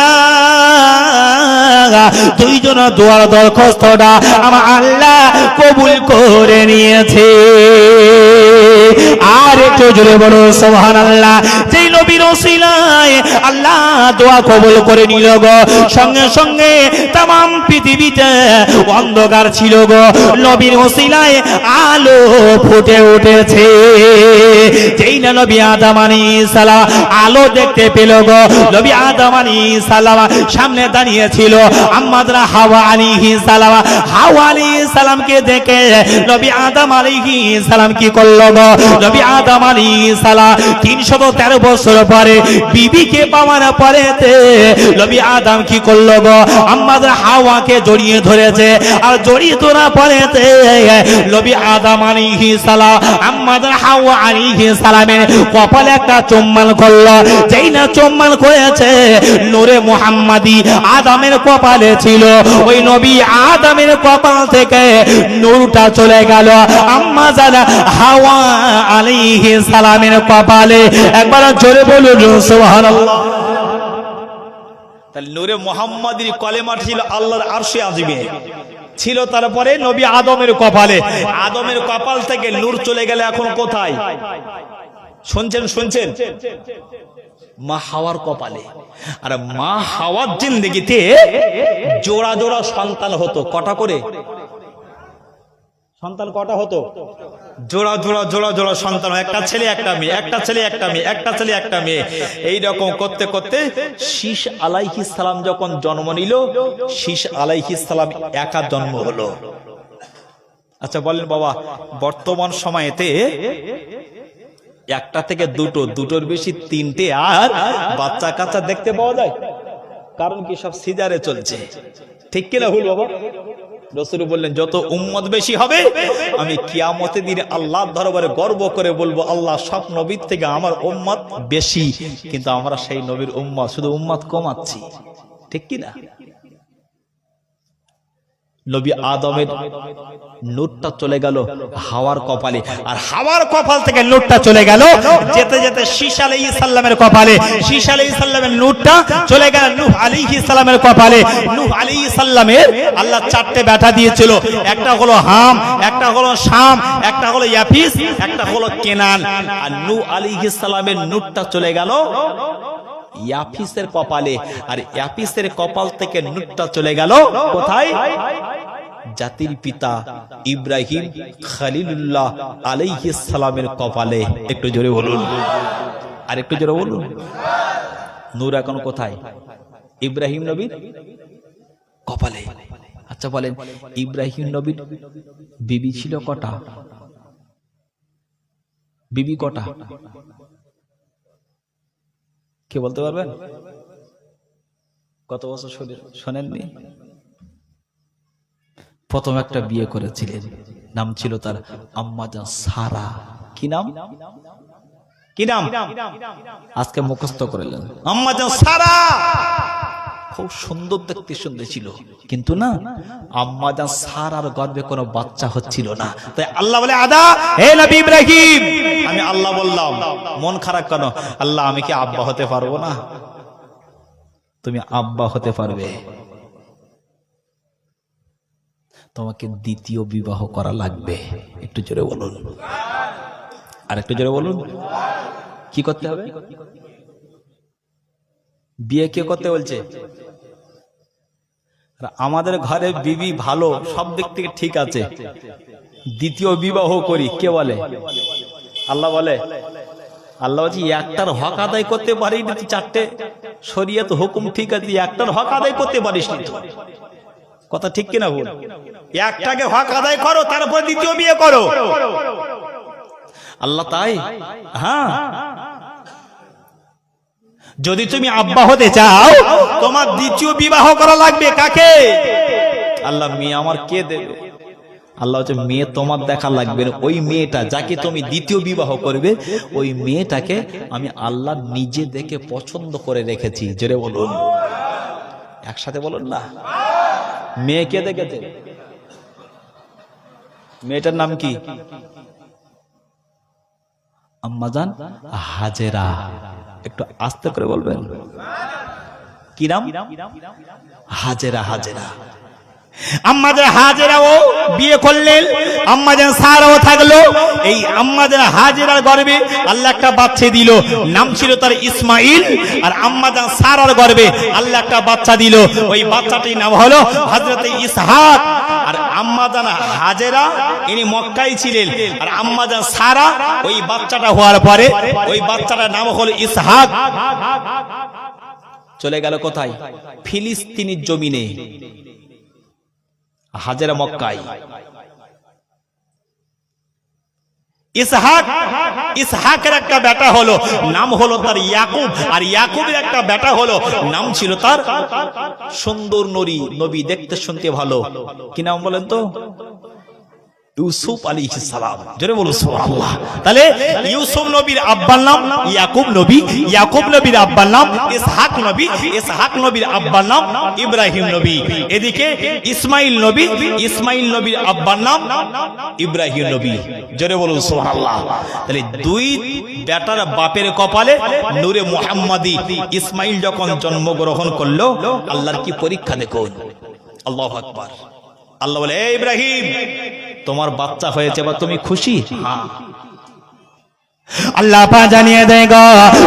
দুইজন দোয়ার দরখাস্তটা আমার আল্লাহ কবুল করে নিয়েছে। আর একটু জোরে বলো সুবহানাল্লাহ। যেই নবীর ওসিলায় আল্লাহ দোয়া কবুল করে নিল গো, সঙ্গে সঙ্গে तमाम পৃথিবীতে অন্ধকার ছিল গো, নবীর ওসিলায় আলো ফুটে উঠেছে। যেই না নবী আদম আলাইহিস সালাম আলো দেখতে পেল গো, নবী আদম আলাইহিস সালাম সামনে দাঁড়িয়ে ছিল আম্মাদরা হাওয়া আলাইহিস সালাম। হাওয়া আলাইহিস সালামকে দেখে নবী আদম আলাইহিস সালাম কি করলো গো, নবী আদম আলাইহিস সালাম 313 বছর পরে বিবিকে পাওয়ার পরেতে নবী আদম কি করলো গো, আম্মাদরা হাওয়াকে জড়িয়ে ধরেছে। আর জড়িয়ে ধরা পরেতে নবী আদম আলাইহিস সালাম আম্মাদরা হাওয়া আলাইহিস সালামের কপালে একটা চুম্বন করলো। যেই না চুম্বন করেছে, নূরে মুহাম্মাদি আদমের কপালে ছিল, ওই নবী আদমের কপাল থেকে নূরটা চলে গেল আম্মা জানা হাওয়া আলাইহিস সালামের কপালে। একবার জোরে বলুন সুবহানাল্লাহ। তাহলে নূরে মুহাম্মাদির কলেমা ছিল আল্লাহর আরশে আজিমে ছিল, তারপরে নবী আদমের কপালে। আদমের কপাল থেকে নূর চলে গেলে এখন কোথায় শুনছেন? মা হাওয়ার কপালে। আর মা হাওয়ার জিন্দেগিতে জোড়া জোড়া সন্তান হতো। কটা করে সন্তান? কটা হতো? জোড়া জোড়া জোড়া জোড়া সন্তান, একটা ছেলে একটা মেয়ে, একটা ছেলে একটা মেয়ে, একটা ছেলে একটা মেয়ে। এইরকম করতে করতে শীষ আলাইহিস সালাম যখন জন্ম নিল, শীষ আলাইহিস সালাম একা জন্ম হলো। আচ্ছা বলেন বাবা, বর্তমান সময়েতে একটা থেকে দুটো, দুটোর বেশি তিনটে আর বাচ্চা কাচ্চা দেখতে পাওয়া যায়। কারণ কি? সব সিজারে চলছে। ঠিক কিনা ভুল বাবা? রাসূল বললেন যত উম্মত বেশি হবে, আমি কিয়ামতের দিনে আল্লাহর দরবারে গর্ব করে বলবো, আল্লাহ সব নবীর থেকে আমার উম্মত বেশি, কিন্তু আমরা সেই নবীর উম্মত, শুধু উম্মত কমাচ্ছি। ঠিক কিনা? নবী আদমের নূরটা চলে গেল হাওয়ার কপালে, আর হাওয়ার কপাল থেকে নূরটা চলে গেল যেতে যেতে শীষ আলাইহিস সালামের কপালে। শীষ আলাইহিস সালামের নূরটা চলে গেল নূহ আলাইহিস সালামের কপালে। নূহ আলাইহিস সালামের আল্লাহ 4টে বেটা দিয়েছিল, একটা হলো হাম, একটা হলো শাম, একটা হলো ইয়াফিস, একটা হলো কেনান। আর নূহ আলাইহিস সালামের নূরটা চলে গেল ইয়াফিসের কপালে, আর ইয়াফিসের কপাল থেকে নূরটা চলে গেল কোথায়? জাতির পিতা ইব্রাহিম খলিলুল্লাহ আলাইহিস সালামের কপালে। একটু জোরে বলুন, আর একটু জোরে বলুন। নূর এখন কোথায়? ইব্রাহিম নবীর কপালে। আচ্ছা বলেন, ইব্রাহিম নবীর বিবি ছিল কটা? বিবি কটা? কে বলতে পারবেন? কত বছর শোনেননি? প্রথম একটা বিয়ে করেছিলেন, নাম ছিল তার আম্মা জান সারা। কি নাম? কি নাম? আজকে মুখস্থ করলেন, আম্মা জান সারা। খুব সুন্দর দেখতে সুন্দর ছিল, কিন্তু না, আম্মা জান সারার গর্ভে কোনো বাচ্চা হচ্ছিল না। তাই আল্লাহ বলে, আদা হে নবী ইব্রাহিম, আমি আল্লাহ বললাম, মন খারাপ কেন? আল্লাহ আমি কি আব্বা হতে পারবো না? তুমি আব্বা হতে পারবে, তোমাকে দ্বিতীয় বিবাহ করা লাগবে। একটু জোরে বলুন, আর একটু জোরে বলুন। কি করতে হবে? বিয়ে কে করতে বলছে? আমাদের ঘরে বিবি ভালো, সব দিক থেকে ঠিক আছে, দ্বিতীয় বিবাহ করি। কে বলে? আল্লাহ বলে। আল্লাহ বলছে একটার হক আদায় করতে পারিনি, 4টে শরীয়ত হুকুম ঠিক আছে, একটার হক আদায় করতে পারিস নি। কথা ঠিক কিনা ভুল? একটাকে হক আদায় করো, তারপর দ্বিতীয় বিয়ে করো। আল্লাহ তাই? হ্যাঁ, যদি তুমি আব্বা হতে চাও, তোমার দ্বিতীয় বিবাহ করা লাগবে। কাকে? আল্লাহ, মেয়ে আমার কে দেবে? আল্লাহ হচ্ছে মেয়ে তোমার দেখা লাগবে। ওই মেয়েটা যাকে তুমি দ্বিতীয় বিবাহ করবে, ওই মেয়েটাকে আমি আল্লাহ নিজে দেখে পছন্দ করে রেখেছি। জোরে বলুন, একসাথে বলুন না। মেয়ে কে দেখেছে? মেয়েটার নাম কি? আম্মাজান হাজেরা। একটু আস্তে করে বলবেন, কি নাম? হাজেরা। হাজেরা আম্মাজান হাজেরাও বিয়ে করলেন, আম্মাজান সারাও থাকলো। এই আম্মাজান হাজেরার গর্ভে আল্লাহ একটা বাচ্চা দিল, নাম ছিল তার ইসমাইল। আর আম্মাজান সারার গর্ভে আল্লাহ একটা বাচ্চা দিল, ওই বাচ্চাটির নাম হলো হযরত ইসহাক। আর আম্মাজান হাজেরা ইনি মক্কায় ছিলেন, আর আম্মাজান সারা ওই বাচ্চাটা হওয়ার পরে ওই বাচ্চাটার নাম হলো ইসহাক। চলে গেল কোথায়? ফিলিস্তিনের জমিনে। হাজেরা মক্কায়। ইসহাকের একটা বেটা হলো, নাম হলো তার ইয়াকুব। আর ইয়াকুবের একটা বেটা হলো, নাম ছিল তার সুন্দর নবী, দেখতে শুনতে ভালো। কি নাম বলেন তো? ইউসুফ আলাইহিস সালাম। জোরে বলুন সুবহানাল্লাহ। তাহলে ইউসুফ নবীর আব্বার নাম ইয়াকুব নবী, ইয়াকুব নবীর আব্বার নাম ইসহাক নবী, ইসহাক নবীর আব্বার নাম ইব্রাহিম নবী। এদিকে ইসমাইল নবী, ইসমাইল নবীর আব্বার নাম ইব্রাহিম নবী। জোরে বলুন সুবহানাল্লাহ। তাহলে দুই বেটার বাপের কপালে নূরে মুহাম্মাদি ইসমাইল যখন জন্মগ্রহণ করলো, আল্লাহর কি পরীক্ষা দেখুন। আল্লাহু আকবার। আল্লাহ বলে, এ ইব্রাহিম, তোমার বাচ্চা হয়েছে, বা তুমি খুশি? হ্যাঁ। আল্লাহ পাক জানিয়ে দেয় গো,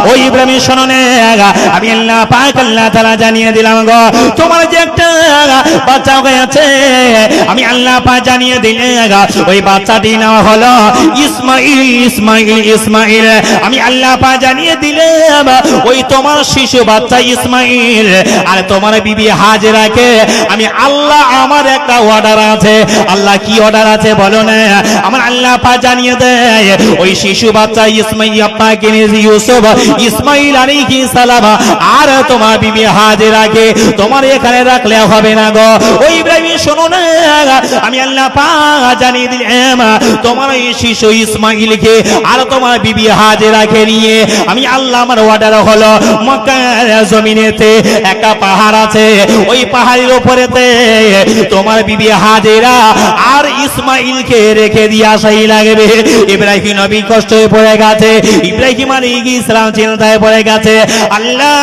ও ইব্রাহিম শোনো না, আমি আল্লাহ পাক আল্লাহ তাআলা জানিয়ে দিলাম গো, তোমার যে একটা বাচ্চা হয়েছে, আমি আল্লাহ পাক জানিয়ে দিলাম ওই বাচ্চাটির নাম হলো ইসমাইল। ইসমাইল ইসমাইল আমি আল্লাহ পাক জানিয়ে দিলাম ওই তোমার শিশু বাচ্চা ইসমাইল। আর তোমার বিবি হাজেরাকে আমি আল্লাহ, আমার একটা অর্ডার আছে। আল্লাহ কি অর্ডার আছে বলো না? আমার আল্লাহ পাক জানিয়ে দেয় ওই শিশু বাচ্চা ইসমাইল আপনাকে ইউসুফ ইসমাইল আলাইহিস সালাম আর তোমার বিবি হাজেরাকে তোমার এখানে রাখলে হবে না গো। ওই ইব্রাহিম শোনো না, আমি আল্লাহ পাক জানিয়ে দিলাম তোমার এই শিশু ইসমাইলকে আর তোমার বিবি হাজেরাকে নিয়ে আমি আল্লাহ, আমার অর্ডার হলো মক্কার জমিনেতে একটা পাহাড় আছে, ওই পাহাড়ের উপরেতে তোমার বিবি হাজেরা আর ইসমাইলকে রেখে দিয়ে আসাই লাগবে। ইব্রাহিম নবী কষ্ট হয়ে পড়ে গেছে, ইব্রাহিম আলাইহিস সালাম চিন্তায় পড়ে গেছে। আল্লাহ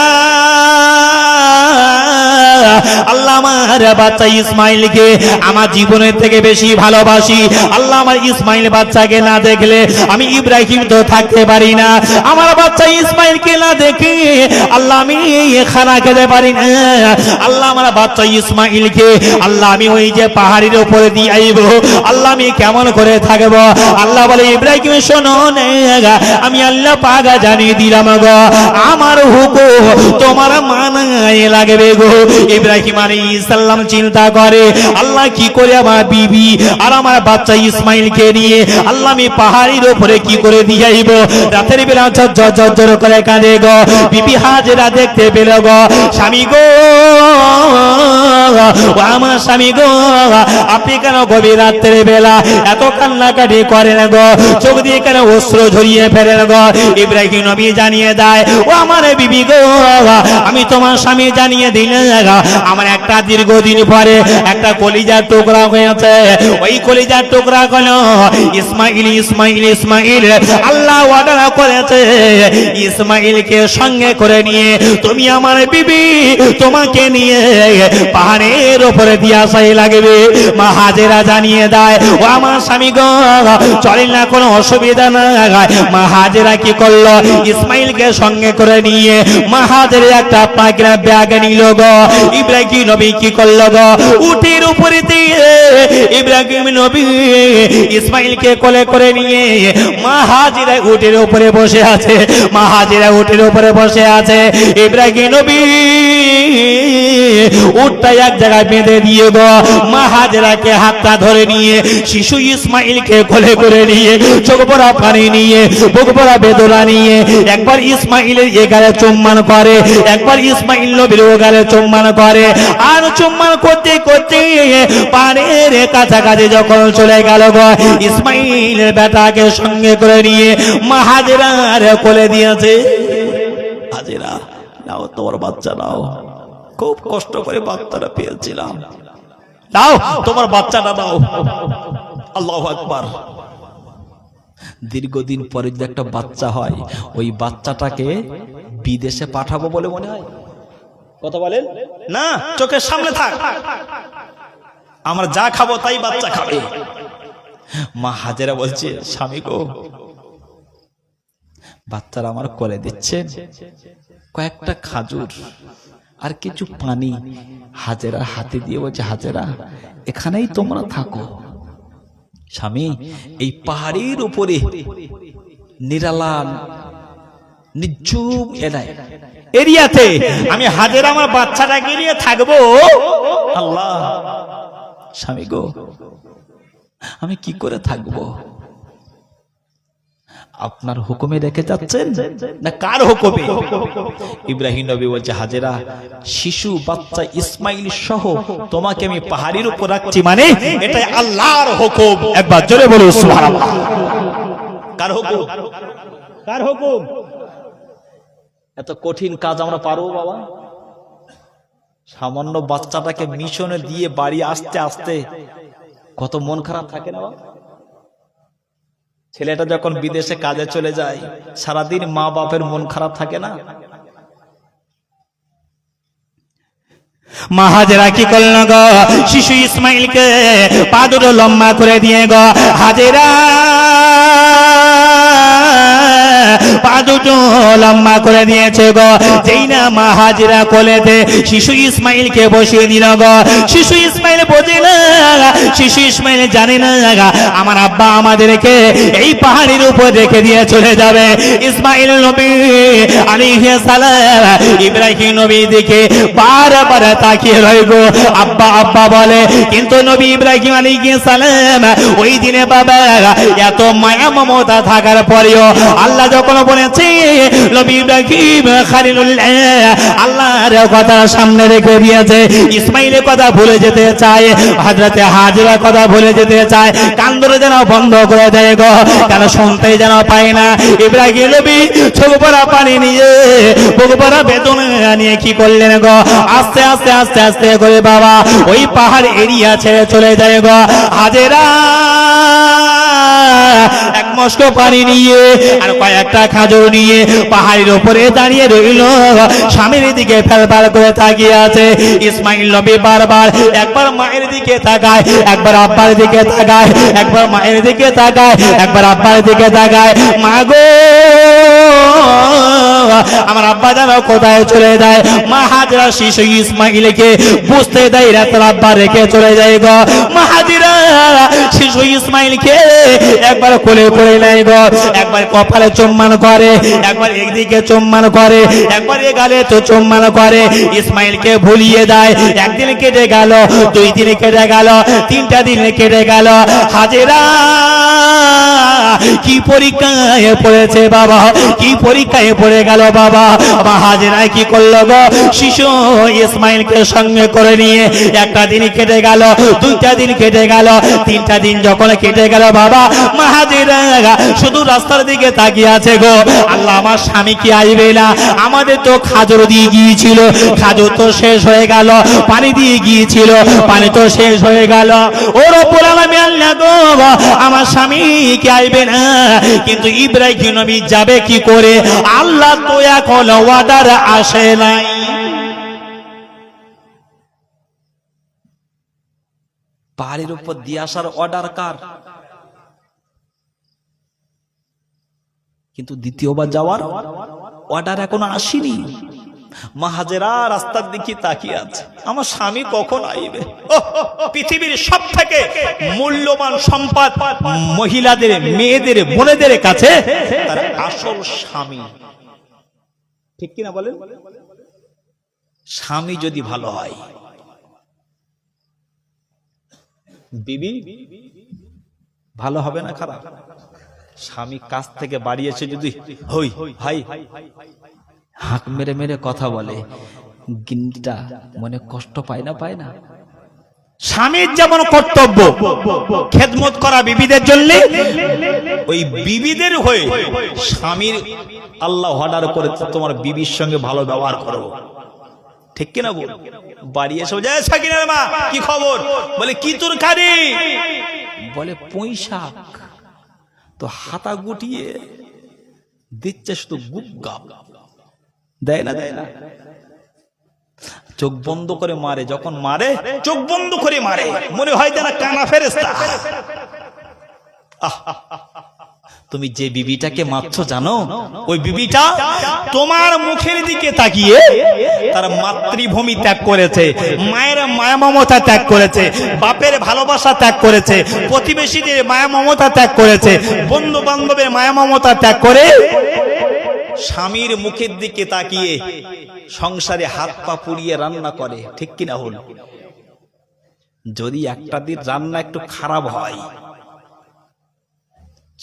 আল্লাহ আমার বাচ্চা ইসমাইলকে আমার জীবনের থেকে বেশি ভালোবাসি। আল্লাহ আমার ইসমাইল বাচ্চাকে না দেখলে আমি ইব্রাহিম তো থাকতে পারি না। আমার বাচ্চা ইসমাইলকে না দেখে আল্লাহ আমি খানা খেতে পারি না। আল্লাহ আমার বাচ্চা ইসমাইলকে আল্লাহ আমি ওই যে পাহাড়ের উপরে দিয়ে আইব, আল্লাহ আমি কেমন করে থাকবো? আল্লাহ বলে, ইব্রাহিম শোনো না, আমি আল্লাহ পাক জানিয়ে দিলাম গো, আমার হুকুম তোমার মানায় লাগবে গো। ইব্রাহিম আলাইহিস সালাম চিন্তা করে, আল্লাহ কি করে আমার বিবি আর আমার বাচ্চা ইসমাইলকে নিয়ে আল্লাহ আমি পাহাড়ের উপরে কি করে দিয়ে আইব? রাতের বেলা ঝরঝর করে কাঁদে গো। বিবি হাজেরা দেখতে পেল গো, স্বামী গো, ও আমার স্বামী গো, আপনি কেন গভীর রাতের বেলা এত কান্নাকাটি করেন গো? চোখ দিয়ে কেন অশ্রু ঝরিয়ে ফেলেন গো? ইব্রাহিম নবী জানিয়ে দেয়, ও আমার বিবি গো, আমি তোমার স্বামী জানিয়ে দিলে আমার একটা দীর্ঘদিন পরে একটা কলিজার টুকরা হয়েছে। ওই কলিজার টুকরা হলো ইসমাইল। ইসমাইল ইসমাইল আল্লাহ অর্ডার করেছে ইসমাইলকে সঙ্গে করে নিয়ে তুমি আমার বিবি তোমাকে নিয়ে পাহাড়ের উপরে দিয়ে আসাই লাগবে। মা হাজেরা জানিয়ে দেয়, ও আমার স্বামী গো, চলেন না, কোনো অসুবিধা না। মা হাজেরা কি করলো? ইসমাইলকে সঙ্গে করে নিয়ে মা হাজেরা একটা পাকড়া ব্যাগ নিল গো। ইব্রাহিম নবী কি করলো গো? উটের উপরে দিয়ে ইব্রাহিম নবী ইসমাইলকে কোলে করে নিয়ে মা হাজেরা উটের উপরে বসে আছে। মা হাজেরা উটের উপরে বসে আছে। ইব্রাহিম নবী উটটা এক জায়গায় বেঁধে দিয়ে গো, মা হাজেরাকে হাতটা ধরে নিয়ে শিশু ইসমাইলকে কোলে করে নিয়ে চোখ ভরা পানি নিয়ে বুক ভরা বেদনা নিয়ে একবার ইসমাইলের এগারে চুম্বন করে, একবার ইসমাইল নবীর ওগারে চুম্বন করে। আর চুম্বন করতে করতে পানের কাছাকাছি যখন চলে গেল গো, ইসমাইলের বেটাকে সঙ্গে করে নিয়ে মা হাজেরার কোলে দিয়েছে। হাজেরা নাও তোমার বাচ্চা নাও, খুব কষ্ট করে বাচ্চাটা পেয়েছিলাম, নাও তোমার বাচ্চাটা নাও। আল্লাহু আকবার। দীর্ঘদিন পরে যদি একটা বাচ্চা হয়, ওই বাচ্চাটাকে বিদেশে পাঠাবো বলে মনে হয়? কথা বলেন না, চোখের সামনে থাক, আমরা যা খাবো তাই বাচ্চা খাবে। মা হাজেরা বলছে, স্বামী গো, বাচ্চারা আমার কোলে দিচ্ছে, কয়েকটা খাজুর আর কিছু পানি হাজেরা হাতে দিয়ে বলছে, হাজেরা এখানেই তোমরা থাকো। স্বামী এই পাহাড়ের উপরে নিরালা নিঝুম এরিয়াতে আমি হাজেরা আমার বাচ্চাটাকে নিয়ে থাকবো। আল্লাহ, স্বামী গো, আমি কি করে থাকবো? আপনার হুকুমে রেখে যাচ্ছেন না কার হুকুমে? ইব্রাহিম নবী বলছে, হাজেরা শিশু বাচ্চা ইসমাইল সহ তোমাকে আমি পাহাড়ের উপর রাখছি, মানে এটাই আল্লাহর হুকুম। একবার জোরে বলো সুবহানাল্লাহ। কার হুকুম? কার হুকুম? এত কঠিন কাজ আমরা পারবো বাবা? সামান্য বাচ্চাটাকে মিশনে দিয়ে বাড়ি আসতে আসতে কত মন খারাপ থাকে না বাবা? ছেলেটা যখন বিদেশে কাজে চলে যায়, সারাদিন মা বাপের মন খারাপ থাকে না? মা হাজেরা কি করল গো, শিশু ইসমাইলকে পা দুটো লম্বা করে দিয়ে গো, হাজেরা পা দুটো লম্বা করে দিয়েছে গো। যেই না মা হাজেরা কোলেতে শিশু ইসমাইলকে বসিয়ে দিল গো, শিশু ইসমাইল বোঝে না, শিশু ইসমাইল জানে না আমার আব্বা আমাদেরকে এই পাহাড়ের উপর রেখে দিয়ে চলে যাবে। ইসমাইল নবী আলাইহিস সালাম ইব্রাহিম নবীর দিকে বারবার তাকিয়ে রয় গো, আব্বা আব্বা বলে, কিন্তু নবী ইব্রাহিম আলাইহিস সালাম ওই দিনে বাবা এত মায়া মমতা থাকার পরেও আল্লাহ যখন বলেছে নবী ইব্রাহিম খলিলুল্লাহ, আল্লাহর কথা সামনে রেখে দিয়েছে, ইসমাইলের কথা ভুলে যেতে চায়, হযরতে হাজেরার কথা ভুলে যেতে চায়, কান্দরে যেন বন্ধ করে দেয় গো, কেন শুনতে যেন পায় না। ইব্রাহিম নবী চোখ ভরা পানি নিয়ে, বুক ভরা বেদনা নিয়ে কি করলেন গো, আস্তে আস্তে আস্তে আস্তে করে বাবা ওই পাহাড় এরিয়া ছেড়ে চলে যায় গো। হাজেরা এক মস্ক পানি নিয়ে আর কয়েকটা খাজুর নিয়ে পাহাড়ের উপরে দাঁড়িয়ে রইল, স্বামীর দিকে ফেলফেল করে তাকিয়ে আছে। ইসমাইল নবী বারবার একবার মায়ের দিকে তাকায়, একবার আব্বার দিকে তাকায়, একবার মায়ের দিকে তাকায়, একবার আব্বার দিকে তাকায়। মা গো, আমার আব্বা যেন কোথায় চলে যায়। মা হাজেরা শিশু ইসমাইলকে বুঝতে দেয় না, তার আব্বা রেখে চলে যায় গো। মা হাজেরা শিশু ইসমাইলকে একবার কোলে করে নেয় গো, একবার কপালে চুম্বন করে, একবার একদিকে চুম্বন করে, একবার এ গালে তো চুম্বন করে। ইসমাইলকে ভুলিয়ে দেয়। একদিন কেটে গেল, 2 দিন কেটে গেল, 3টা দিন কেটে গেল। হাজেরা কি পরীক্ষায় পড়েছে বাবা, কি পরীক্ষায় পড়ে গেল বাবা। মা হাজেরা কি করলো গো, শিশু ইসমাইলকে সঙ্গে করে নিয়ে 1টা দিন কেটে গেল, 2টা দিন কেটে গেল, 3টা দিন যখন কেটে গেল বাবা, মা হাজেরা শুধু রাস্তার দিকে তাকিয়ে আছে গো, আল্লাহ আমার স্বামী কি আসবে না? আমাদের তো খাজুর দিয়ে গিয়েছিল, খাজুর তো শেষ হয়ে গেল, পানি দিয়ে গিয়েছিল, পানি তো শেষ হয়ে গেল। ও রব্বুল আলামিন, আল্লাহ গো, আমার স্বামী কি আসবে না? কিন্তু ইব্রাহিম নবী যাবে কি করে? আল্লাহ তো এখন ওয়াদার আসে নাই। পাহাড়ের উপর দিয়ে আসার অর্ডার কার? কিন্তু দ্বিতীয়বার যাওয়ার অর্ডার এখনো আসেনি। মা হাজেরা রাস্তার দিকে তাকিয়ে আছে, আমার স্বামী কখন আইবে? পৃথিবীর সব থেকে মূল্যবান সম্পদ মহিলাদের, মেয়েদের, বোনেদের কাছে তার আসল স্বামী। ঠিক কিনা বলেন? স্বামী যদি ভালো হয়, বিবি ভালো হবে না খারাপ? স্বামী কাছ থেকে বাড়ি এসে যদি হই ভাই হাঁক মেরে মেরে কথা বলে, গিন্নিটা মনে কষ্ট পায় না? পায় না? স্বামীর যেমন কর্তব্য খেদমত করা বিবিদের জন্য, ওই বিবিদের হয়ে স্বামীর আল্লাহ অর্ডার করেছে তোমার বিবির সঙ্গে ভালো ব্যবহার করো। ঠিক কিনা বল? বাড়ি এসে যায়, সাকিনার মা কি খবর? বলে কি তরকারি? বলে পুঁই শাক। তো হাতা গুটিয়ে দিচ্ছে শুধু গুপ গাপ, দেয় না দেয় না, চোখ বন্ধ করে মারে, যখন মারে চোখ বন্ধ করে মারে, মনে হয় যেন কানা ফেরেশতা। তুমি যে বিবিটাকে মারছো জানো, ওই বিবিটা তোমার মুখের দিকে তাকিয়ে তার মাতৃভূমি ত্যাগ করেছে, মায়ের মায়া মমতা ত্যাগ করেছে, বাপের ভালোবাসা ত্যাগ করেছে, প্রতিবেশীদের মায়া মমতা ত্যাগ করেছে, বন্ধু বান্ধবের মায়া মমতা ত্যাগ করে স্বামীর মুখের দিকে তাকিয়ে সংসারে হাত পা পুড়িয়ে রান্না করে। ঠিক কিনা হল? যদি একটা দিন রান্না একটু খারাপ হয়,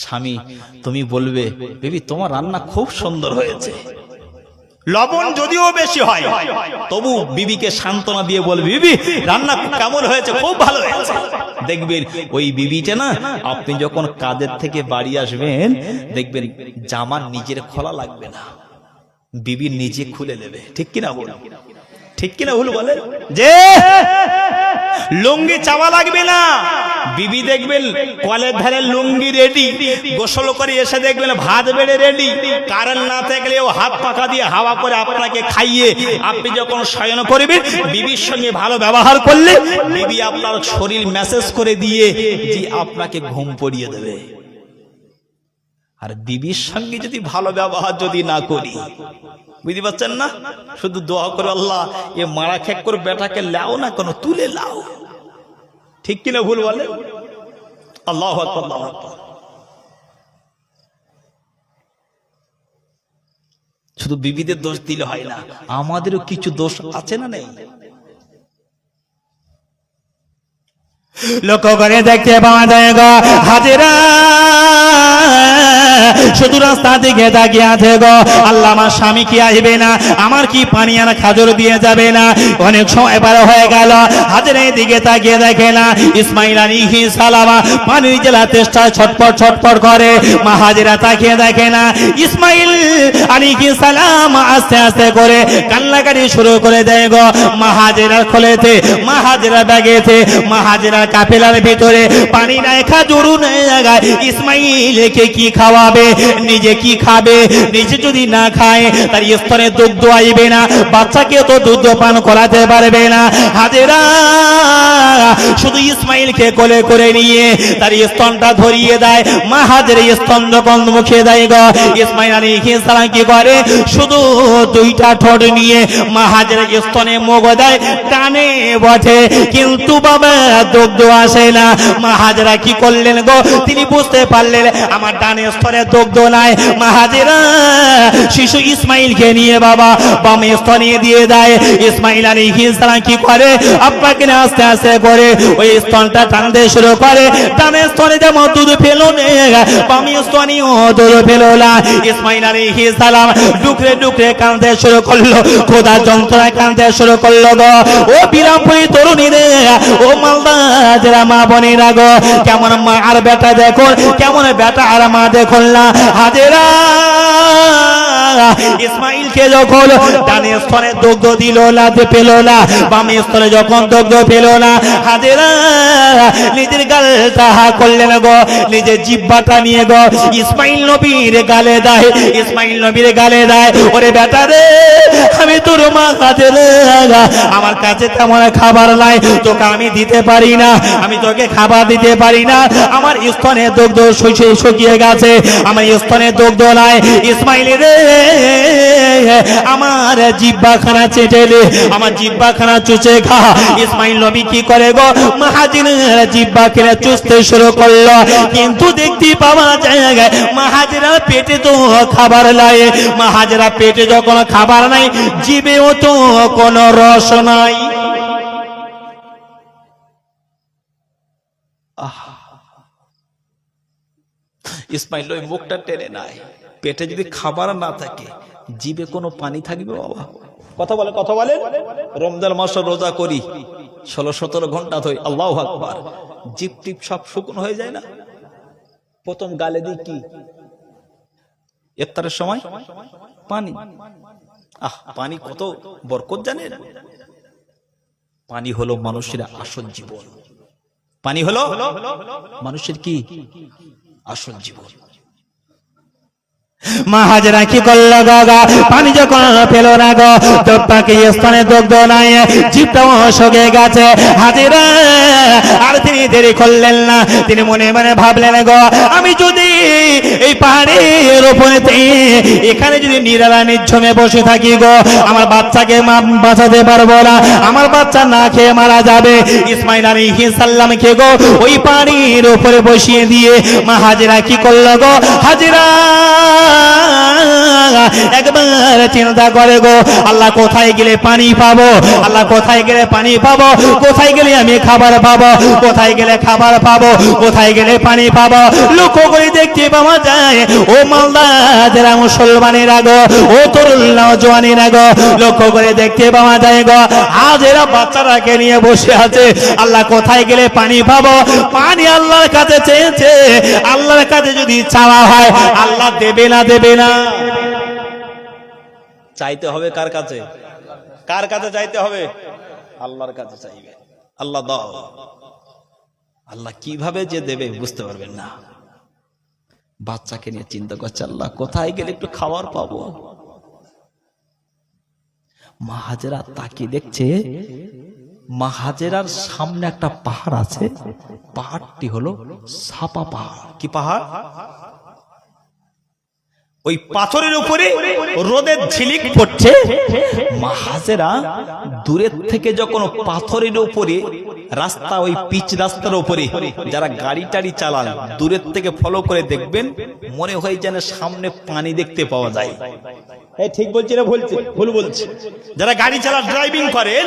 স্বামী তুমি বলবে বেবি তোমার রান্না খুব সুন্দর হয়েছে, লবণ যদিও বেশি হয় তবু বিবিকে সান্ত্বনা দিয়ে বলবে বিবি রান্না কেমন হয়েছে, খুব ভালো হয়েছে। দেখবেন ওই বিবিটা না, আপনি যখন কাজের থেকে বাড়ি আসবেন দেখবেন জামা নিজের খোলা লাগবে না, বিবি নিজে খুলে নেবে। ঠিক কিনা বল? ঠিক কিনা ভুল বলে? যে লুঙ্গি চাওয়া লাগবে না, বিবি দেখবেন কলের ধারে লুঙ্গি রেডি, গোসল করে এসে দেখবেন ভাত বেড়ে রেডি, কারেন্ট না থাকলে ও হাত পাখা দিয়ে হাওয়া করে আপনাকে খাইয়ে আপনি যখন শয়ন করবেন, বিবির সঙ্গে ভালো ব্যবহার করলে বিবি আপনার শরীর ম্যাসেজ করে দিয়ে যে আপনাকে ঘুম পড়িয়ে দেবে। আর বিবির সঙ্গে যদি ভালো ব্যবহার যদি না করি, বুঝতে পারছেন না, শুধু দোয়া করে আল্লাহ এ মারা খেক করে বেটাকে লাও না কোনো তুলে লাও। ঠিক কিনা ভুল বলে? আল্লাহু আকবার, আল্লাহু আকবার। শুধু বিবিদের দোষ দিলে হয় না, আমাদেরও কিছু দোষ আছে না নেই? লক্ষ্য করে দেখতে পাওয়া যায় গো, হাজেরা শুধু রাস্তা দিকে তাকিয়ে আছে গো, আল্লাহ আমার স্বামী কি আসবে না, আমার কি পানি আর খাজর দিয়ে যাবে না। অনেক সময় পার হয়ে গেল, হাজেরা দিকে তাকিয়ে দেখে না, ইসমাইল আলাইহিস সালাম পানির জেলা তেষ্টা ছটপট ছটপট করে, মা হাজেরা তাকিয়ে দেখে না, ইসমাইল আলাইহিস সালাম আস্তে আস্তে করে কান্নাকাটি শুরু করে দেয় গো। মা হাজেরার খোলেতে, মা হাজেরা ব্যাগেতে, মা হাজেরার কাফেলার ভিতরে পানি নাই, খাজর নাই জায়গায়, ইসমাইলকে কি খাওয়াবে, নিজে কি খাবে? নিজে যদি না খায় তার স্তনে দুগ্ধ আইবে না, বাচ্চাকে তো দুধ পান করাতে পারবে না। হাজেরা শুধু ইসমাইলকে কোলে করে নিয়ে তার স্তনটা ধরিয়ে দেয়। মা হাজেরা স্তন যখন মুখে দেয় গো, ইসমাইল আলাইহিস সালাম কি করে, শুধু দুইটা ঠোঁট নিয়ে মা হাজেরা স্তনে মুখ দেয়, টানে বটে কিন্তু বাবা দুগ্ধ আসে না। মা হাজেরা কি করলেন গো, তিনি বুঝতে পারলেন আমার ডানে স্তনে দুগ্ধ নাই। মা হাজেরা শিশু ইসমাইলকে নিয়ে বাবা বামে স্তনে দিয়ে দেয়। ইসমাইল আলাইহিস সালাম কি করে, আপনাকে আস্তে আস্তে করে ওই স্তনটা টানতে শুরু করে, ডানে স্তনে যেমন দুধ পেল না, বামে স্তনেও দুধ পেল না। ইসমাইল আলাইহিস সালাম ডুকরে ডুকরে কাঁদতে শুরু করলো, খোদা যন্ত্রণায় কাঁদতে শুরু করলো গো। ও বিরামপুরী তরুণীরে, ও মালদা যারা মা বোনেরা গো, কেমন মা আর বেটা দেখো, কেমন বেটা আর মা দেখুন না। হাজেরা ইসমাইলকে যখন ডানে স্তনে দুগ্ধ দিল না, পেল না, বামে স্তনে যখন দুগ্ধ পেল না, হাজেরা নিজের গালটা হা করলেন গো, নিজের জিহ্বাটা নিয়ে গো ইসমাইল নবীর গালে দেয়, ইসমাইল নবীর গালে দেয়, ওরে বেটা রে আমি তোর মা, হাজেরা আমার কাছে তেমন খাবার নাই, তোকে আমি দিতে পারি না, আমি তোকে খাবার দিতে পারি না, আমার স্তনে দুগ্ধ শুকিয়ে গেছে, আমার স্তনে দুগ্ধ নাই। ইসমাইল রে আমার জিহ্বা খানা চেটেলে, আমার জিহ্বা খানা চুষে খা। ইসমাইল নবী কি করে গো, মা হাজেরার জিহ্বা খেলে চুষতে শুরু করলো, কিন্তু দেখতে পাওয়া যায় মা হাজেরার পেটে তো খাবার নাই। মা হাজেরা পেটে যখন খাবার নাই, জিভেও তো কোনো রস নাই। ইসমাইল ওই মুখটা টেনে নাই, পেটে যদি খাবার না থাকে জিভে কোনো পানি থাকবে বাবা? কথা বলে, কথা বলে। রমজান মাস রোজা করি, 16-17 ঘন্টা ধরে, আল্লাহু আকবার, জিভ টিপ সব শুকনো হয়ে যায় না? প্রথম গালে দিই কি, ইফতারের সময় পানি। পানি কত বরকত জানেন? পানি হলো মানুষের আসল জীবন, পানি হলো মানুষের কি আসল জীবন। মা হাজেরা কি করলো গো, পানি যখন পেল না গো, দোপাকে স্তনে দগ্ধ নাই, জিভটাও সগে গেছে। হাজেরা আর তিনি দেরি করলেন না, তিনি মনে মনে ভাবলেন গো, আমি যদি এই পাহাড়ের উপরে এখানে যদি নিরালা নিঝুমে বসে থাকি গো, আমার বাচ্চাকে বাঁচাতে পারবো না, আমার বাচ্চা না খেয়ে মারা যাবে। ইসমাইল আলাইহিস সালামকে গো ওই পাহাড়ের উপরে বসিয়ে দিয়ে মা হাজেরা কি করলো গো, হাজেরা একবার চিন্তা করে গো, আল্লাহ কোথায় গেলে পানি পাবো, আল্লাহ কোথায় গেলে পানি পাবো, কোথায় গেলে আমি খাবার পাবো, কোথায় গেলে খাবার পাবো, কোথায় গেলে পানি পাবো। লক্ষ্য করে দেখতে পাওয়া যায় ও মালদা যারা মুসলমানেরা গো, ও তরুণ নওজওয়ানেরা গো, লক্ষ্য করে দেখতে পাওয়া যায় গো, আজ এরা বাচ্চাটাকে নিয়ে বসে আছে। আল্লাহ কোথায় গেলে পানি পাবো, পানি আল্লাহর কাছে চেয়েছে। আল্লাহর কাছে যদি চাওয়া হয় আল্লাহ দেবে না, দেবে না। চাইতে হবে কার কাছে? কার কাছে চাইতে হবে? আল্লাহর কাছে চাইবে। আল্লাহ দাও। আল্লাহ কিভাবে যে দেবে বুঝতে পারবেন না। বাচ্চাকে নিয়ে চিন্তা করছে, আল্লাহ কোথায় গেলে একটু খাবার পাবো। মা হাজেরা তাকিয়ে দেখছে, মা হাজেরার সামনে একটা পাহাড় আছে। পাহাড়টি হলো সাপা পাহাড়। কি পাহাড়? ওই পাথরের উপরে রোদের ঝিলিক পড়ছে। মা হাজেরা দূরের থেকে যখন পাথরের উপরে রাস্তা, ওই পিচ রাস্তার উপরে যারা গাড়ি টাড়ি চালান দূরের থেকে ফলো করে দেখবেন, মনে হয় যেন সামনে পানি দেখতে পাওয়া যায়। ঠিক বলছি না ভুল বলছি? যারা গাড়ি চালান, ড্রাইভিং করেন,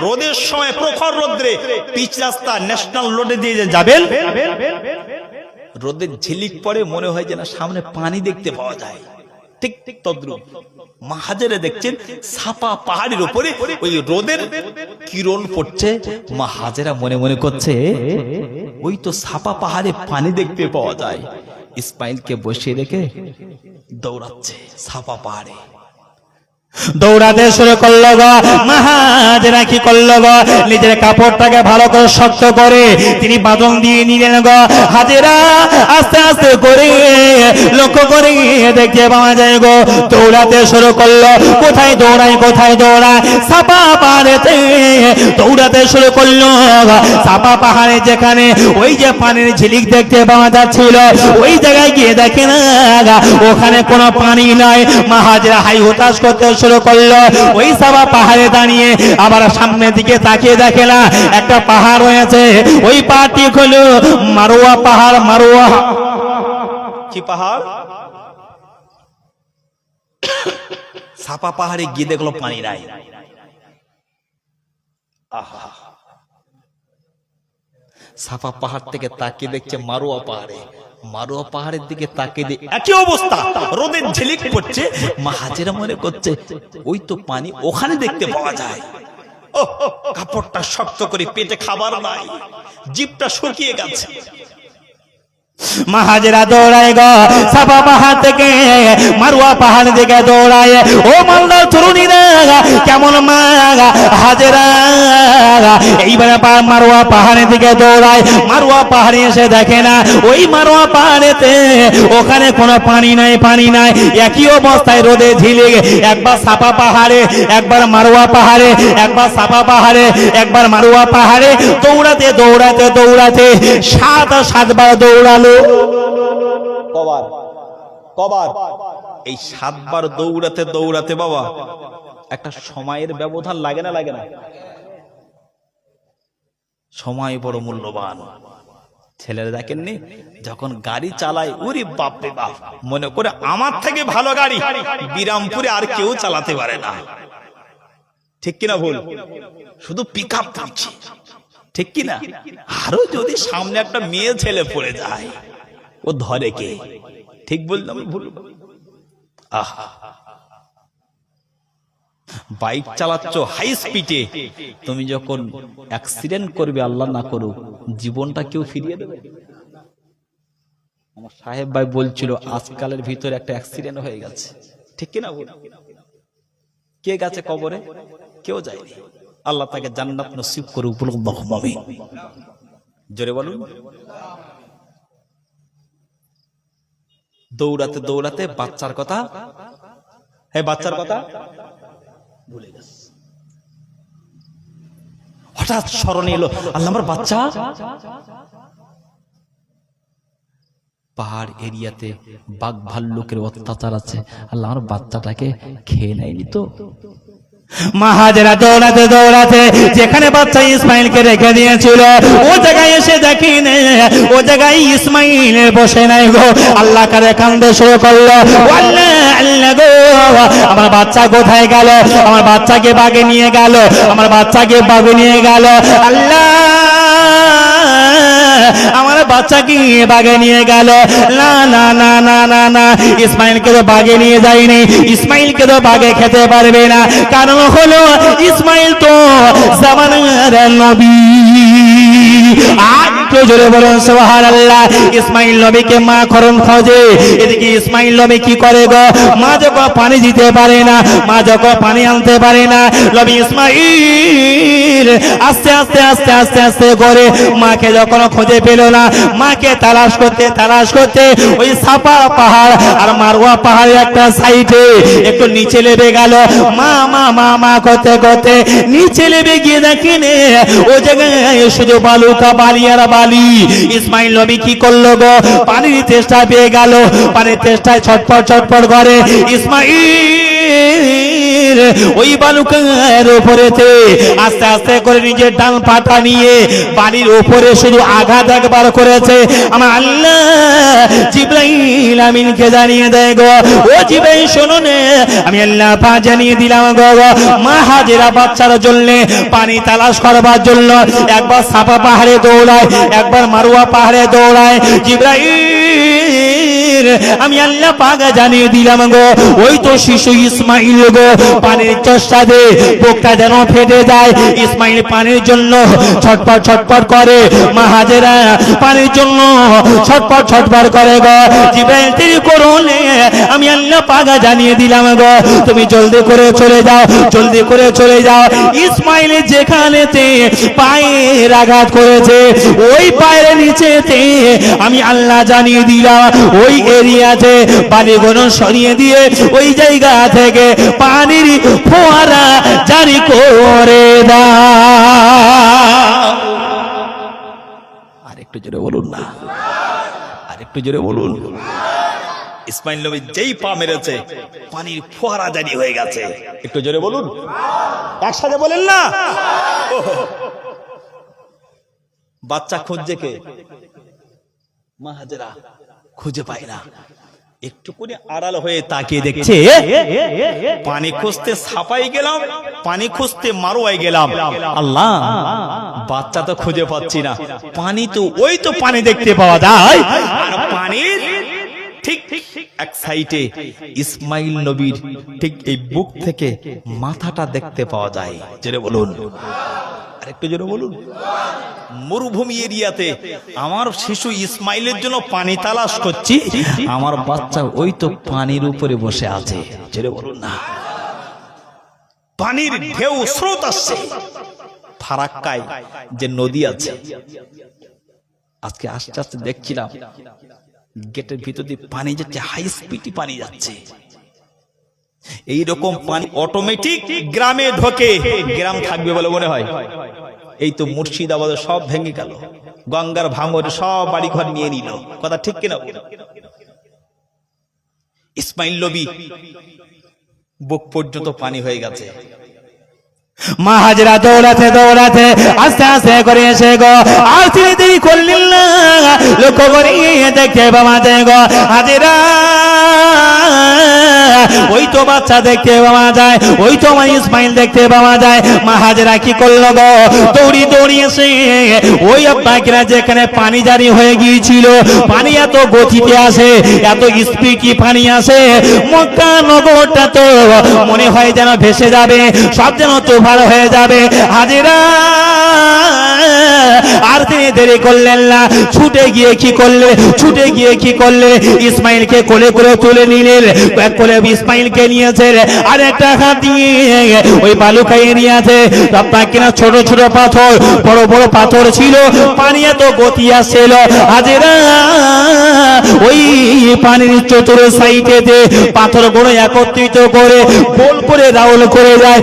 রোদের সময় প্রখর রোদ্রে পিচ রাস্তা ন্যাশনাল রোডে দিয়ে যাবেন, রোদের ঝিলিক পড়ে মনে হয় যেন সামনে পানি দেখতে পাওয়া যায়। ঠিক ঠিক তদ্রুপ মা হাজেরা দেখছেন সাপা পাহাড়ের উপরে ওই রোদের কিরণ পড়ছে। মা হাজেরা মনে মনে করছে, ওই তো সাপা পাহাড়ে পানি দেখতে পাওয়া যায়। ইসমাইলকে বসিয়ে রেখে দৌড়াচ্ছে সাপা পাহাড়ে। দৌড়াতে শুরু করলো গো। মা হাজেরা কি করলো গো, নিজের কাপড়টাকে ভালো করে শক্ত করে তিনি বাঁধন দিয়ে নিলেন গো। হাজেরা আস্তে আস্তে করে লক্ষ্য করে দেখতে পাওয়া যায় গো, দৌড়াতে শুরু করলো। কোথায় দৌড়ায়, কোথায় দৌড়ায়? সাপা পাহাড়েতে দৌড়াতে শুরু করলো। সাপা পাহাড়ে যেখানে ওই যে পানির ঝিলিক দেখতে পাওয়া যাচ্ছিল, ওই জায়গায় গিয়ে দেখে না ওখানে কোনো পানি নাই। মা হাজেরা হাই হতাশ করতে শুরু করলো। ওই সাবা পাহাড়ে দাঁড়িয়ে আবার সামনের দিকে তাকিয়ে দেখে না একটা পাহাড় রয়েছে। ওই পাহাড়টি হলো মারোয়া পাহাড়। মারোয়া কি পাহাড়? সাপা পাহাড়ে গিয়ে দেখলো পানি নাই। আহা, সাপা পাহাড় থেকে তাকিয়ে দেখছে মারোয়া পাহাড়ে। মারোয়া পাহাড়ের দিকে তাকিয়ে একই অবস্থা, রোদের ঝিলিক পড়ছে। মা হাজেরা মনে করছে ওই তো পানি ওখানে দেখতে পাওয়া যায়। ও কাপড়টা শক্ত করে, পেটে খাবার নাই, জিভটা শুকিয়ে গেছে। মা হাজেরা দৌড়ায় গো, সাপা পাহাড় থেকে মারোয়া পাহাড় দিকে দৌড়ায়। ও মালদার তরুণীরা কেমন মা হাজেরা এইবারে মারোয়া পাহাড়ের দিকে দৌড়ায়। মারোয়া পাহাড়ে এসে দেখে না ওই মারোয়া পাহাড়েতে ওখানে কোনো পানি নাই, পানি নাই। একই অবস্থায় রোদে ঝিলিক, একবার সাপা পাহাড়ে, একবার মারোয়া পাহাড়ে, একবার সাপা পাহাড়ে, একবার মারোয়া পাহাড়ে। দৌড়াতে দৌড়াতে দৌড়াতে সাতবার দৌড়ালো। কবার? এই 7 বার দৌড়াতে দৌড়াতে বাবা একটা সময়ের ব্যবধান লাগে না? লাগে না? সময় বড় মূল্যবান। ছেলেরা দেখেননি যখন গাড়ি চালায়, ওরে বাপ রে বাপ, মনে করে আমার থেকে ভালো গাড়ি বিরামপুরে আর কেউ চালাতে পারে না। ঠিক কিনা ভুল? শুধু পিক আপ তুলছি, ঠিক কিনা? আরো যদি সামনে একটা মেয়ে ছেলে পড়ে যায়, ও ধরে কে? ঠিক বললাম ভুল? আহা, বাইক চালাচ্ছ হাই স্পিডে, তুমি যখন অ্যাক্সিডেন্ট করবে, আল্লাহ না করুক, জীবনটা কেউ ফিরিয়ে দেবে? আমার সাহেব ভাই বলছিল আজকালের ভিতরে একটা অ্যাক্সিডেন্ট হয়ে গেছে, ঠিক কিনা? কে গেছে কবরে? কেউ যায়নি। আল্লাহ তাকে জান্নাত নসিব করুক, বলুন আমিন। জোরে বলুন। দৌড়াতে দৌড়াতে বাচ্চার কথা, হ্যাঁ বাচ্চার কথা ভুলে গেছে। হঠাৎ স্মরণে এলো, আল্লাহ আমার বাচ্চা। পাহাড় এরিয়াতে বাঘ ভাল্লুকের অত্যাচার আছে, আল্লাহ আমার বাচ্চাটাকে খেয়ে নেয়নি তো। মা হাজেরা দৌড়াতে দৌড়াতে যেখানে বাচ্চা ইসমাইলকে রেখে দিয়েছিল ও জায়গায় এসে দেখি নে ও জায়গায় ইসমাইল বসে নাই গো। আল্লাহ কারে কান্দে শুরু করলো, আল্লাহ আল্লাহ গো আমার বাচ্চা কোথায় গেল, আমার বাচ্চাকে বাগে নিয়ে গেল, আমার বাচ্চাকে বাগে নিয়ে গেল, আল্লাহ আমার বাচ্চাকে বাগে নিয়ে গেল। না না না না না না, ইসমাইলকে তো বাগে নিয়ে যায়নি, ইসমাইলকে তো বাগে খেতে পারবে না, কারণ হলো ইসমাইল তো জামানার নবী। একটু জোরে বলুন সুবহানাল্লাহ। ইসমাইল নবীকে মা খরণ খোঁজে, এদিকে ইসমাইল নবী কি করে গো, মা যখন পানি দিতে পারে না, মা যখন পানি আনতে পারে না, নবী ইসমাইল আস্তে আস্তে আস্তে আস্তে আস্তে করে মাকে যখন খুঁজে পেল না, মাকে তালাশ করতে ওই সাফা পাহাড় আর মারওয়া পাহাড়ের একটা সাইডে একটু নিচে নেমে গেল। মা মা মা মা করতে করতে নিচে নেমে গিয়ে দেখেন ও জায়গায় শুধু বালুকা বালি আর বালি। ইসমাইল নবী কি করলো গো, পানির তেষ্টা পেয়ে গেল, পানির তেষ্টায় ছটপট ছটপট করে ইসমাইল ওই বালুকার উপরেতে আস্তে আস্তে করে নিজের ডান পাটা নিয়ে বাড়ির উপরে শুধু আঘাত একবার করেছে। আমার আল্লাহ জিবরাইল আমিনকে জানিয়ে দেয় গো, ও জিবরাইল শোনো নে, আমি আল্লাহ পাক জানিয়ে দিলাম গো, মা হাজেরা বাচ্চার জন্য পানি তালাশ করবার জন্য একবার সাফা পাহাড়ে দৌড়ায়, একবার মারওয়া পাহাড়ে দৌড়ায়। জিবরাইল আমি আল্লাহ পাক জানিয়ে দিলাম গো, ওই তো শিশু ইসমাইল গো, পানির চেষ্টাতে বুকটা যেন ফেটে যায়। ইসমাইল পানির জন্য ছটপট ছটপট করে, মা হাজেরা পানির জন্য ছটপট ছটপট করে গো। জিবরাইল দেরি করো না, আমি আল্লাহ পাক জানিয়ে দিলাম গো, তুমি জলদি করে চলে যাও, জলদি করে চলে যাও। ইসমাইল যেখানেতে পায়ের আঘাত করেছে ওই পায়ের নিচেতে আমি আল্লাহ জানিয়ে দিলাম ওই এরিয়াতে পানিগুলো সরিয়ে দিয়ে ওই জায়গা থেকে পানির ফোয়ারা জারি করে দাও। আরেকটু জোরে বলুন না, আরেকটু জোরে বলুন। ইসমাইল নবী যেই পা মেরেছে পানির ফোয়ারা জারি হয়ে গেছে। একটু জোরে বলুন, একসাথে বলেন না। বাচ্চা খুঁজছে কে, মা হাজেরা খুঁজে পায় না, একটু করে আড়াল হয়ে তাকিয়ে দেখছে পানি খুঁজতে সাফাই গেলাম, পানি খুঁজতে মারোয়াই গেলাম, আল্লাহ বাচ্চা তো খুঁজে পাচ্ছি না। পানি তো ওই তো পানি দেখতে পাওয়া যায়, আর পানির ঠিক এক সাইডে ইসমাইল নবীর ঠিক এই বুক থেকে মাথাটা দেখতে পাওয়া যায়। জোরে বলুন, আরেকটু জোরে বলুন। মরুভূমি এরিয়াতে আমার শিশু ইসমাইলের জন্য পানি তালাশ করছি, আমার বাচ্চা ওই তো পানির উপরে বসে আছে। জোরে বলুন না। পানির ঢেউ স্রোত আসছে, ফারাক্কায় যে নদী আছে, আজকে আস্তে আস্তে দেখছিলাম গেটের ভিতর দিয়ে পানি যাচ্ছে, হাই স্পিডে পানি যাচ্ছে। এইরকম পানি অটোমেটিক গ্রামে ঢোকে, গ্রাম থাকবে বলে মনে হয়। এই তো মুর্শিদাবাদে সব ভেঙে গেল, গঙ্গার ভাঙর সব বাড়ি ঘর নিয়ে নিল, কথা ঠিক কিনা? ইসমাইল নবী বুক পর্যন্ত পানি হয়ে গেছে। মা হাজেরা দৌড়াতে দৌড়াতে আস্তে আস্তে করে এসে গো, আর তিনি দেরি করলেন না, লক্ষ্য করে দেখে বাবা যায় গো, হাজেরা ওই তো বাচ্চা দেখতে পাওয়া যায়, ওই তো আমার ইসমাইল দেখতে পাওয়া যায়। মা হাজেরা কি করলো গো, দৌড়ি দৌড়ি এসে ওই আব্বাকিরা যেখানে পানি জারি হয়ে গিয়েছিল, পানি এত গতিতে আসে, এত স্পিডে পানি আসে, মক্কা নগরটা তো মনে হয় যেন ভেসে যাবে, সব যেন তুফান হয়ে যাবে। হাজেরা আর তিনি দেরি করলেন না, ছুটে গিয়ে কি করলে ইসমাইলকে কোলে করে তুলে নিলেন, এক কোলে ইসমাইলকে নিয়েছে, আর একটা হাত দিয়ে ওই বালুকা এরিয়াতে আপনার কিনা ছোট ছোট পাথর, বড় বড় পাথর ছিল, পানি এত গতি আসছিল। হাজেরা ওই পানির চতুর সাইডে পাথরগুলো একত্রিত করে গোল করে রাউন্ড করে যায়।